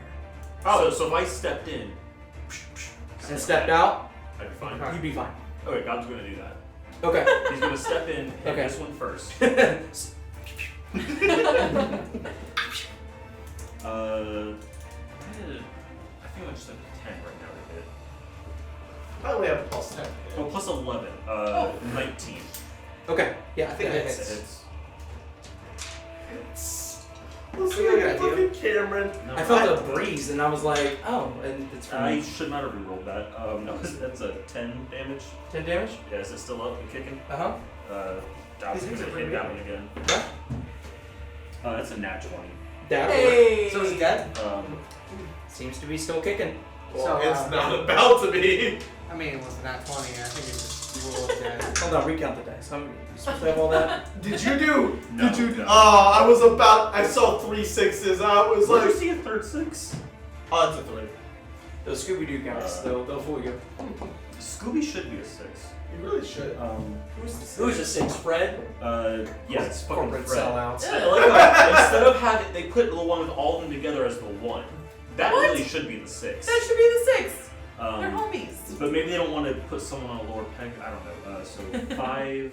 Oh, so if I stepped in And stepped out, I'd be fine. you'd be fine. Okay, God's gonna do that. Okay. He's gonna step in, hit Okay. this one first. I think I'm just at a 10 right now to hit. I only have a plus 10. Oh, plus 11. 19. Okay. Yeah, I think that it hits. hits. Listen Good to idea. fucking Cameron. No, I felt a breeze, and I was like, oh, and it's for I me. should not have rerolled that. No, that's a 10 damage. 10 damage? Yeah, is it still up and kicking? Uh-huh. I was Is it gonna for hit me? that one again. Yeah. That's a nat 20. That Hey! So is he dead? seems to be still kicking. Well, So, it's not about to be. I mean, it was not 20. I think it's just roll of dead. Hold on, recount the dice. How many? You supposed to have all that? Did you do? No, did you? no. Oh, I was about. I saw 3 6s. I was Did you like, see a third 6? oh, it's a 3. Those Scooby-Doo counts, they'll fool you. Scooby should be a 6. You really should. Who's a 6, Fred? Yeah, it's fucking Corporate Fred. sellouts. I like how instead of having, they put the one with all of them together as the 1. That What? really should be the 6. That should be the 6. They're homies. But maybe they don't want to put someone on a lower peg. I don't know. So 5.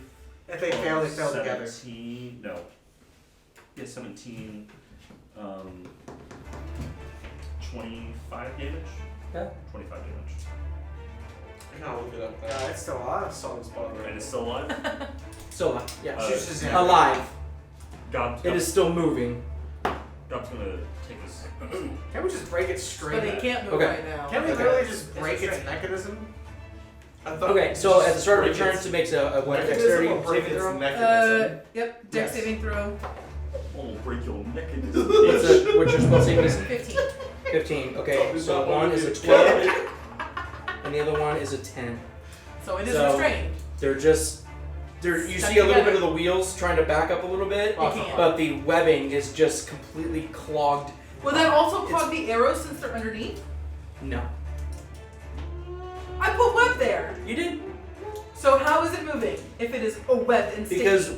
If they fail, they fail together. 17. No. Yeah, 17. 25 damage. Yeah. 25 damage. I gotta look it up now. It's still alive. I saw this spot right. And it's still alive. Still alive. Yeah. She's just Alive. God's It is still moving. God's gonna take this. Can't we just break it straight? But it can't move Okay. right now. Can't we Okay. literally just It's break its restrained. mechanism? I thought Okay, so at the start of break your turn, its it makes a what mechanism dexterity or break saving its throw? mechanism. Yep. Dex Yes. saving throw. Oh, break your mechanism. What's your spell saving? 15. 15. Okay, Who's so not one one is a of you? 12, and the other one is a 10. So it is So- restrained. They're just, you Stuck see a little bit together. of the wheels trying to back up a little bit, It can't. but the webbing is just completely clogged. Will that also It's- clog the arrows since they're underneath? No. I put web there. You did? So how is it moving if it is a web and sticky? Because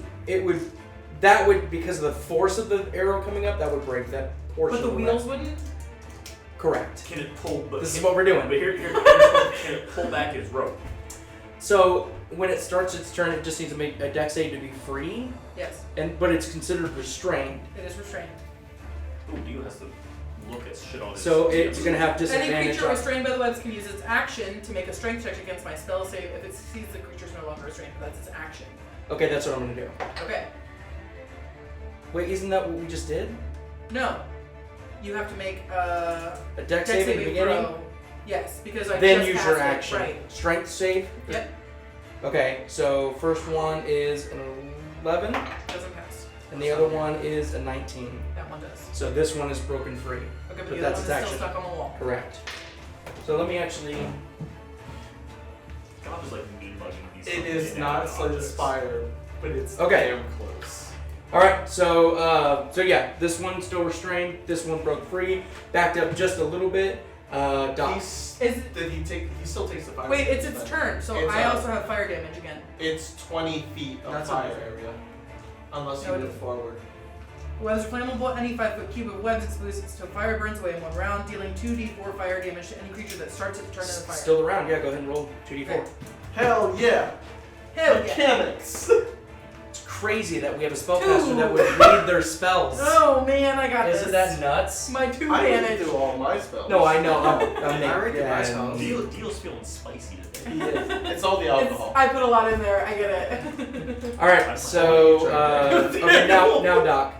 because of the force of the arrow coming up, that would break that portion But the of the wheels web. wouldn't? Correct. Can it pull? But This is what we're doing. But here's can it pull back its rope? So when it starts its turn, it just needs to make a dex save to be free, Yes, but it's considered restrained. it is restrained. Oh, Dio has the look at shit on it. So it's gonna have Any disadvantage. creature on- restrained by the webs can use its action to make a strength check against my spell save. If it succeeds, the creature is no longer restrained, but that's its action. Okay, that's what I'm gonna do. Okay. Wait, isn't that what we just did? No. You have to make A deck dex save at the saving beginning? throw. Yes, because I Then just use passed your it. action. Right. Strength save? Yep. Okay, so first one is an 11, Doesn't pass. and the other one is a 19. That one does. So this one is broken free. Okay, but But the that's other one its is still action. stuck on the wall. Correct. So let me actually. God is like mean bugging these. It fucking is not inanimate Slay the objects. Spire, but it's Okay. damn close. All right, so yeah, this one's still restrained. This one broke free, backed up just a little bit. Doc. Did he take? He still takes the fire. Wait, it's damage, its but turn, so It's I up. also have fire damage again. It's 20 feet of That's fire okay. area, unless No, you it move isn't. forward. Webs are flammable. Any 5-foot cube of webs exposes to fire burns away in one round, dealing 2d4 fire damage to any creature that starts its turn in the fire. Still around, yeah. Go ahead and roll 2d4. Okay. Hell yeah! Hell yeah. Mechanics. It's crazy that we have a spellcaster that would read their spells. Oh man, I got Isn't this. that nuts? My 2 I didn't damage. do all my spells. No, I know. I'm I already did my yeah, spells. Deal's feeling spicy today. He is. It's all the It's, alcohol. I put a lot in there. I get it. All right, so okay, now Doc.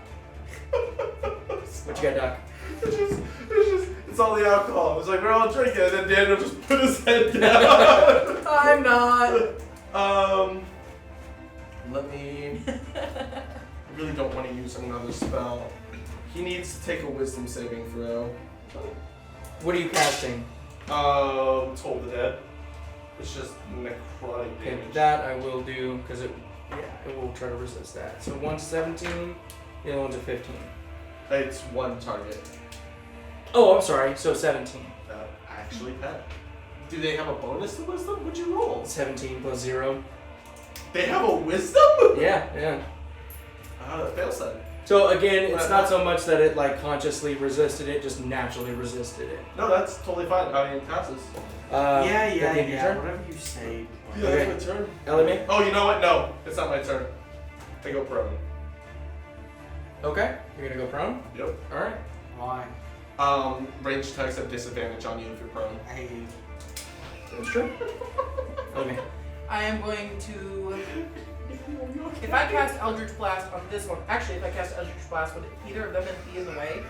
What you got, Doc? It's all the alcohol. It's like we're all drinking, and then Daniel just put his head down. I'm not. Let me. I really don't want to use another spell. He needs to take a wisdom saving throw. What are you casting? Toll the Dead. It's just necrotic Okay, damage. that I will do because it will try to resist that. So one's 17, the other one's a 15. It's one target. Oh, I'm sorry. So 17. Actually, Pat. Do they have a bonus to wisdom? What'd you roll? 17 plus 0. They have a wisdom? Yeah. That fails then. So again, it's not so much that it like consciously resisted it, just naturally resisted it. No, that's totally fine. I mean, it passes. At the end of your turn? Whatever you say. Yeah, Okay. that's my turn. Elimae? Oh, you know what? No, it's not my turn. I go prone. Okay. You're gonna go prone? Yep. Alright. Why? Range attacks have disadvantage on you if you're prone. I hate you. That's true. Elimae. I am going to. If I cast Eldritch Blast on this one, actually, if I cast Eldritch Blast, would either of them be in the way?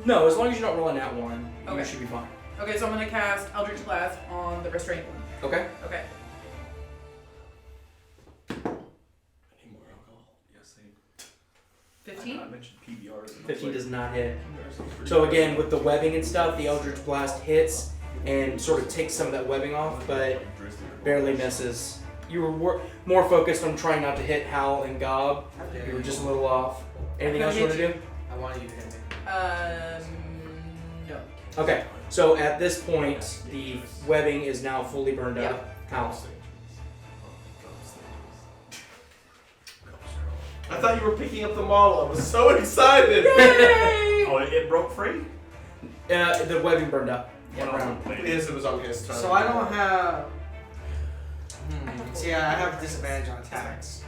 No, as long as you're not rolling that one, you Okay. should be fine. Okay, so I'm going to cast Eldritch Blast on the restrained one. Okay. Okay. I need more alcohol. Yes, 15? I mentioned PBRs. 15 does not hit. So again, with the webbing and stuff, the Eldritch Blast hits and sort of takes some of that webbing off, but barely misses. You were more focused on trying not to hit Hal and Gob. You were just a little off. Anything else you want to do? I wanted you to hit me. No. Okay, so at this point, the webbing is now fully burned up. Hal. I thought you were picking up the model. I was so excited. Yay! Oh, it broke free? The webbing burned up. One round. Yes, it was on his turn. So I don't have. See, I have disadvantage on attacks.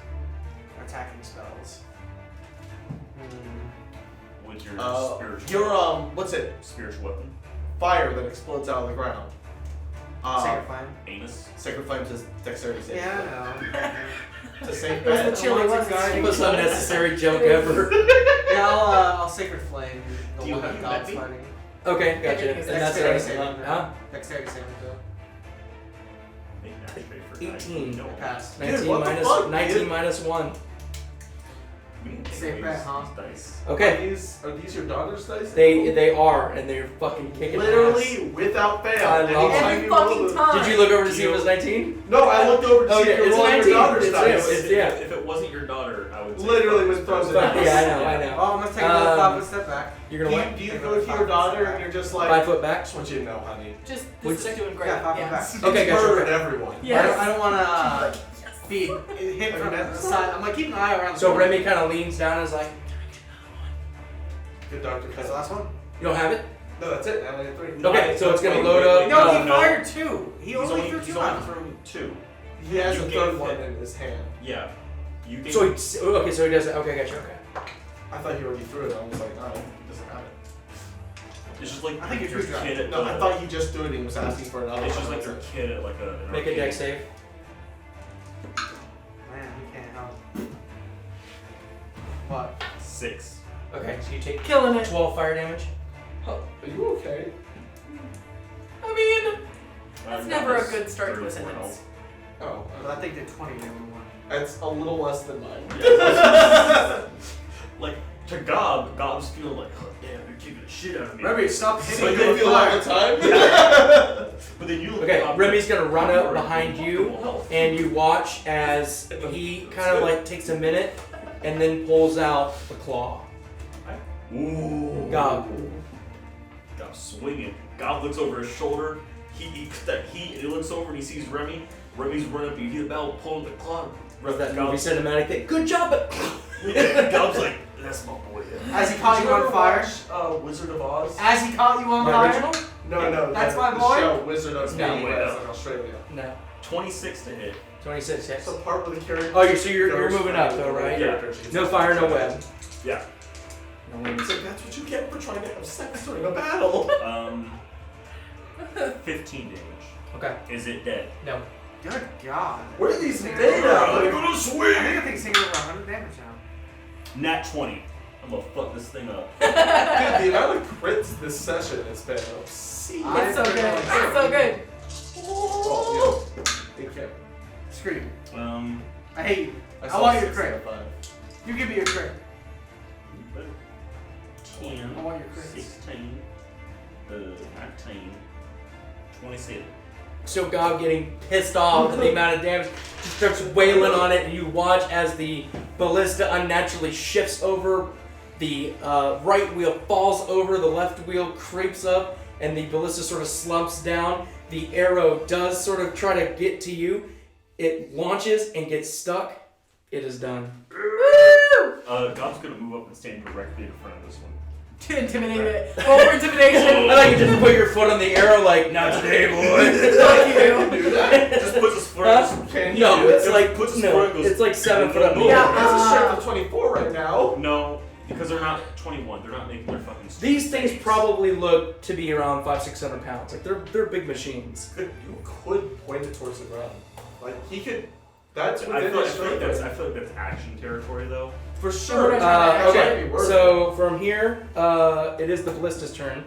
Or attacking spells. With your spiritual Your what's it? spiritual weapon? Fire that explodes out of the ground. Sacred Flame. Anus? Sacred Flame is dexterity save. Yeah, I know. To save It was that. the chilly ones, guys. It was the most unnecessary joke ever. Yeah, I'll Sacred Flame. The Do you one have that your God's Debbie? fighting. Okay, gotcha. It's And that's Dexterity it. saving throw. Huh? Dexterity saving throw. Make that straight for 18. No. Passed. 19 what the minus fuck, 19 dude? minus 1. We didn't Safe take bet, these huh? dice. Okay. Are these your daughter's dice? They are, and they're fucking kicking ass. Literally without fail. I love Anytime Every you roll fucking them- time. Did you look over to see if it was 19? No, I looked over to Oh, see yeah, if you're it's rolling 19. your daughter's It's dice. him. It's- yeah. If it wasn't your daughter, I would say Literally fuck with this throws person. it out. Yeah, I know, I know. Oh, I'm gonna take another 5 foot step back. You're Do gonna you, what? do you Take go another to 5 your foot daughter step and back. you're just like, 5 foot back? I just want you to know, honey. Just, What'd this you is say? doing great. Yeah, 5 foot Yes. back. Okay, gotcha. Murdered everyone. Yes. I don't want to be hit from the side. I'm like keeping an eye around. So the corner. Remy kind of leans down and is like, Good doctor. That's the last one. you don't have it? No, that's it. I only have 3. Okay, so it's gonna Wait, load wait, up. wait. No, No, he no. fired 2. He He's only threw 2 he's out. only through 2. He has You a gave third it- one in his hand. Yeah. You gave So okay, so he does it. Okay, gotcha. Okay. I thought he already threw it. I was like, no, he doesn't have it. It's just like I think your it's your kid at No, the, I thought he just do it and he was asking for another. it's just like your kid at like an Make a arcade. dex save. Man, we can't help. What? 6. Okay, so you take Killing it. 12 fire damage. Are you okay? I mean, that's never a good start to a sentence. Oh, Well, I think the 20 number one. that's a little less than mine. Like, to Gob's feeling like, oh damn, you're kicking the shit out of me. Remy, stop So hitting you me with feel all fire. the time? But then you look Okay, at Remy's gonna run up behind you, Health. and you watch as he kind of like takes a minute, and then pulls out the claw. Ooh. Gob. Gob swinging. Gob looks over his shoulder. He looks over and he sees Remy. Remy's running up. You hear the bell pulling the claw. What's that movie cinematic thing? Good job, but Gob's like, that's my boy. As he caught you on fire. Wizard of Oz? As he caught you on the fire. original? No, That's the, my the boy? show Wizard of Oz No, in wait, no. Australia. No. 26 to hit. 26, yes. It's the part where the character. Oh, you're moving up though, right? Yeah. No fire, no web. Yeah. No webs. So that's what you get for trying to have sex during a battle. 15 damage. Okay. Is it dead? No. Good God. What are these made I'm of? gonna I swing! think the thing's taking over 100 damage now. Nat 20. I'm gonna fuck this thing up. Dude, the amount of crits this session has been obscene. It's so good. It's so good. Oh, yeah. They can't. Screw you. I hate you. I saw want your 6 crit. out of 5. You give me your crit. 10, I want your crits. 16, 19, 27. So Gob getting pissed off at the amount of damage, just starts wailing on it, and you watch as the ballista unnaturally shifts over, the right wheel falls over, the left wheel creeps up, and the ballista sort of slumps down. The arrow does sort of try to get to you. It launches and gets stuck. It is done. Gob's gonna move up and stand directly in front of this one. To intimidate it. Roll for intimidation. I like you just put your foot on the arrow like, not today, boy. Fuck you. Do that? Just puts his foot Huh? on Can you No, do it's it? like, puts his no, foot and goes, it's like 7 foot up. in the Yeah. air. It's a strength of 24 right now. No, because they're not 21. They're not making their fucking These things saves. probably look to be around 500-600 pounds. Like they're big machines. You could point it towards the ground. Like, he could. That's I within feel his strength. like that's action territory though. For sure. Okay, so from here, it is the ballista's turn.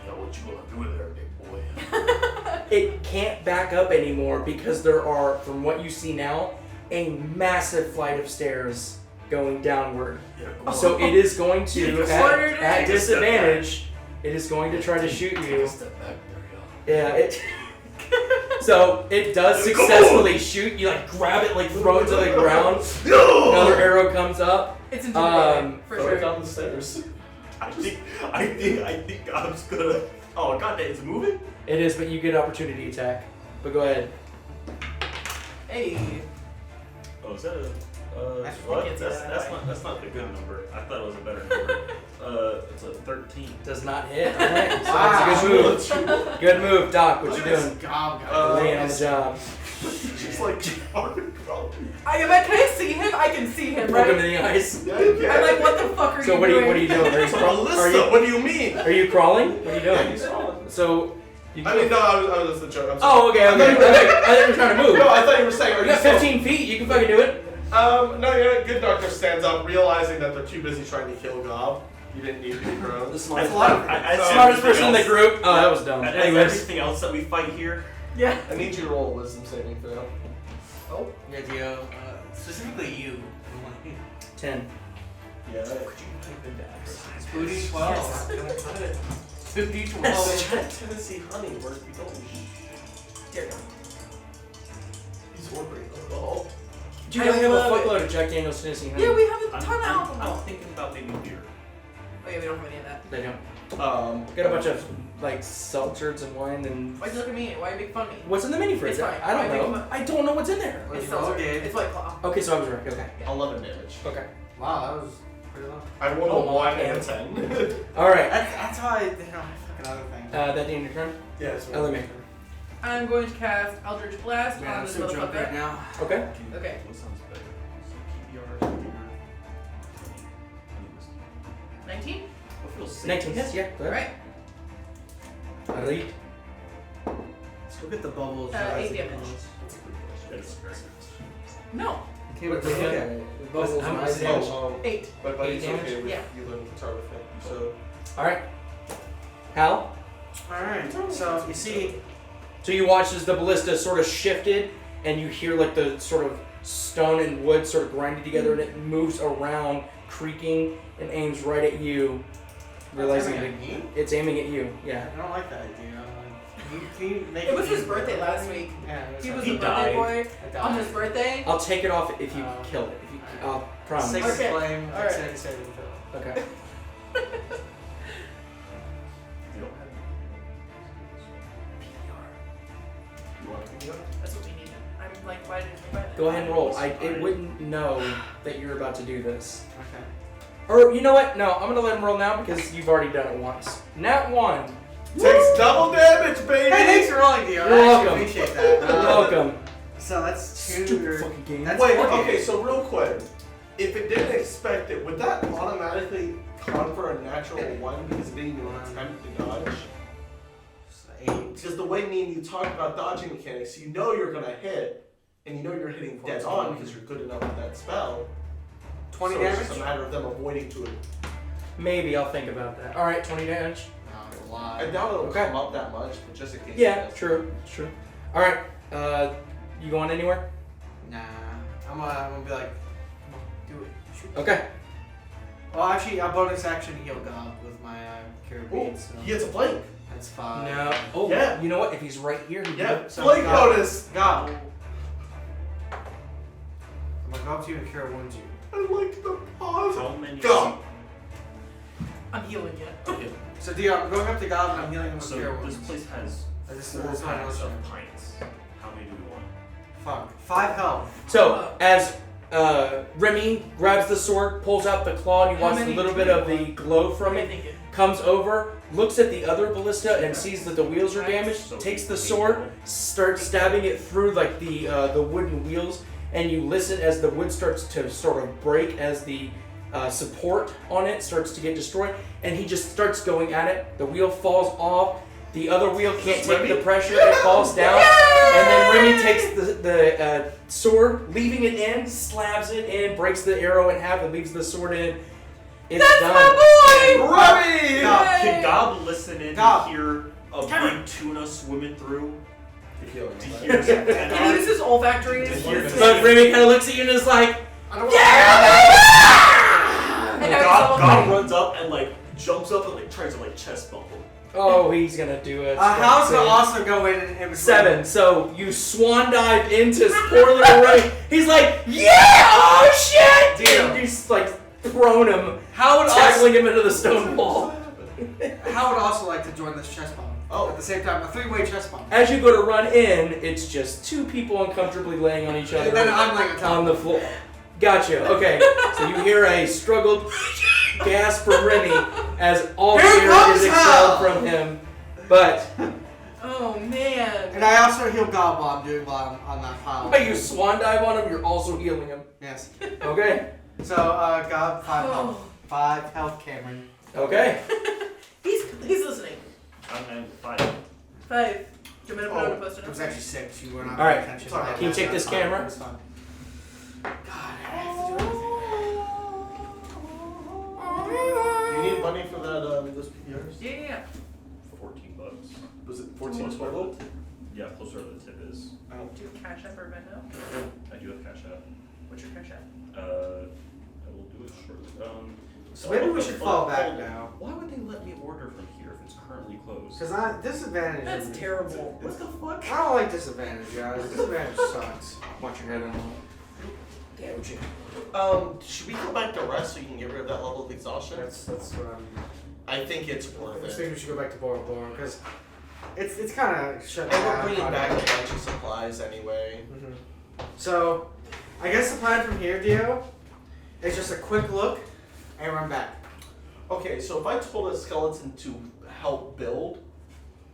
Yo, what you gonna do there, big boy? It can't back up anymore because there are, from what you see now, a massive flight of stairs going downward. Yeah, So it is going to, Ordered at it. disadvantage, it is going to try to shoot you. Step back there, yo. Yeah, it. So it does successfully shoot. You like grab it, like throw it to the ground. Another arrow comes up. It's intimidating, for Throw it sure. down the stairs. I think Gob's gonna. Oh god, it's moving. It is, but you get opportunity attack. But go ahead. Hey. Oh, is that a? That's What? can't say that That's not the good number. I thought it was a better number. It's a 13. Does not hit. All right. So Wow. that's a good move. Good move, Doc. What you doing? Gob guy. Laying on the job. She's like, bro. Can I see him? I can see him, Poke him in right? the eyes. Yeah, you can. I'm like, what the fuck are So you what doing? are you doing? Are you Melissa, what do you mean? Are you crawling? What are you Yeah, doing? he's crawling. So. You I mean, no, I was the joke. I'm sorry. Oh, okay. I thought you were trying to move. No, I thought you were saying, are You you got still- 15 feet. You can fucking do it. No, your good doctor stands up, realizing that they're too busy trying to kill Gob. You didn't need to be grown. That's a lot of Smartest person in the group. Oh, that was dumb. And Anyways. everything else that we fight here, Yeah. I need you to roll a wisdom saving throw. Oh. Yeah, Dio. Specifically you. 10. Yeah. Booty 12. Yes. 50 12. Tennessee honey, where we don't. Dear God. He's ordering alcohol. Dude, I I have a love fuckload of Jack Daniels Tennessee honey. Yeah, we have a I'm ton of alcohol. thinking about making beer. Oh yeah, we don't have any of that. They don't. Got Got a bunch of like seltzers and wine and. Why'd you look at me? Why you make fun of me? What's in the mini fridge? It's fine. I don't I think know. I don't know what's in there. What's It's wrong, seltzer. Gabe? It's White Claw. Okay, so I was right. Okay. 11 damage. Okay. Wow, that was pretty low. I rolled Oh, a 1 and a man. 10. All right. That's why they don't have fucking other things. That in your turn. Yeah, it's Elimae. I'm going to cast Eldritch Blast Man, on I'm this so drunk right motherfucker. now. Okay. Okay. What sounds better? So keep yours. 19? 19 hits, yeah. Go ahead. Alright. Let's go get the bubbles. 8 damage. That's very nice. No. Okay, but look at it. The bubbles. How much nice damage? damage. 8. But buddy's 8 damage? okay with Yeah. you learning guitar with him. So Alright. Hal? Alright, so you see, So you watch as the ballista sort of shifted, and you hear like the sort of stone and wood sort of grinding together, and it moves around, creaking, and aims right at you. Realizing It's that aiming at me? it's aiming at you. Yeah. I don't like that idea. Can you make It was his easy? birthday last week. Yeah, it He was He a birthday died. boy I died. on his birthday. I'll take it off if you Oh. kill it. If you, I'll promise. 6 Okay. flame, Alright. dexterity saving throw. Okay. You don't have you want to pick it up? That's what we needed. I'm like, why didn't we buy that? Go ahead and roll. It wouldn't know that you're about to do this. Okay. Or you know what? No, I'm gonna let him roll now because you've already done it once. Nat 1. Takes double damage, baby. Hey, thanks for rolling, Dio. You're I actually welcome. appreciate that. You're welcome. So that's 2 Stupid or... fucking game. That's Wait, 4 okay, damage. so real quick, if it didn't expect it, would that automatically confer a natural 1 because it didn't even attempt to dodge? So 8. Because the way me and you talked about dodging mechanics, you know you're gonna hit, and you know you're hitting dead 14. on because you're good enough with that spell. 20 so damage? It's just a matter of them avoiding to it. Maybe I'll think about that. All right, 20 damage. No, it's a lot. I doubt it'll Okay. come up that much, but just in case. Yeah, it does. true. All right. You going anywhere? Nah. I'm gonna be like, come on, do it. Shoot. Okay. Well, actually, I'll bonus action heal God with my cure Oh, beads. So he gets a flank. that's 5. No. Oh, Yeah. You know what? If he's right here, he Yeah, could- So flank God. bonus. God. I'm gonna go up to you and cure wound you. I like the pause. How many? Go. I'm healing you. Okay. So, Dio, I'm going up to God and I'm healing him with So cure this wounds. place has This 4 is my packs notion. of pints. How many do we want? Fuck. 5 health. So as Remy grabs the sword, pulls out the claw, and you How watch a many little do bit you of the want? glow What from are you it. thinking? Comes over, looks at the other ballista, and sees that the wheels are damaged. So Takes the 8 sword, total. starts stabbing it through like the wooden wheels, and you listen as the wood starts to sort of break as the support on it starts to get destroyed, and he just starts going at it. The wheel falls off. The other wheel can't take the pressure. It falls down, and then Remy takes the sword, leaving it in, slabs it in, breaks the arrow in half, and leaves the sword in. It's done. Remy! Can Gob listen in Gob. to hear a big tuna swimming through? You're healing, To right? hear some Can he use his olfactory? To hear But Remy kind of looks at you and is like, I don't And now he's Gob all like- runs up and like jumps up and like tries to like chest bump him. oh, he's gonna do it. Hal's gonna also go in and 7. So you swan dive into poor little Remy. He's like, yeah, oh shit! Deal. And you just like thrown him, How would tackling him into the stone wall. How would also like to join this chest bomb. Oh. At the same time, a 3-way chest bomb. As you go to run in, it's just 2 people uncomfortably laying on each other And then I'm laying on top. on the floor. Gotcha. Okay. So you hear a struggled gasp from Remy as all Here fear comes is expelled hell! from him. But Oh man. And I also heal God while I'm doing while I'm on that pile. but you swan dive on him, you're also healing him. Yes. Okay. So God 5 health. 5 health, Cameron. Okay. He's listening. I'm 5. 5. Do you want me to put on a post-it It was note? actually 6. You were not All right. paying attention. Sorry. Can you check this camera? It's fine. God, I have to do everything. Do you need money for that, those PRs? Yeah. $14. Was it 14 Plus total? Yeah, plus whatever the tip is. Do you have Cash App or Venmo? I do have Cash App. What's your Cash App? I will do it shortly. So maybe we should fall back now. Why would they let me order from here if it's currently closed? Because disadvantage. That's is- terrible. What the fuck? I don't like disadvantage, guys. Disadvantage sucks. Watch your head on that. Should we go back to rest so you can get rid of that level of exhaustion? That's what I'm. I think it's I worth just it. think we should go back to Born because it's kind of shut And we're down. bringing back a bunch of supplies anyway. Mhm. So, I guess the plan from here, Dio, is just a quick look and run back. Okay, so if I told a skeleton to help build,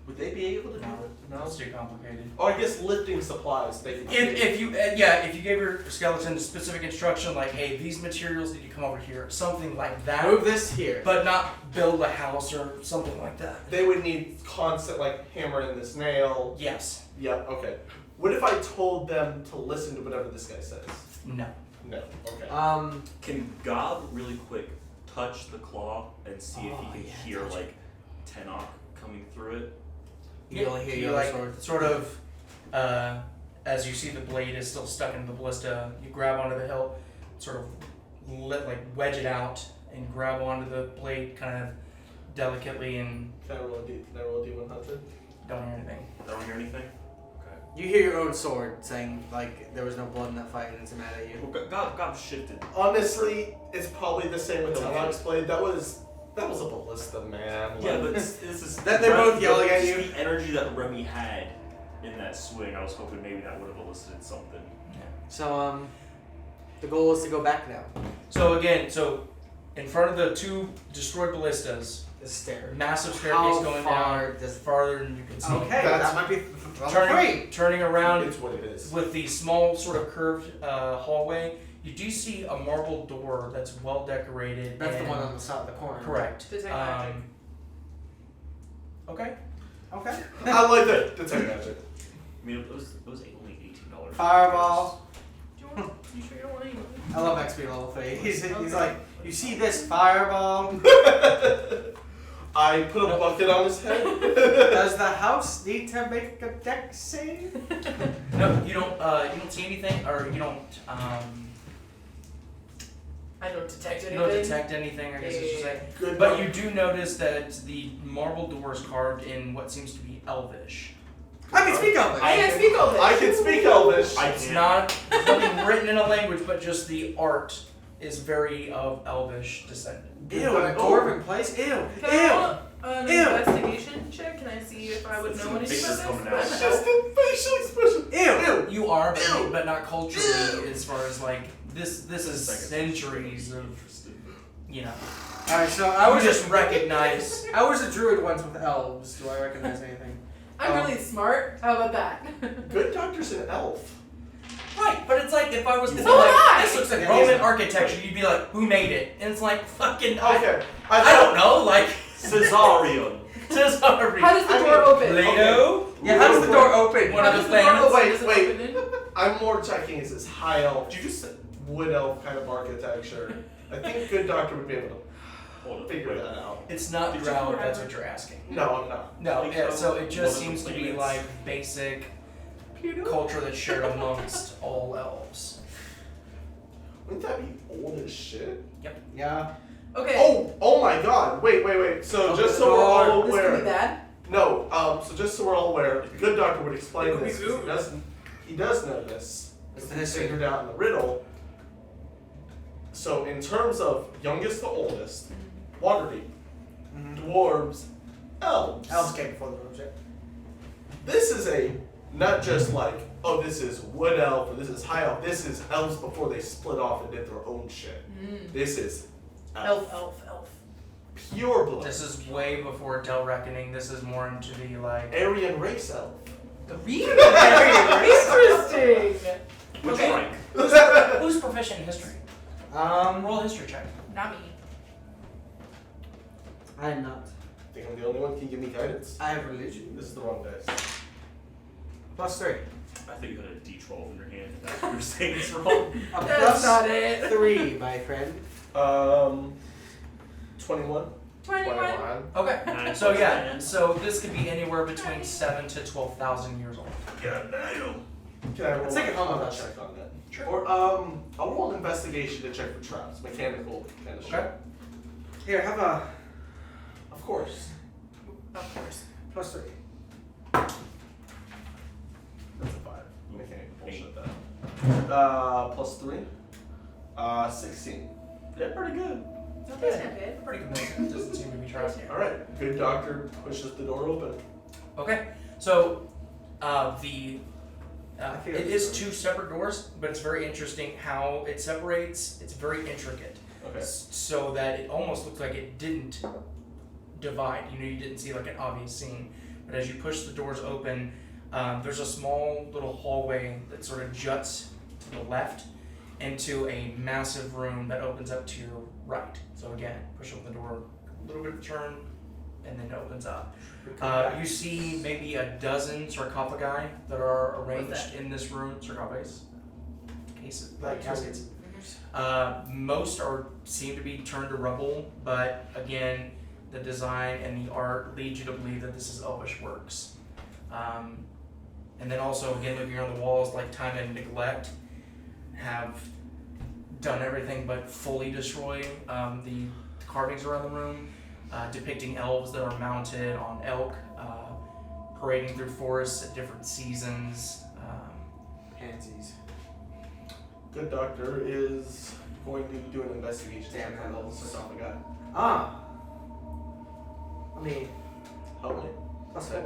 Would they be able to do No. it? No. It's too complicated. Oh, I guess lifting supplies. They can. If you gave your skeleton specific instruction like, hey, these materials need to come over here, something like that, Move this here. but not build a house or something like that. They would need constant like hammering this nail. Yes. Yeah. Okay. What if I told them to listen to whatever this guy says? No. No. Okay. Can Gob really quick touch the claw and see if he can yeah, hear touch like Tenok coming through it? You only hear You your like sword. sort of, as you see the blade is still stuck into the ballista, you grab onto the hilt, sort of wedge it out and grab onto the blade kind of delicately and Can I roll a D100? don't hear anything. Don't hear anything? You hear your own sword saying like there was no blood in that fight and it's mad at you. Well, Gob shifted. Honestly, it's probably the same with Okay. Telok's blade. That was a ballista, man. Yeah, Like, but this is That they're both yelling at just you. The energy that Remy had in that swing, I was hoping maybe that would have elicited something. So the goal is to go back now. So again, in front of the two destroyed ballistas, The stair. massive staircase How going far down does? farther than you can see. Okay, That's- that might be level 3. Turning around it's what it is. with the small sort of curved hallway, you do see a marble door that's well decorated. That's the and- one on the side of the corner. Correct. Detect magic. Okay. Okay. I like that. Detect magic. I mean, it was only $18. Fireball. You sure you don't want any? I love XP level 3. He's like, you see this fireball? I put a bucket on his head. Does the house need to make a dex save? No, you don't see anything, or you don't I don't detect you anything. don't detect anything. I guess I should say. Good. But you do notice that the marble door is carved in what seems to be Elvish. I can speak Elvish. I can't speak all this. I can speak Elvish. It's not nothing written in a language, but just the art is very of Elvish descent. Ew, a dwarven place? Ew. Can I Ew. roll an Ew. investigation check? Can I see if I would know anything Pictures about coming this? out. Just a facial expression. Ew. You are, Ew. but not culturally, as far as like this is Second. centuries of you know. Alright, so I I would was just recognize. I was a druid once with elves. Do I recognize anything? I'm really smart. How about that? Good doctor's an elf. Right, but it's like if I was to be So am I. like, this looks like Yeah, Roman he's- architecture, you'd be like, who made it? And it's like fucking Okay. I don't know, like Caesarion. Cesare. How does the I door mean- open? Plato. Yeah, how does the door open? One How of does the the door planets. open? Wait, Does it wait. open in? I'm more checking is this high elf. Did you just say wood elf kind of architecture? I think good doctor would be able to Hold on, figure wait. that out. It's not Did you drow, forever- that's what you're asking. No, I'm not. No, Like, yeah, so it one just of the seems to be planets. like basic culture that's shared amongst all elves. Wouldn't that be old as shit? Yeah. Okay. Oh my god. Wait. So Open just the so we're all door. This could be aware. bad. No, so just so we're all aware, the good doctor would explain Could be this. 'Cause he does know this. It's the He history. figured out in the riddle. So in terms of youngest to oldest, Waterdeep, dwarves, elves. Elves came before the project. This is a not just like, oh, this is wood elf or this is high elf. This is elves before they split off and did their own shit. This is Elf. pure blood. This is way before Del Reckoning. This is more into the like. Aryan race elf. Really? Interesting. Which Okay. rank? Who's proficient in history? Roll a history check. Not me. I am not. I think I'm the only one who can give me guidance. I have religion. This is the wrong dice. +3. I think you had a D12 in your hand. That's what you're saying is wrong. A That's not it. +3, my friend. 21. 21. Okay. 9 So plus yeah, 10. so this could be anywhere between 7,000 to 12,000 years old. God damn. Can I roll Let's take it a home combat with us. check on that? Sure. Or I'll roll an investigation to check for traps, mechanical kind of shit. Okay. Here, have a Of course. Of course. +3. That's a 5. Mechanical bullshit that. +3. 16. Yeah, pretty good. Not bad. Pretty convincing. Doesn't seem to be trapped. All right. Good doctor pushes the door open. Okay. So I feel it it's is two separate doors, but it's very interesting how it separates. It's very intricate, Okay. so that it almost looks like it didn't divide. You didn't see like an obvious seam. but as you push the doors open, there's a small little hallway that sort of juts to the left into a massive room that opens up to your right. So again, push open the door, a little bit of turn, and then it opens up. You see maybe a dozen sarcophagi that are arranged in this room. Sarcophagus? Cases, like caskets. Most seem to be turned to rubble, but again, the design and the art lead you to believe that this is elvish works. And then also, again, looking around the walls, like time and neglect have done everything but fully destroy the carvings around the room, depicting elves that are mounted on elk, parading through forests at different seasons. Pansies. Good doctor is going to do an investigation. Damn on elves. sarcophagi. I mean, Help me. plus 4.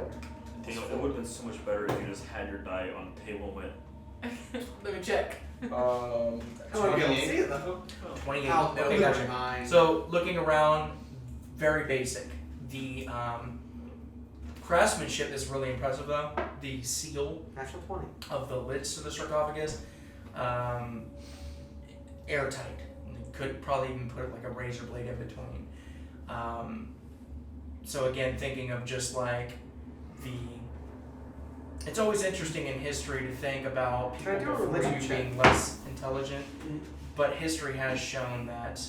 Daniel, it would have been so much better if you just had your die on the table and went, Let me check. I want to be able to see it though. 28. I'll know Okay, gotcha. mine. So looking around, very basic. The craftsmanship is really impressive though. The seal Natural 20. of the lids to the sarcophagus, airtight. You could probably even put like a razor blade in between. So again, thinking of just like it's always interesting in history to think about Can I people do a before religion you check? being less intelligent, but history has shown that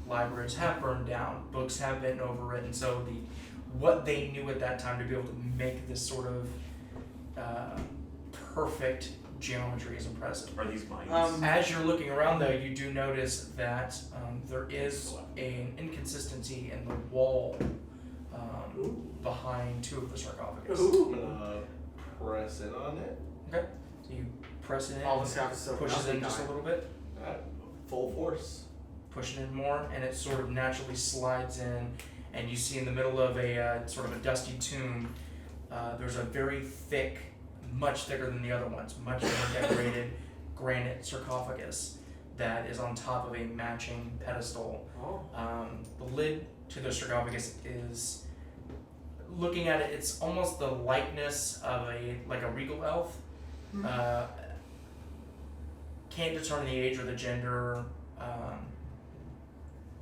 libraries have burned down, books have been overwritten, so what they knew at that time to be able to make this sort of perfect geometry is impressive. are these mines? As you're looking around though, you do notice that there is an inconsistency in the wall behind 2 of the sarcophagus. I'm gonna press in on it. So you press it in, All the stuff is so pushes in just a little bit, At full force. push it in more, and it sort of naturally slides in, and you see in the middle of a sort of a dusty tomb, there's a very thick, much thicker than the other ones, much more decorated granite sarcophagus that is on top of a matching pedestal. The lid to the sarcophagus is, looking at it, it's almost the likeness of a regal elf. Can't determine the age or the gender,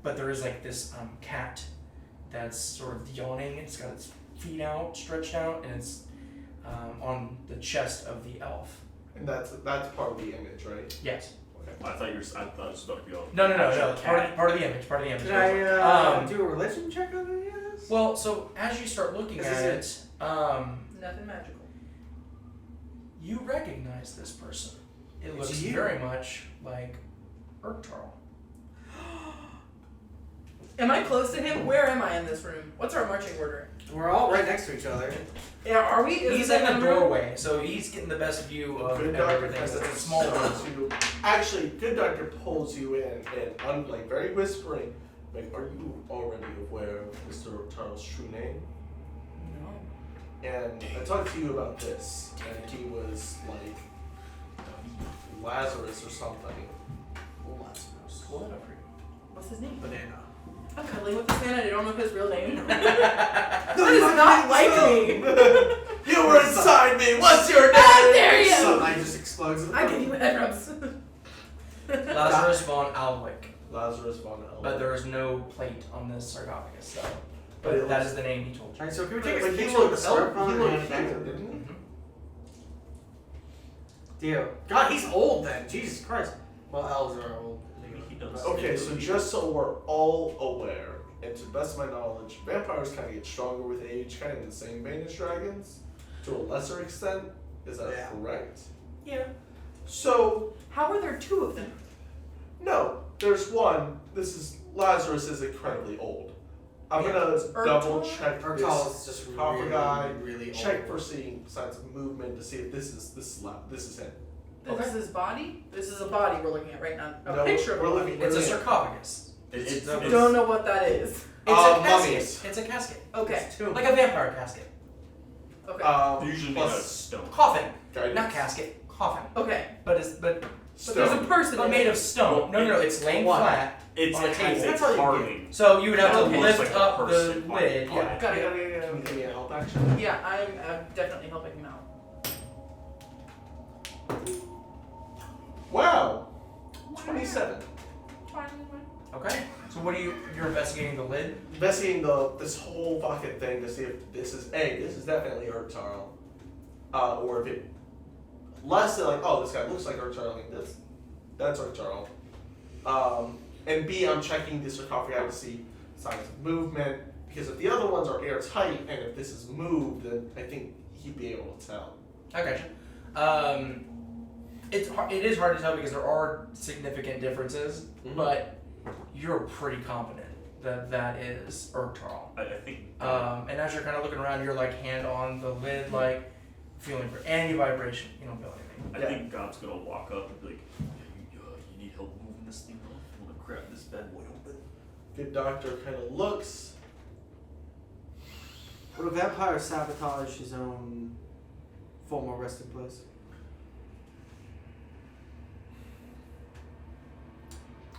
but there is like this cat that's sort of yawning. It's got its feet out, stretched out, and it's on the chest of the elf. And that's part of the image, right? Yes. I thought it was about to be all. No. It's part of the image. Part of the image. Did I do a religion check on any of this? Well, so as you start looking This at is it, Nothing magical. you recognize this person. It It's looks you. very much like Urktarl. Am I close to him? Where am I in this room? What's our marching order? We're all right next to each other. Yeah, are we? Is He's it in the room? doorway, so he's getting the best view of Good doctor everything. It's a small room. Actually, good doctor pulls you in and like very whispering. Like, are you already aware of Mr. Charles' true name? No. And I talked to you about this, and he was like Lazarus or something. What's his name? Banana. I'm cuddling with this man and I don't know his real name. That is not like me. You were inside me. What's your name? How dare you! Sunlight just explodes. in the I front. give you head rubs. Lazarus von Alwick, Lazarus von Elwyn. but there is no plate on this sarcophagus, so. But it But that looks- is the name he told you. Alright, so can we take But a he picture of the looked scarf on he and looked hand it back to human, him? didn't he? Deal. God, he's old then. Jesus Christ. Well, elves are old. Maybe he does. Okay, so just so we're all aware, and to the best of my knowledge, vampires kind of get stronger with age, kind of in the same vein as dragons, to a lesser extent. Is that Yeah. correct? Yeah. So, How are there 2 of them? no, there's one. Lazarus is incredibly old. I'm Yeah. gonna double Urtal? check Urtal this. is just sarcophagi, really old. Check for seeing signs of movement to see if this is him. This Okay. is his body? This is a body we're looking at right now. A No, picture of we're a looking- body. It's a Brilliant. sarcophagus. It's Don't know what that is. It's a casket. Mummies. It's a casket. Okay. It's two. Like a vampire casket. Okay. They're usually made out of plus stone. Coffin. guidance. Not casket. Coffin. Okay. But But there's a person but in made it. of stone. No, it's laying What? flat. It's On a table. That's all you carving. So you would have to Okay. lift Looks like a up the person on lid. it. Yeah. Got it. Can you give me a help action. Yeah, I'm definitely helping him out. Wow! 27. Okay. So what are you're investigating the lid? Investigating this whole fucking thing to see if this is definitely Urtarl. Or if it less than like, oh, this guy looks like Urtarl, like that's Urtarl. And B, I'm checking the sarcophagi to see signs of movement, because if the other ones are airtight and if this is moved, then I think he'd be able to tell. I gotcha. It is hard to tell because there are significant differences, but you're pretty confident that that is Urtarl. I think. And as you're kind of looking around, you're like hand on the lid, like feeling for any vibration. You don't feel anything. I think Gob's gonna walk up and be like, you need help moving this thing off? I wanna grab this bad boy open. Good doctor kind of looks. Would a vampire sabotage his own former resting place?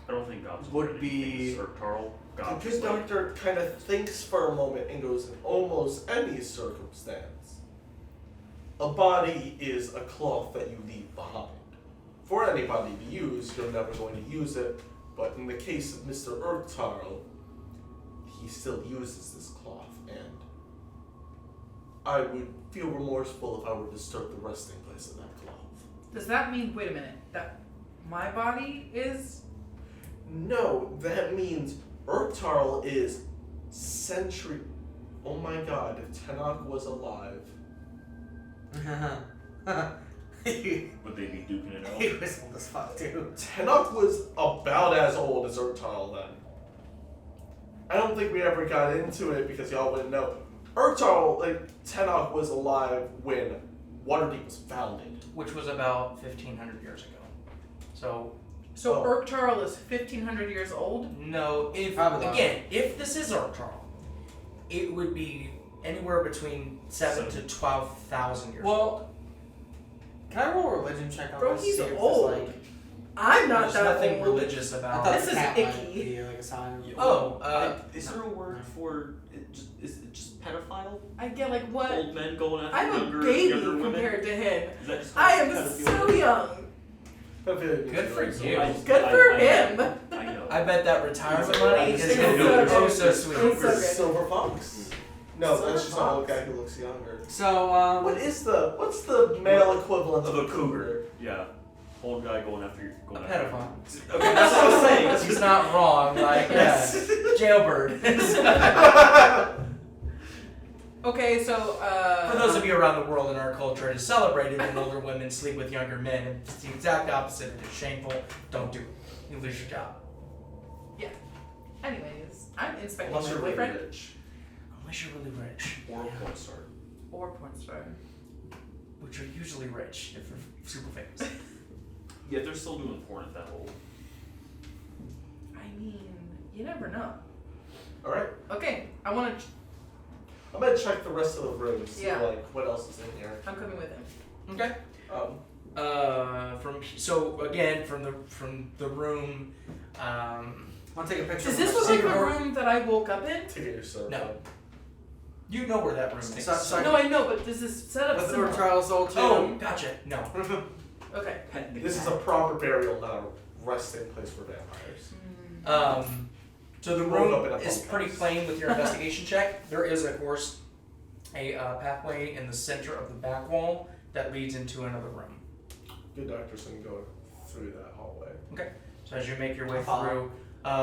I don't think Gob's Would be- Urtarl. The Gob's good just like, doctor kind of thinks for a moment and goes, in almost any circumstance, a body is a cloth that you leave behind. For anybody to use, you're never going to use it, but in the case of Mr. Urtarl, he still uses this cloth, and I would feel remorseful if I were to disturb the resting place of that cloth. Does that mean, wait a minute, that my body is? No, that means Urtarl is century. Oh my god, if Tenok was alive. would they be duking it out? He was old as fuck too. Tenok was about as old as Urtarl then. I don't think we ever got into it because y'all wouldn't know. Urtarl, Tenok was alive when Waterdeep was founded. Which was about 1,500 years ago. So So Urtarl is 1,500 years old? no, if this is Urtarl, it would be anywhere between 7 to 12,000 years old. Well, can I roll a religion check on Bro, this? he's See if it's old. like, I'm not There's that nothing old. religious I about thought it. This the is cat icky. might be like a sign of Is there a word for it? Is it just pedophile? I get like what? Old men going after I'm a younger baby women? compared to him. Is that just I am pedophile? so young. Good for you. Good for him. I know. I bet that retirement money is It's going to so be oh good. so sweet. It's so good. Silver Fox. No, Silver that's just an old Fox. guy who looks younger. So, What's the male equivalent Of a cougar. cougar? Yeah. Old guy going A after. pedophile. Okay, that's what I was saying. He's not wrong. Like, yeah. Jailbird. Okay, so For those of you around the world in our culture, it is celebrated when older women sleep with younger men. And it's the exact opposite. It is shameful. Don't do it. You lose your job. anyways, I'm inspecting Unless my you're really boyfriend rich. Unless you're really rich. Or a porn star. or porn star. Which are usually rich if they're super famous. Yeah, they're still doing porn at that old. I mean, you never know. Alright. Okay, I want to. I'm gonna check the rest of the room, see Yeah. what else is in here. I'm coming with him. Okay. From the room, want to take a picture? Is of this my look like the secret- room that I woke up in? To get your serve. No. You know where that room is. So- No, I know, but this is set up With the similar. Urtarl's old too. Oh, gotcha. No. Okay. This is a proper burial, not a resting place for vampires. So the You woke up in room a is bunkhouse. pretty plain with your investigation check. There is, of course, a pathway in the center of the back wall that leads into another room. Good doctor's gonna go through that hallway. So as you make your way Follow. through,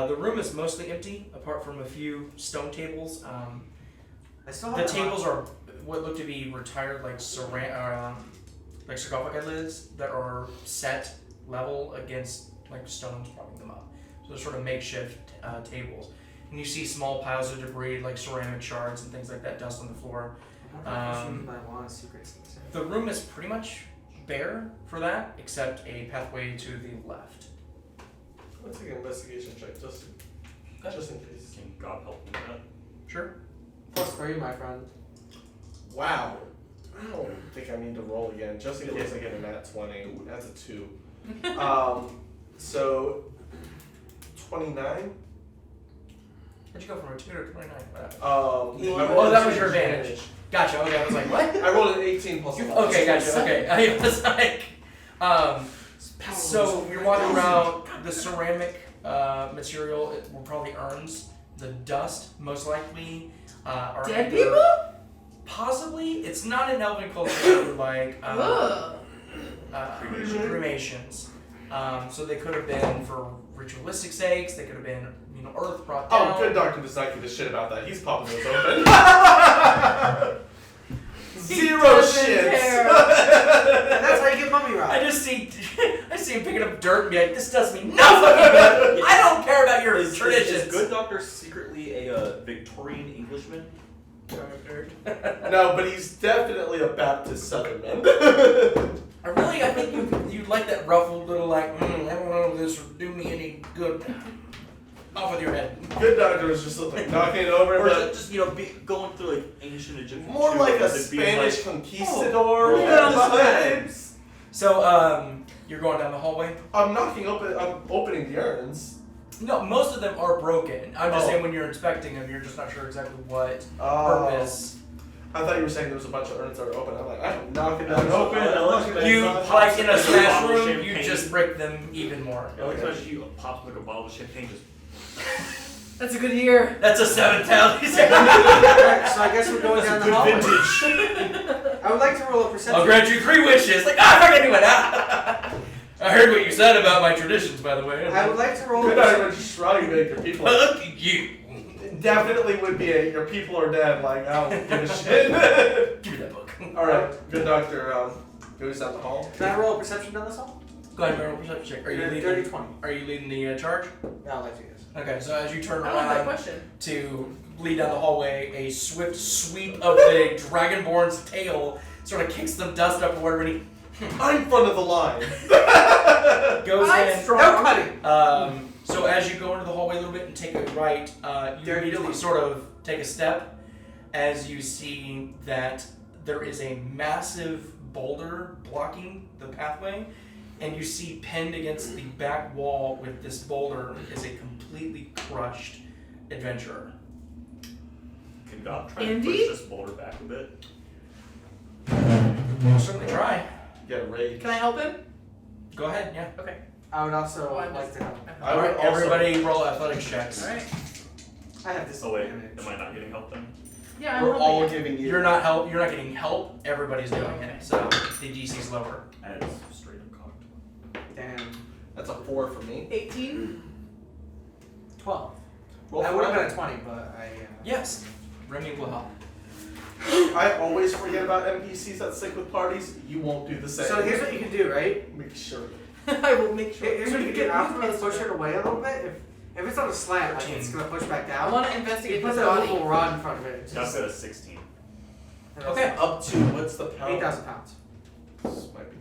the room is mostly empty, apart from a few stone tables. I still have The my- tables are what look to be retired, like sarcophagi lids that are set level against like stones propping them up. So they're sort of makeshift tables. And you see small piles of debris, like ceramic shards and things like that, dust on the floor. My wand secrets. The room is pretty much bare for that, except a pathway to the left. Let's take an investigation check just in case. Can God help me with that? Sure. +3, my friend. Wow. I don't think I need to roll again, just in case I get a nat 20. That's a 2. So 29. Where'd you go from a 2 to 29? Whatever. Oh, that was your advantage. Gotcha. Okay, I was like, what? I rolled an 18 plus 11. Okay, gotcha. Okay, I was like, so you're walking around the ceramic material. It were probably urns. The dust, most likely, are Dead either- people? Possibly. It's not an elven culture like Ugh. cremations. So they could have been for ritualistic sakes. They could have been, earth brought down. Oh, good doctor does not give a shit about that. He's popping those open. Zero doesn't shits. care. And that's how you get mummy rot. I see him picking up dirt and be like, "This does me no fucking good. I don't care about your traditions." Is Good Doctor secretly a Victorian Englishman? No, but he's definitely a Baptist Southerner. I think you like that ruffled little I don't know if this would do me any good. Off with your head. Good doctor is just like knocking it over, Or is but it just, going through like ancient Egyptian more shit? like a Is it being Spanish like, conquistador. Oh, vibes. So, you're going down the hallway? I'm opening the urns. No, most of them are broken. I'm just Oh. saying when you're inspecting them, you're just not sure exactly what Oh. purpose. I thought you were saying there was a bunch of urns that were open. I'm like, I'm knocking I them like open. I like that. You, Pops like in a like smash bottle of room, you champagne. just break them even more. I like how she pops like a bottle of champagne just. That's a good year. That's a 7 tally. Alright, so I guess we're going down the Good hallway. vintage. I would like to roll a perception. I'll grant you 3 wishes. Like, I fucking knew it. I heard what you said about my traditions, by the way. I would like to roll a Good doctor perception. would just shrug and make your people. Look at you. Definitely would be your people are dead. Like, I don't give a shit. Give me that book. Alright, good doctor goes down the hall. Can I roll a perception down this hall? Go ahead, roll a perception check. Are you Dirty leading? 20. Are you leading the charge? Yeah, I'll let you guys. Okay, so as you turn I like that around question. to lead down the hallway, a swift sweep of the Dragonborn's tail sort of kicks the dust up or whatever, and he I'm front of the line. goes I'm in. strong. No cutting! So as you go into the hallway a little bit and take a right, you Dirty immediately one. sort of take a step as you see that there is a massive boulder blocking the pathway, and you see pinned against the back wall with this boulder is a completely crushed adventurer. Can God try Andy? and push this boulder back a bit? We'll certainly try. Get a raid. Can I help him? Go ahead, yeah. Okay. I would also Oh, I like missed to help. I would Alright, also- everybody roll athletics checks. Alright. I have this. Oh wait, am I not getting help then? Yeah, I'm We're helping all you. giving you. You're not getting help, everybody's doing it. So the DC's lower. And it's straight up cocked. Damn. That's a 4 for me. 18. 12. Roll I for would have it. been a 20, but I. Yes. Remy will help. I always forget about NPCs that stick with parties. You won't do the same. So here's what you can do, right? Make sure. I will make sure. Here's what you can do. After we push it away a little bit, if it's on a slant, like it's gonna push back I down. want to You investigate put this that body. little rod in front of it. That's at a 16. Okay. Up to what's the pound? 8,000 pounds. This might be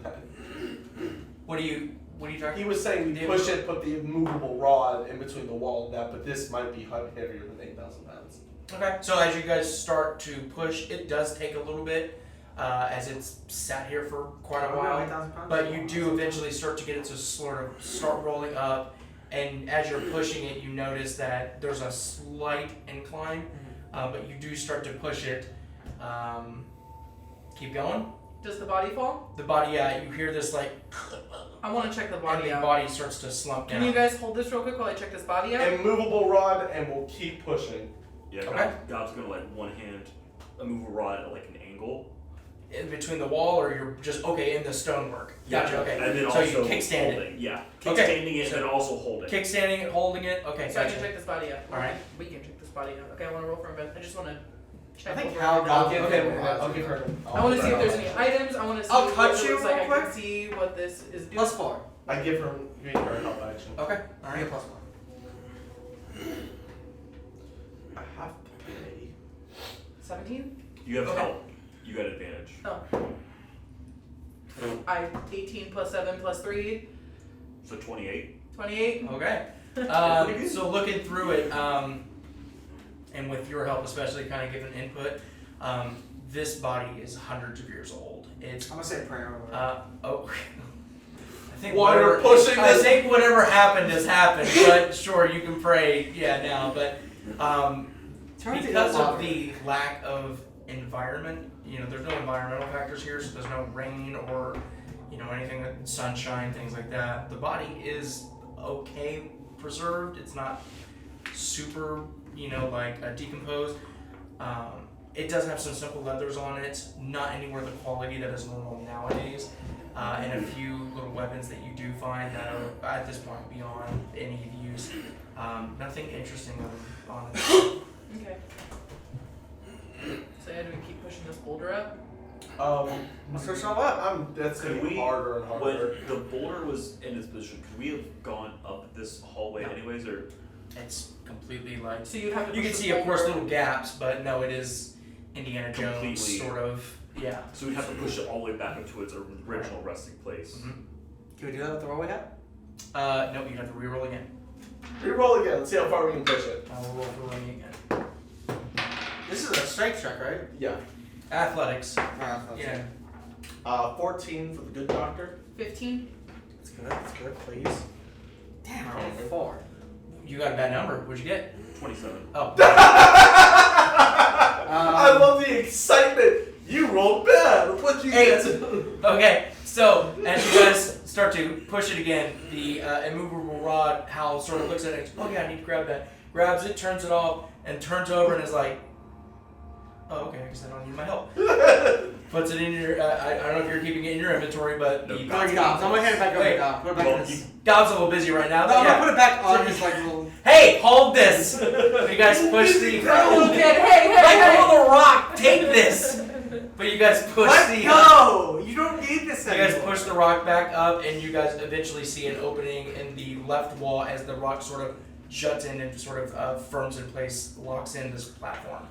good. What are you talking? He was saying we push it, put the immovable rod in between the wall and that, but this might be heavier than 8,000 pounds. Okay. So as you guys start to push, it does take a little bit, as it's sat here for quite a while. 8,000 pounds. But you do eventually start to get it to sort of start rolling up, and as you're pushing it, you notice that there's a slight incline, but you do start to push it. Keep going. Does the body fall? The body, you hear this like, I want to check the and body the out. body starts to slump down. Can you guys hold this real quick while I check this body out? Immovable rod, and we'll keep pushing. Yeah, Okay. God's gonna like one hand move a rod at like an angle. In between the wall, or you're just okay in the stonework? Gotcha. Okay. And then So also you kickstand it. holding. Yeah. Okay. Kickstanding it So- and then also holding. Kickstanding it, holding it. Okay. So I Gotcha. can check this body out. Alright. We can check this body out. Okay, I want to roll for invest. I just want to check. I think over Hal everything. got I'll give Okay. him. I'll give her. I want to see if there's any items. I want to see I'll what cut it you looks like. real I can quick. see what this is doing. Plus 4. I give her help action. Okay. All Alright. right. Plus 1. I have to pay. 17. You have Okay. help. You got advantage. I 18 plus 7 plus 3, So 28. 28. Okay. So looking through it, and with your help especially, kind of giving input, this body is hundreds of years old. It's I'm gonna say a prayer over it. oh. I think While you're whatever- pushing I this- think whatever happened has happened, but sure you can pray, yeah, now. But Turn to because the of the lack of environment. There's no environmental factors here, so there's no rain or anything sunshine, things like that. The body is okay preserved. It's not super decomposed. It does have some simple leathers on it, not anywhere the quality that is normal nowadays, and a few little weapons that you do find that are at this point beyond any use. Nothing interesting on it. Okay. So do we keep pushing this boulder up? Search all up. That's Could getting we- harder and harder. When the boulder was in its position, could we have gone up this hallway anyways, or? It's completely like So you'd have to. you push can the see, of course, boulder- little gaps, but no, it is Indiana Jones Completely. sort of. Yeah. So we'd have to push it all the way back up to its original resting place. Mm-hmm. Can we do that with the roll we have? No, you have to re-roll again. Reroll again. Let's see how far we can push it. I will roll for Remmy again. This is a strength check, right? Yeah. Athletics. Yeah. 14 for the good doctor. 15. That's good. That's good. Please. Damn, I rolled a 4. You got a bad number. What'd you get? 27. Oh. I love the excitement. You rolled bad. What'd you get? Okay, so as you guys start to push it again, the immovable rod, Hal sort of looks at it and goes, oh yeah, I need to grab that. Grabs it, turns it off, and turns over and is like, oh, okay, I guess I don't need my help. Puts it in your, I don't know if you're keeping it in your inventory, but No. the Go ahead, Dobbs. I'm gonna hand it back over Wait. to Dobbs. Put it back Well, in his... Dobbs a little busy right now. No, but I'm gonna yeah. put it back on his like little... Hey, hold this! You guys push the... Little kid, hey, Let go of the rock! Take this! But you guys push the... go! You don't need this You guys push the rock back up, and you guys eventually see an opening in the left wall as the rock sort of juts in and sort of firms in place, locks in this platform.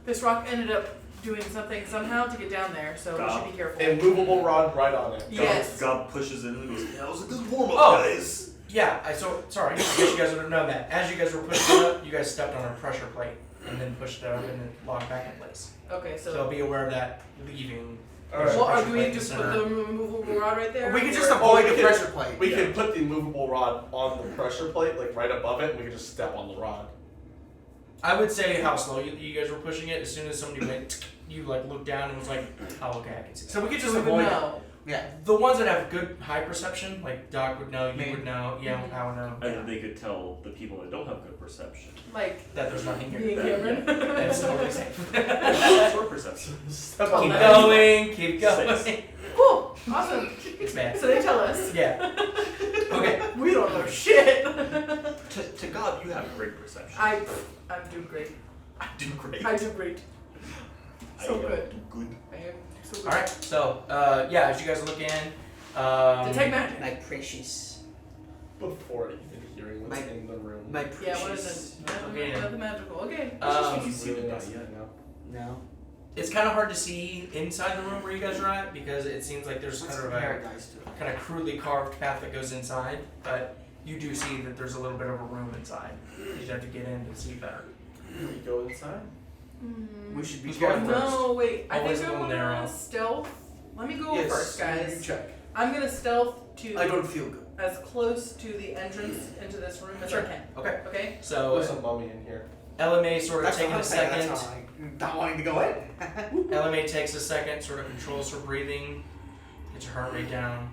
This rock ended up doing something somehow to get down there, so we should be careful. Immovable rod right on it. Yes. God pushes in and goes, yeah, that was a good warm up, Oh. guys. Yeah, sorry, I guess you guys would have known that. As you guys were pushing it up, you guys stepped on a pressure plate and then pushed it up and then locked back in place. Okay, So be aware of that leaving. Alright. Well, do we Plate just in put the the center. removable rod right there? We can just Or- avoid we the can- pressure plate. We can put the immovable rod on the pressure plate, like right above it, and we can just step on the rod. I would say how slow you guys were pushing it. As soon as somebody went, you like looked down and was like, oh, okay, I can see that. So we could So just we would avoid it. know. Yeah. The ones that have good high perception, like Doc would know, you Me. would know, yeah, I would know. And then they could tell the people that don't have good perception. Like, That there's nothing here. being Cameron. That's totally safe. Short perception. Step Oh, on Keep that. going, keep going. Six. Cool, awesome. It's bad. So they tell us. Yeah. Okay. We don't know shit. To God, you have great perception. I'm doing great. I do great. I do great. So I, good. do good. I am so good. All right. So, yeah, as you guys look in, Detect magic. My precious. Before even hearing what's My- in the room. My Yeah, what is precious. it? Okay. Nothing magical. Okay. Um, It's really not yet now. No. it's kind of hard to see inside the room where you guys are at because it seems like there's Let's kind of compare a guys to it. kind of crudely carved path that goes inside, but you do see that there's a little bit of a room inside. You just have to get in to see better. Can we go inside? We should be Who's going careful. first? No, wait. I Always think a I'm little narrow. gonna stealth. Let me go Yes, first, you guys. check. I'm gonna stealth to I don't feel good. as close to the entrance into this room as Sure. I can. Okay. Okay. So, There's a mummy in here. Elimae sort of That's taking what a I'm saying, second. that's how I'm not wanting to go in. Elimae takes a second, sort of controls her breathing, gets her heart rate down,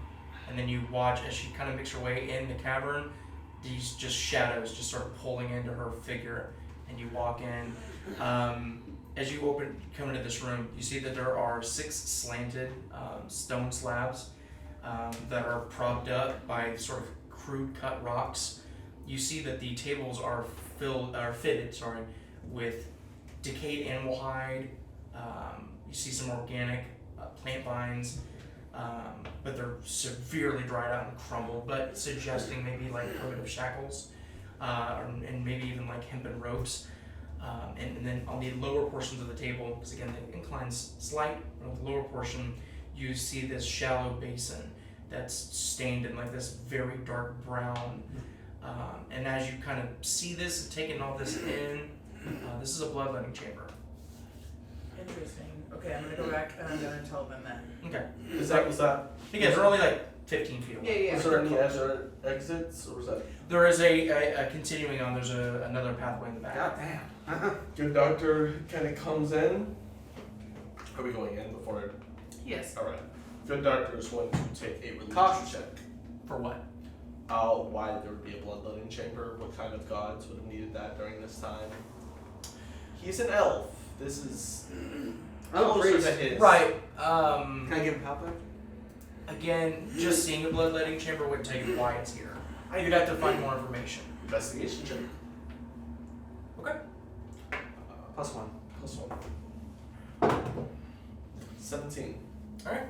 and then you watch as she kind of makes her way in the cavern. These just shadows just sort of pulling into her figure, and you walk in. As you come into this room, you see that there are 6 slanted stone slabs that are propped up by sort of crude cut rocks. You see that the tables are fitted with decayed animal hide. You see some organic plant vines, but they're severely dried out and crumbled, but suggesting maybe like primitive shackles, and maybe even like hempen ropes. And then on the lower portions of the table, because again the incline's slight, on the lower portion you see this shallow basin that's stained in like this very dark brown. And as you kind of see this, taking all this in, this is a bloodletting chamber. Interesting. Okay, I'm gonna go back and I'm gonna tell them that. Okay. Was that? Again, they're only like 15 feet Yeah, away. yeah. Was there any other exits, or was that? There is a continuing on, there's another pathway in the back. God damn. Good doctor kind of comes in, Are we going in before? Yes. Alright. Good Doctor is going to take a religion Caution. check. For what? Why there would be a bloodletting chamber, what kind of gods would have needed that during this time. He's an elf. This is closer priest. to his. Right. Can I give him help? Again, just seeing a bloodletting chamber wouldn't tell you why it's here. You'd have to find more information. Investigation check. Okay. +1. +1. 17. Alright.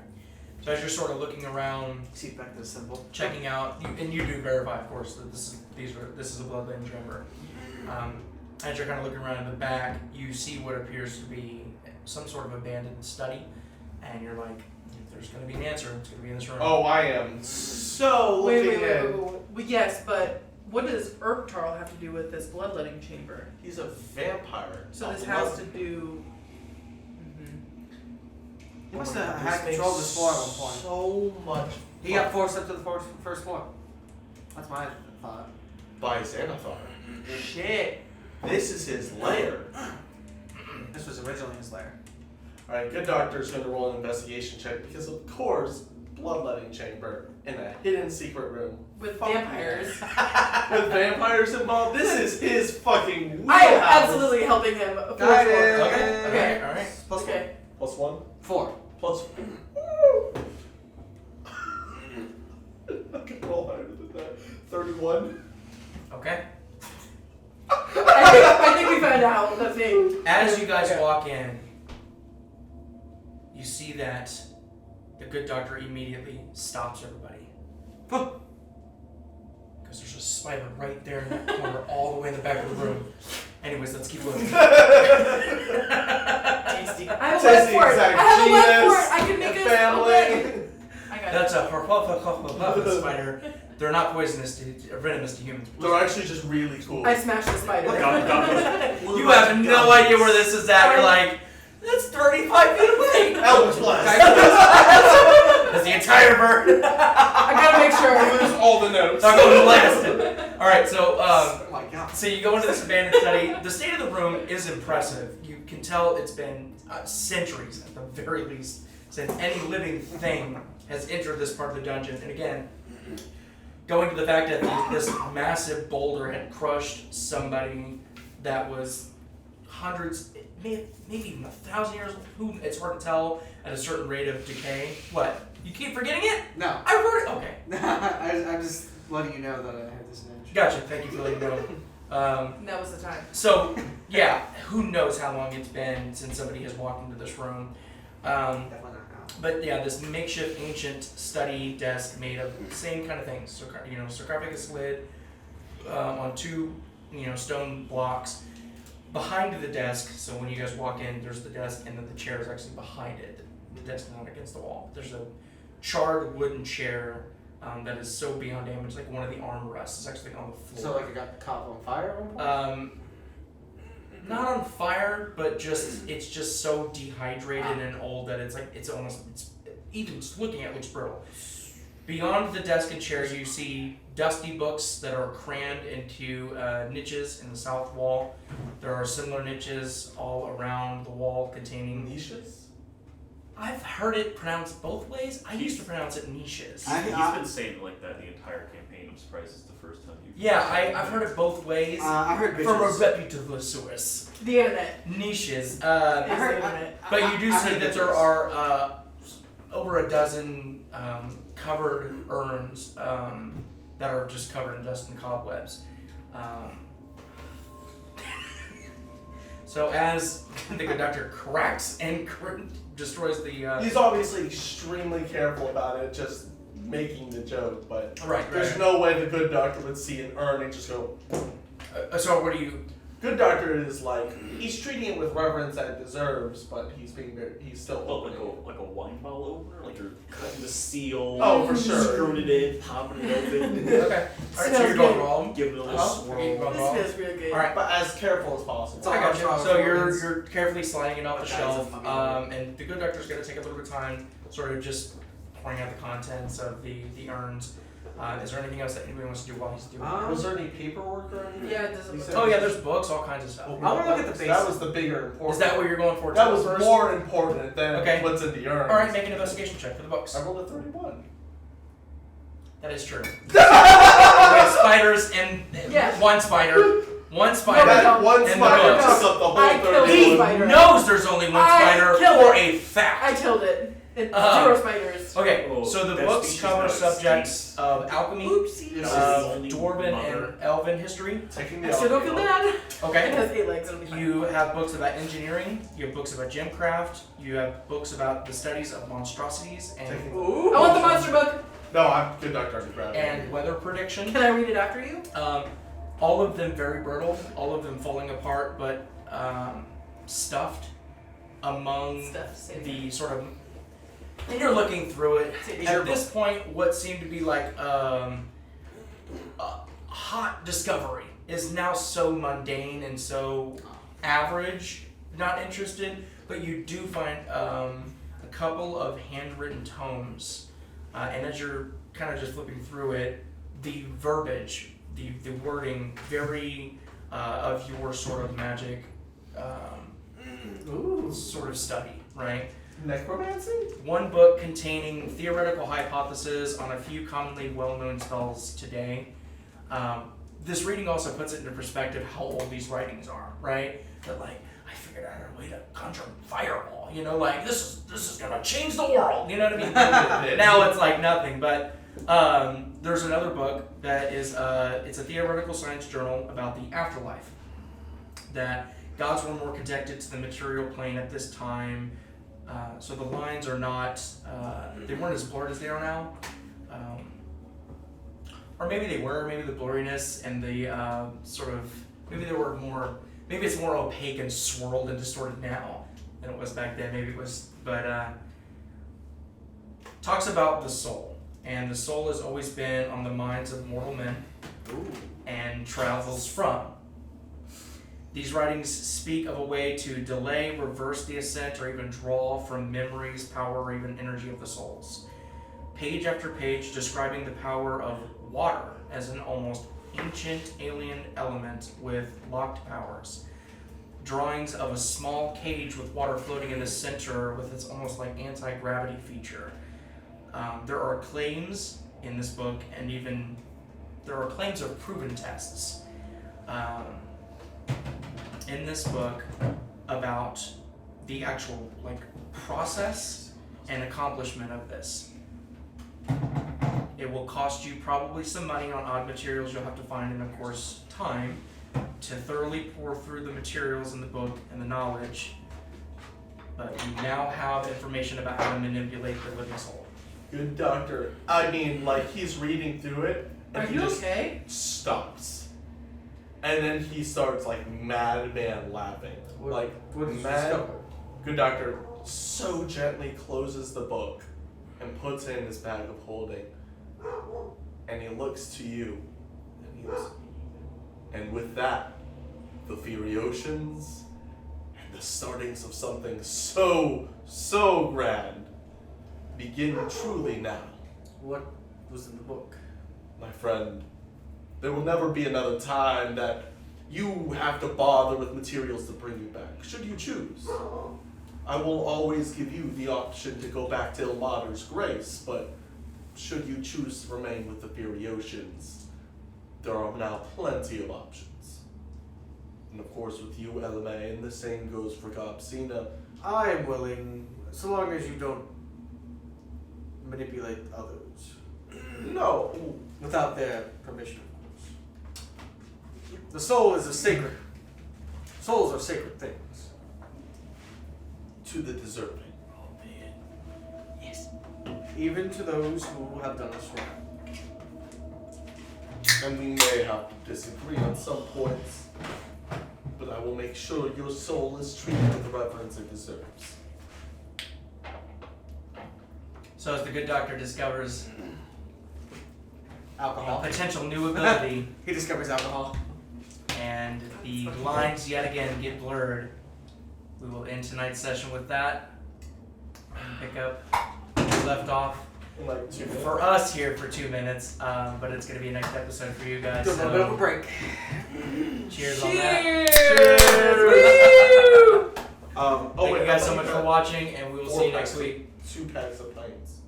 So as you're sort of looking around, See back to the symbol. checking out, and you do verify, of course, that this is a bloodletting chamber. As you're kind of looking around in the back, you see what appears to be some sort of abandoned study, and you're like, if there's going to be an answer, it's going to be in this room. Oh, I am so looking in. Well, yes, but what does Urktarl have to do with this bloodletting chamber? He's a vampire. So this A has blood- to do. He must Oh my have God, had this control of makes this floor at one point. So much. He got forced up to the first floor. That's my thought. By Xanathar. Shit. This is his lair. This was originally his lair. Alright, Good Doctor is going to roll an investigation check because, of course, bloodletting chamber in a hidden secret room. With Fuck vampires. With vampires involved, this is his fucking wheelhouse. I am absolutely helping him. For Got sure. it. Okay. Alright. +1. Okay. +1? 4. Plus. I can roll higher than that. 31. Okay. I think we found out the thing. As you guys walk in, you see that the Good Doctor immediately stops everybody. Because there's a spider right there in that corner, all the way in the back of the room. Anyways, let's keep looking. I have a web for it. I have a web for it. I can make a family. web. I got That's it. a Harpapa spider. They're not poisonous to venomous to humans. They're actually just really cool. I smashed the spider. You have no idea where this is at. You're like, that's 35 feet away. Eldritch Blast. That's the entire bird. I gotta make sure. Lose all the notes. Not going to blast it. All right, so Oh my god. so you go into this abandoned study. The state of the room is impressive. You can tell it's been centuries at the very least since any living thing has entered this part of the dungeon. And again, going to the fact that this massive boulder had crushed somebody that was hundreds, maybe even 1,000 years old. Who? It's hard to tell at a certain rate of decay. What? You keep forgetting it? No. I wrote it. Okay. I'm just letting you know that I had this knowledge. Gotcha. Thank you for letting me know. That was the time. So, yeah, who knows how long it's been since somebody has walked into this room. Definitely not now. But yeah, this makeshift ancient study desk made of the same kind of things. So, sarcophagus lid on two, stone blocks. Behind the desk, so when you guys walk in, there's the desk, and then the chair is actually behind it. The desk not against the wall. There's a charred wooden chair that is so beyond damage, like one of the armrests is actually on the floor. So like it got caught on fire at one point? Not on fire, but it's just so dehydrated and old that it's even just looking at it looks brittle. Beyond the desk and chair, you see dusty books that are crammed into niches in the south wall. There are similar niches all around the wall containing Niches? I've heard it pronounced both ways. I used to pronounce it niches. He's been saying it like that the entire campaign. I'm surprised it's the first time you've I've heard it both ways. I heard From a bitches. reputable source. The internet. Niches. Is the internet. But you do I see heard that bitches. there are over a dozen covered urns that are just covered in dust and cobwebs. So as the conductor cracks and destroys the... He's obviously extremely careful about it, just making the joke, but Right. there's no way the Good Doctor would see an urn and just go. So what do you... Good Doctor is like, he's treating it with reverence that it deserves, but he's still opening it. like a wine bottle opener? Like you're cutting the seal, Oh, for sure. screwing it in, popping it open, Okay. Alright, so Smells you're going good. wrong. giving it a little Oh, swirl. okay, This feels real good. Alright. But as careful as possible. I got It's you. all So about you're carefully sliding it off the Guys, shelf, I'm fucking and the Good Doctor's going to take a little bit of time, sort of just pouring out the contents of the urns. Is there anything else that anybody wants to do while he's doing Was there any paperwork or anything? Yeah, it doesn't look that? Oh yeah, there's books, all kinds of stuff. I wanna look at the That basics. was the bigger important. Is that what you're going for? That too was first? more important than Okay. what's in the urn. All right, make an investigation check for the books. I rolled a 31. That is true. We have spiders and Yes. one spider. One spider. That one And the spider books. took up the whole I killed 31. He spider. knows there's only one I spider killed for it. a fact. I killed it. It's Uh, 0 spiders. Okay, Oh, so the that books speech is cover not subjects speech. of alchemy, Oopsie. of dwarven and elven history. Taking I the still don't feel bad. It Okay. has 8 legs. It'll be fine. You have books about engineering. You have books about gemcraft. You have books about the studies of monstrosities and I want the monster book. No, I'm good doctor to grab it. and weather prediction. Can I read it after you? All of them very brittle. All of them falling apart, but stuffed among Stuff. Say it. the sort of. And you're looking through it. Say it. At this point, what seemed to be like a hot discovery is now so mundane and so average, not interested, but you do find a couple of handwritten tomes. And as you're kind of just flipping through it, the verbiage, the wording, very of your sort of magic sort of study, right? Necromancy? One book containing theoretical hypotheses on a few commonly well-known spells today. This reading also puts it into perspective how old these writings are, right? That like, I figured out a way to conjure fireball, you know, like this is gonna change the world, you know what I mean? Now it's like nothing, but there's another book that is it's a theoretical science journal about the afterlife. That gods were more connected to the material plane at this time. So the lines are not, they weren't as blurred as they are now. Or maybe they were, maybe the blurriness and the sort of, maybe they were more, maybe it's more opaque and swirled and distorted now than it was back then. Maybe it was, but talks about the soul. And the soul has always been on the minds of mortal men and travels from. These writings speak of a way to delay, reverse the ascent, or even draw from memories, power, or even energy of the souls. Page after page describing the power of water as an almost ancient alien element with locked powers. Drawings of a small cage with water floating in the center with its almost like anti-gravity feature. There are claims in this book, and even there are claims of proven tests. In this book about the actual like process and accomplishment of this. It will cost you probably some money on odd materials you'll have to find, and of course time to thoroughly pour through the materials in the book and the knowledge. But you now have information about how to manipulate the living soul. Good doctor. I mean, like, he's reading through it, and Are he you just okay? stops. And then he starts, like, madman laughing. Like, What did you mad. discover? Good doctor so gently closes the book and puts it in his bag of holding. And he looks to you, and he goes, and with that, the Furiosians and the startings of something so grand begin truly now. What was in the book? My friend, there will never be another time that you have to bother with materials to bring you back, should you choose. I will always give you the option to go back to Ilmater's grace, but should you choose to remain with the Furiosians, there are now plenty of options. And of course with you, Elimae, and the same goes for Gobsina. I am willing, so long as you don't manipulate others. No. Without their permission, of course. The soul is a sacred. Souls are sacred things. To the deserving. Yes. Even to those who have done us wrong. And we may have to disagree on some points, but I will make sure your soul is treated with the reverence it deserves. So as the good doctor discovers Alcohol. a potential new ability, He discovers alcohol. and the lines yet again get blurred, we will end tonight's session with that and pick up where we left off. Like 2 minutes. for us here for 2 minutes, but it's going to be a next episode for you guys. Do a little bit of a So break. cheers on that. Cheers! Thank you guys so much for watching, and we will see you next week. 2 packs of pints.